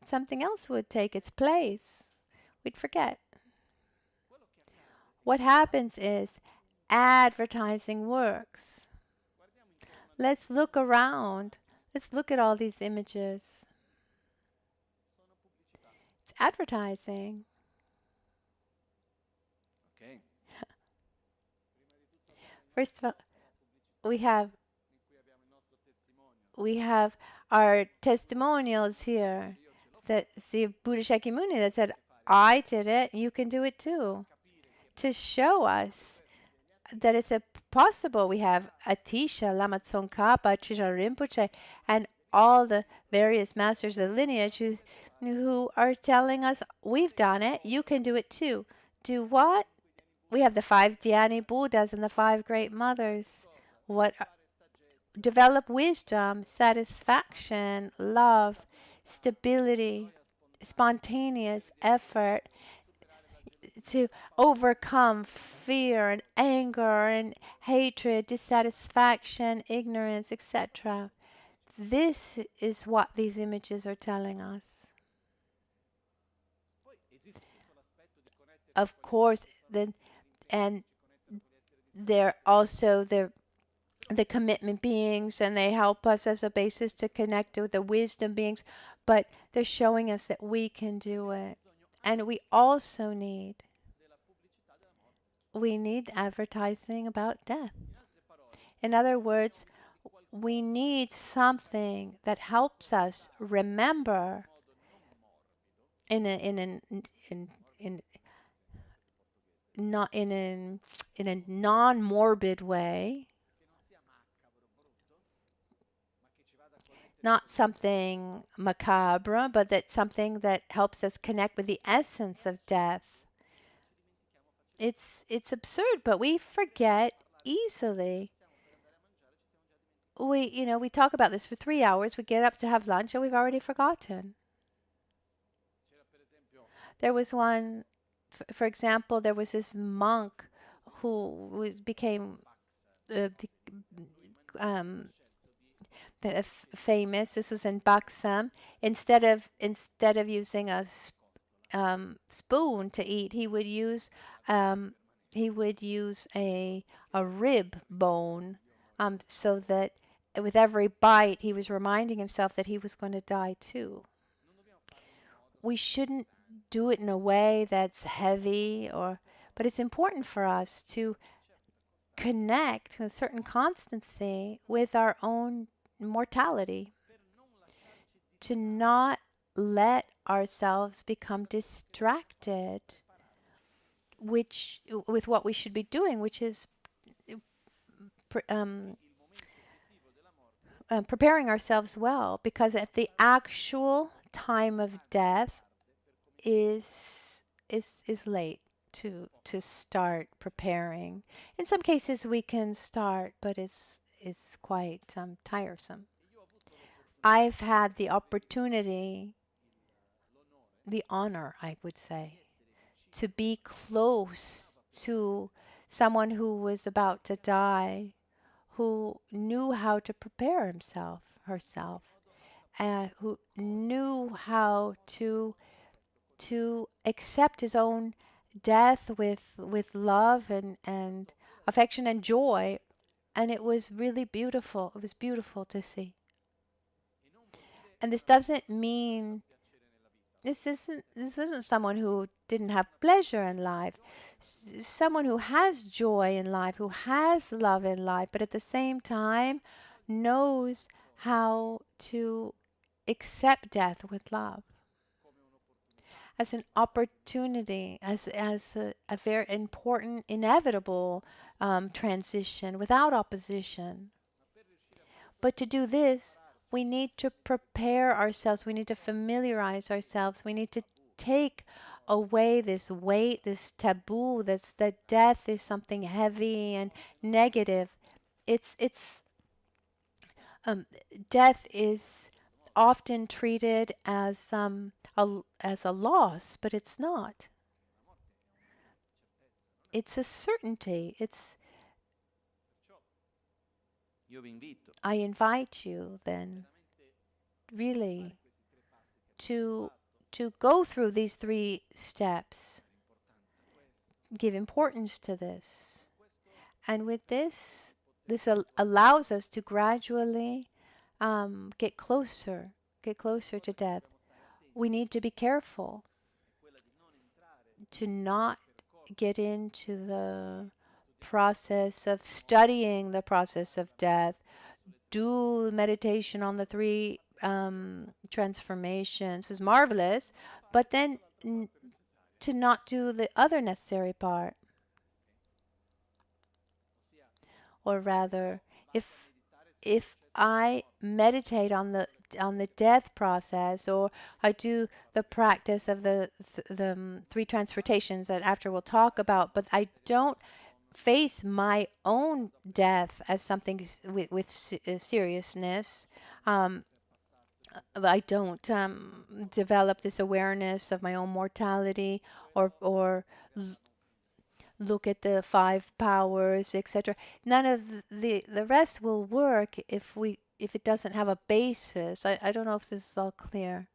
something else would take its place. We'd forget. What happens is advertising works. Let's look around. Let's look at all these images. It's advertising. Okay. First of all, we have our testimonials here. That the Buddha Shakyamuni that said, I did it, you can do it too. To show us that it's possible. We have Atisha, Lama Tsongkhapa, Chitra Rinpoche, and all the various masters of the lineage who are telling us, we've done it, you can do it too. Do what? We have the 5 Dhyani Buddhas and the 5 Great Mothers. Develop wisdom, satisfaction, love, stability, spontaneous effort to overcome fear and anger and hatred, dissatisfaction, ignorance, etc. This is what these images are telling us. Of course, and they're also the commitment beings, and they help us as a basis to connect with the wisdom beings, but they're showing us that we can do it. And we also need advertising about death. In other words, we need something that helps us remember in a non-morbid way, not something macabre, but that something that helps us connect with the essence of death. It's absurd, but we forget easily. We talk about this for 3 hours. We get up to have lunch, and we've already forgotten. There was one, for example, there was this monk who became famous. This was in Baksam. Instead of using a spoon to eat, he would use a rib bone, so that with every bite he was reminding himself that he was going to die too. We shouldn't do it in a way that's heavy, but it's important for us to connect with a certain constancy with our own mortality, to not let ourselves become distracted with what we should be doing, which is preparing ourselves well, because at the actual time of death is late to start preparing. In some cases we can start, but it's quite tiresome. I've had the opportunity, the honor, I would say, to be close to someone who was about to die, who knew how to prepare himself, herself, who knew how to accept his own death with love and affection and joy, and it was really beautiful. It was beautiful to see. And this doesn't mean this isn't someone who didn't have pleasure in life. Someone who has joy in life, who has love in life, but at the same time knows how to accept death with love as an opportunity, as a very important, inevitable transition without opposition. But to do this, we need to prepare ourselves. We need to familiarize ourselves. We need to take away this weight, this taboo that death is something heavy and negative. It's um, death is often treated as as a loss, but it's not. It's a certainty. I invite you then really to go through these 3 steps. Give importance to this. And with this allows us to gradually get closer to death. We need to be careful to not get into the process of studying the process of death, do meditation on the 3 transformations is marvelous, but then to not do the other necessary part. Or rather, if I meditate on the death process, or I do the practice of the 3 transformations that after we'll talk about, but I don't face my own death as something with seriousness. I don't develop this awareness of my own mortality, or look at the 5 powers, etc. None of the rest will work if it doesn't have a basis. I don't know if this is all clear.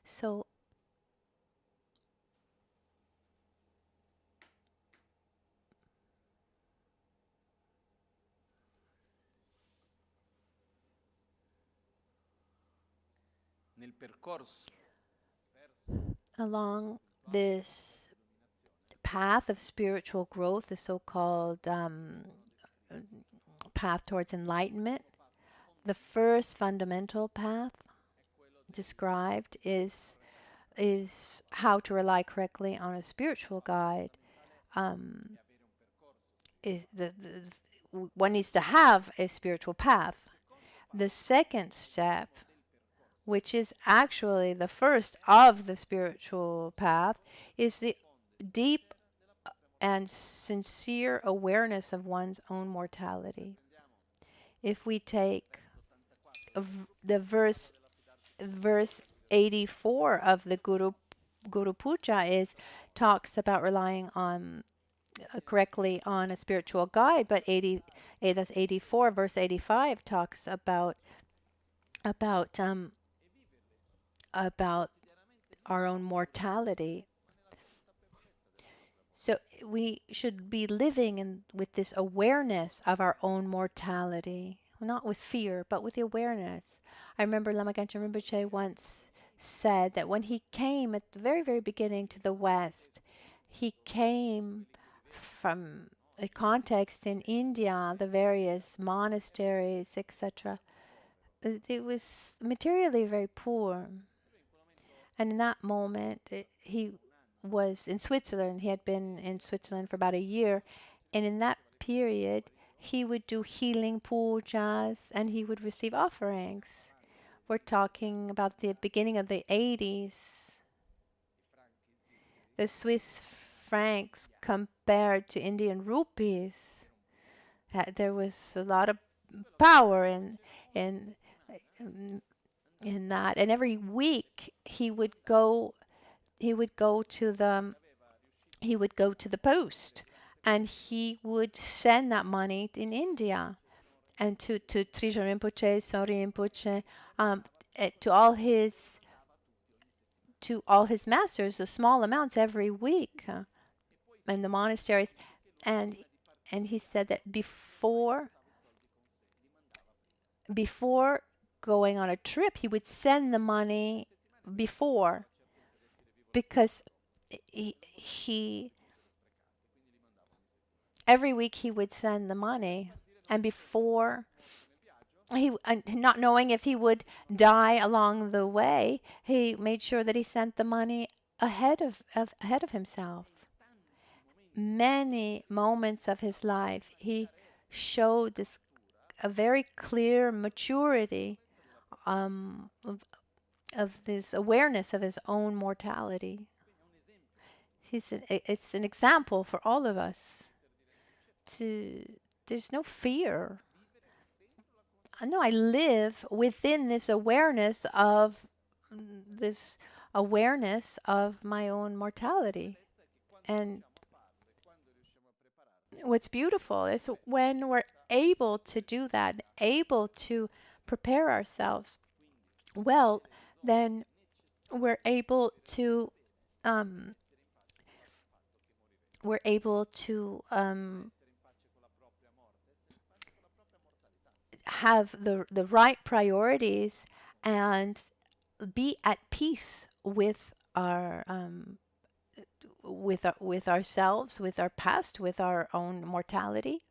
So along this path of spiritual growth, the so-called path towards enlightenment, the first fundamental path described is how to rely correctly on a spiritual guide. One needs to have a spiritual path. The second step, which is actually the first of the spiritual path, is the deep and sincere awareness of one's own mortality. If we take the verse 84 of the Guru Puja talks about relying on correctly on a spiritual guide, but that's 84. Verse 85 talks about our own mortality. So we should be living with this awareness of our own mortality, not with fear, but with the awareness. I remember Lama Michel Rinpoche once said that when he came at the very, very beginning to the West, he came from a context in India, the various monasteries, etc. It was materially very poor. And in that moment, he was in Switzerland. He had been in Switzerland for about a year. And in that period, he would do healing pujas and he would receive offerings. We're talking about the beginning of the 80s. The Swiss francs compared to Indian rupees. There was a lot of power in that. And every week he would go to the post, and he would send that money in India and to Trijang Rinpoche, Sori Rinpoche, to all his masters, the small amounts every week in the monasteries. And he said that before going on a trip, he would send the money before, because he every week he would send the money, and before not knowing if he would die along the way, he made sure that he sent the money ahead of himself. Many moments of his life, he showed this a very clear maturity um, of, of this awareness of his own mortality. It's an example for all of us. There's no fear. No, I live within this awareness of my own mortality. And what's beautiful is when we're able to do that, able to prepare ourselves well, then we're able to um, we're able to have the right priorities and be at peace with with ourselves, with our past, with our own mortality.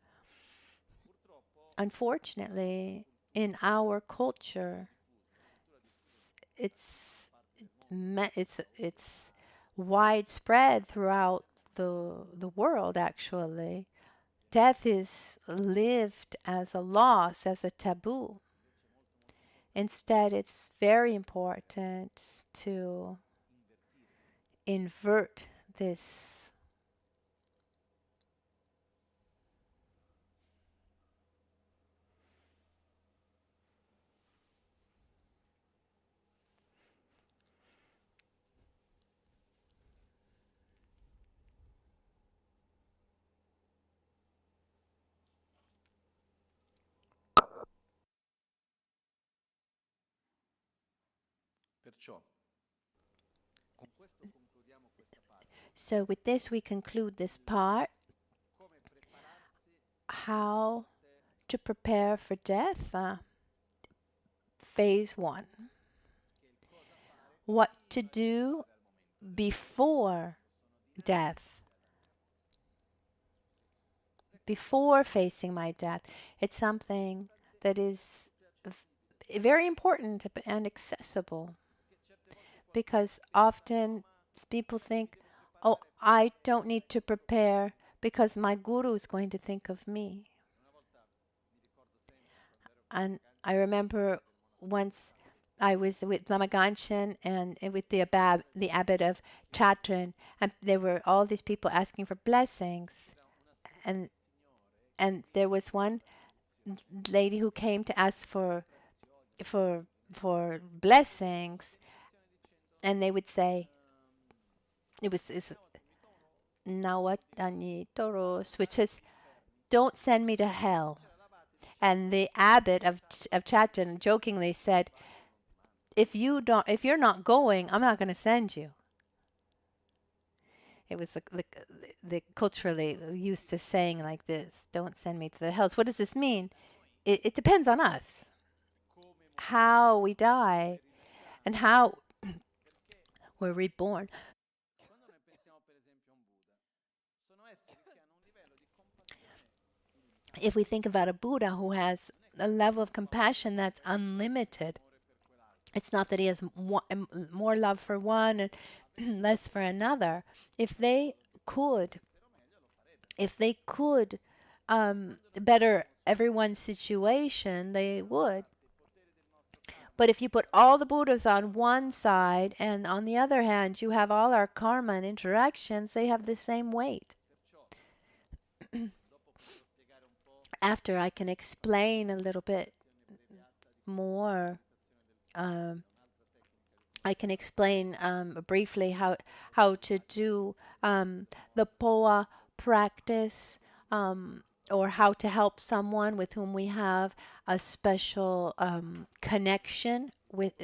Unfortunately, in our culture, it's it's widespread throughout the world. Actually, death is lived as a loss, as a taboo. Instead, it's very important to invert this. So with this, we conclude this part. How to prepare for death. Phase 1. What to do before death. Before facing my death. It's something that is very important and accessible. Because often people think, oh, I don't need to prepare because my guru is going to think of me. And I remember once I was with Lama Ganchen and with the abbot of Chatran, and there were all these people asking for blessings, and there was one lady who came to ask for blessings, and they would say it was Nawatani Toros, which is don't send me to hell. And the abbot of Chatran jokingly said, if you're not going, I'm not going to send you. It was the culturally used to saying like this, don't send me to the hells. What does this mean? It depends on us, how we die and how we're reborn. If we think about a Buddha who has a level of compassion that's unlimited, it's not that he has more love for one and less for another. If they could better everyone's situation, they would. But if you put all the Buddhas on one side and on the other hand you have all our karma and interactions, they have the same weight. After I can explain a little bit more, I can explain briefly how to do the POA practice, or how to help someone with whom we have a special connection with,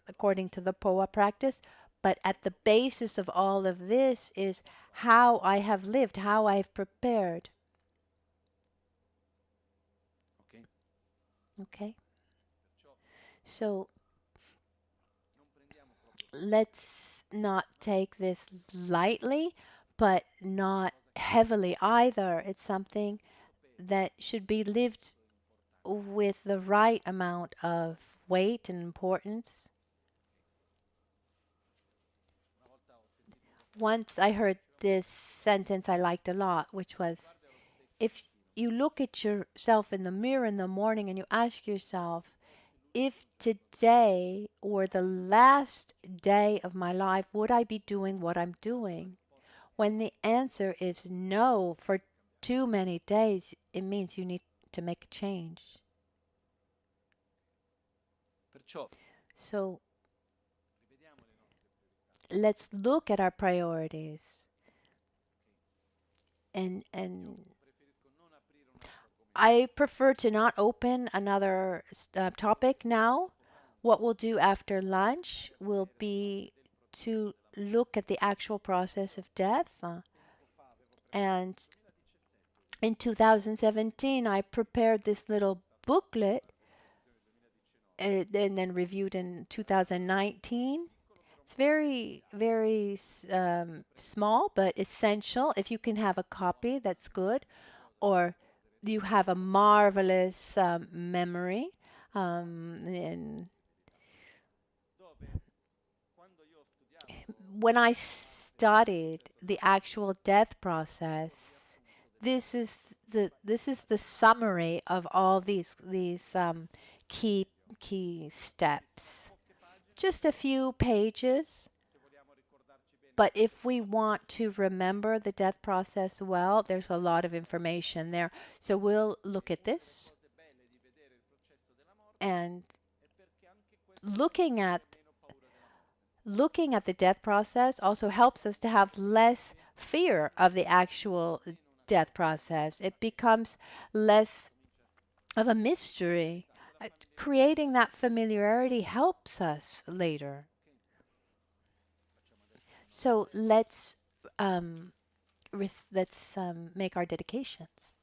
according to the POA practice. But at the basis of all of this is how I have lived, how I've prepared. Okay. So let's not take this lightly, but not heavily either. It's something that should be lived with the right amount of weight and importance. Once I heard this sentence I liked a lot, which was, if you look at yourself in the mirror in the morning and you ask yourself, if today were the last day of my life, would I be doing what I'm doing? When the answer is no for too many days, it means you need to make a change. So let's look at our priorities. And I prefer to not open another topic now. What we'll do after lunch will be to look at the actual process of death. And in 2017, I prepared this little booklet and then reviewed in 2019. It's very, very small, but essential. If you can have a copy, that's good. Or you have a marvelous memory. And when I studied the actual death process, this is the summary of all these key steps. Just a few pages. But if we want to remember the death process well, there's a lot of information there. So we'll look at this. And looking at the death process also helps us to have less fear of the actual death process. It becomes less of a mystery. Creating that familiarity helps us later. So let's make our dedications.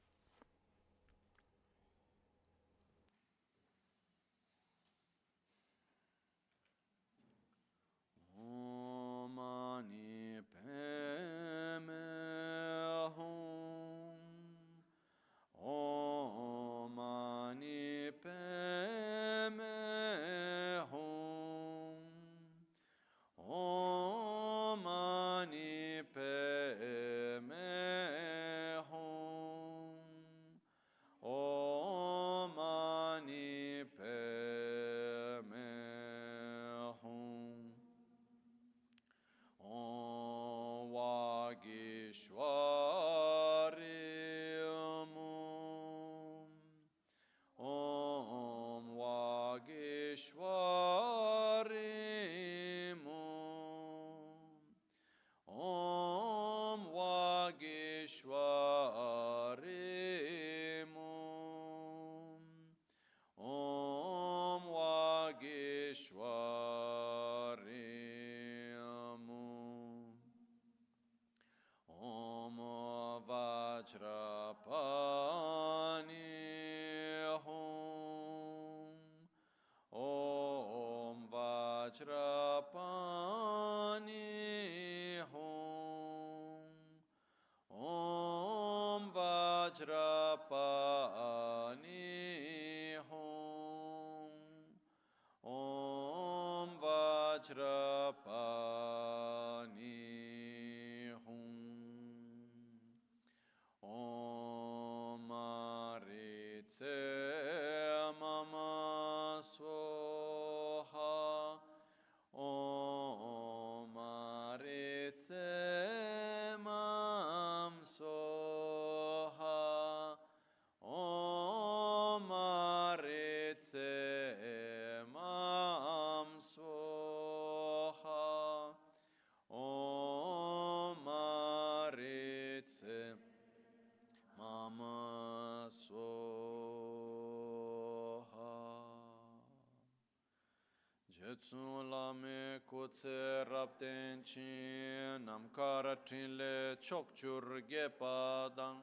Jetsun lame kutse rapten chin namkara trinle chokchur gepadang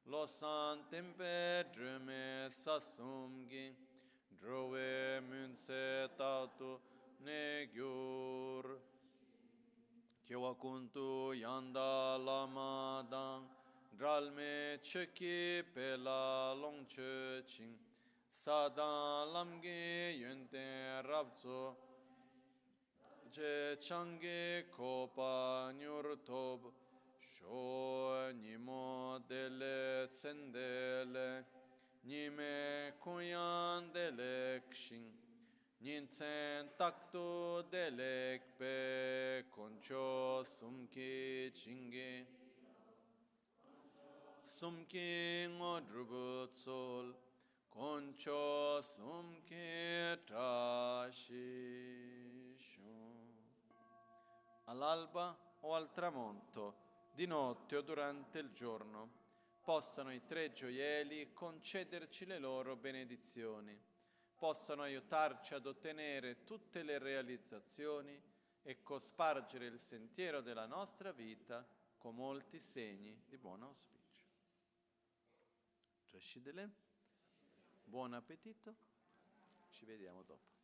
losan tempe drume sasumgi drove munse tatu negyur kewakuntu yanda lamadang dralme cheki pela longche ching Sadan lamge yunten rabzo je change kopa nyur tob sho nimo dele tsendele nime kuyan dele kshin ninsen takto dele kpe koncho sumki chinge sumki ngodrubu tsol concio sumche trasciscio. All'alba o al tramonto, di notte o durante il giorno, possano i tre gioielli concederci le loro benedizioni, possano aiutarci ad ottenere tutte le realizzazioni e cospargere il sentiero della nostra vita con molti segni di buon auspicio. Trascidele. Buon appetito, ci vediamo dopo.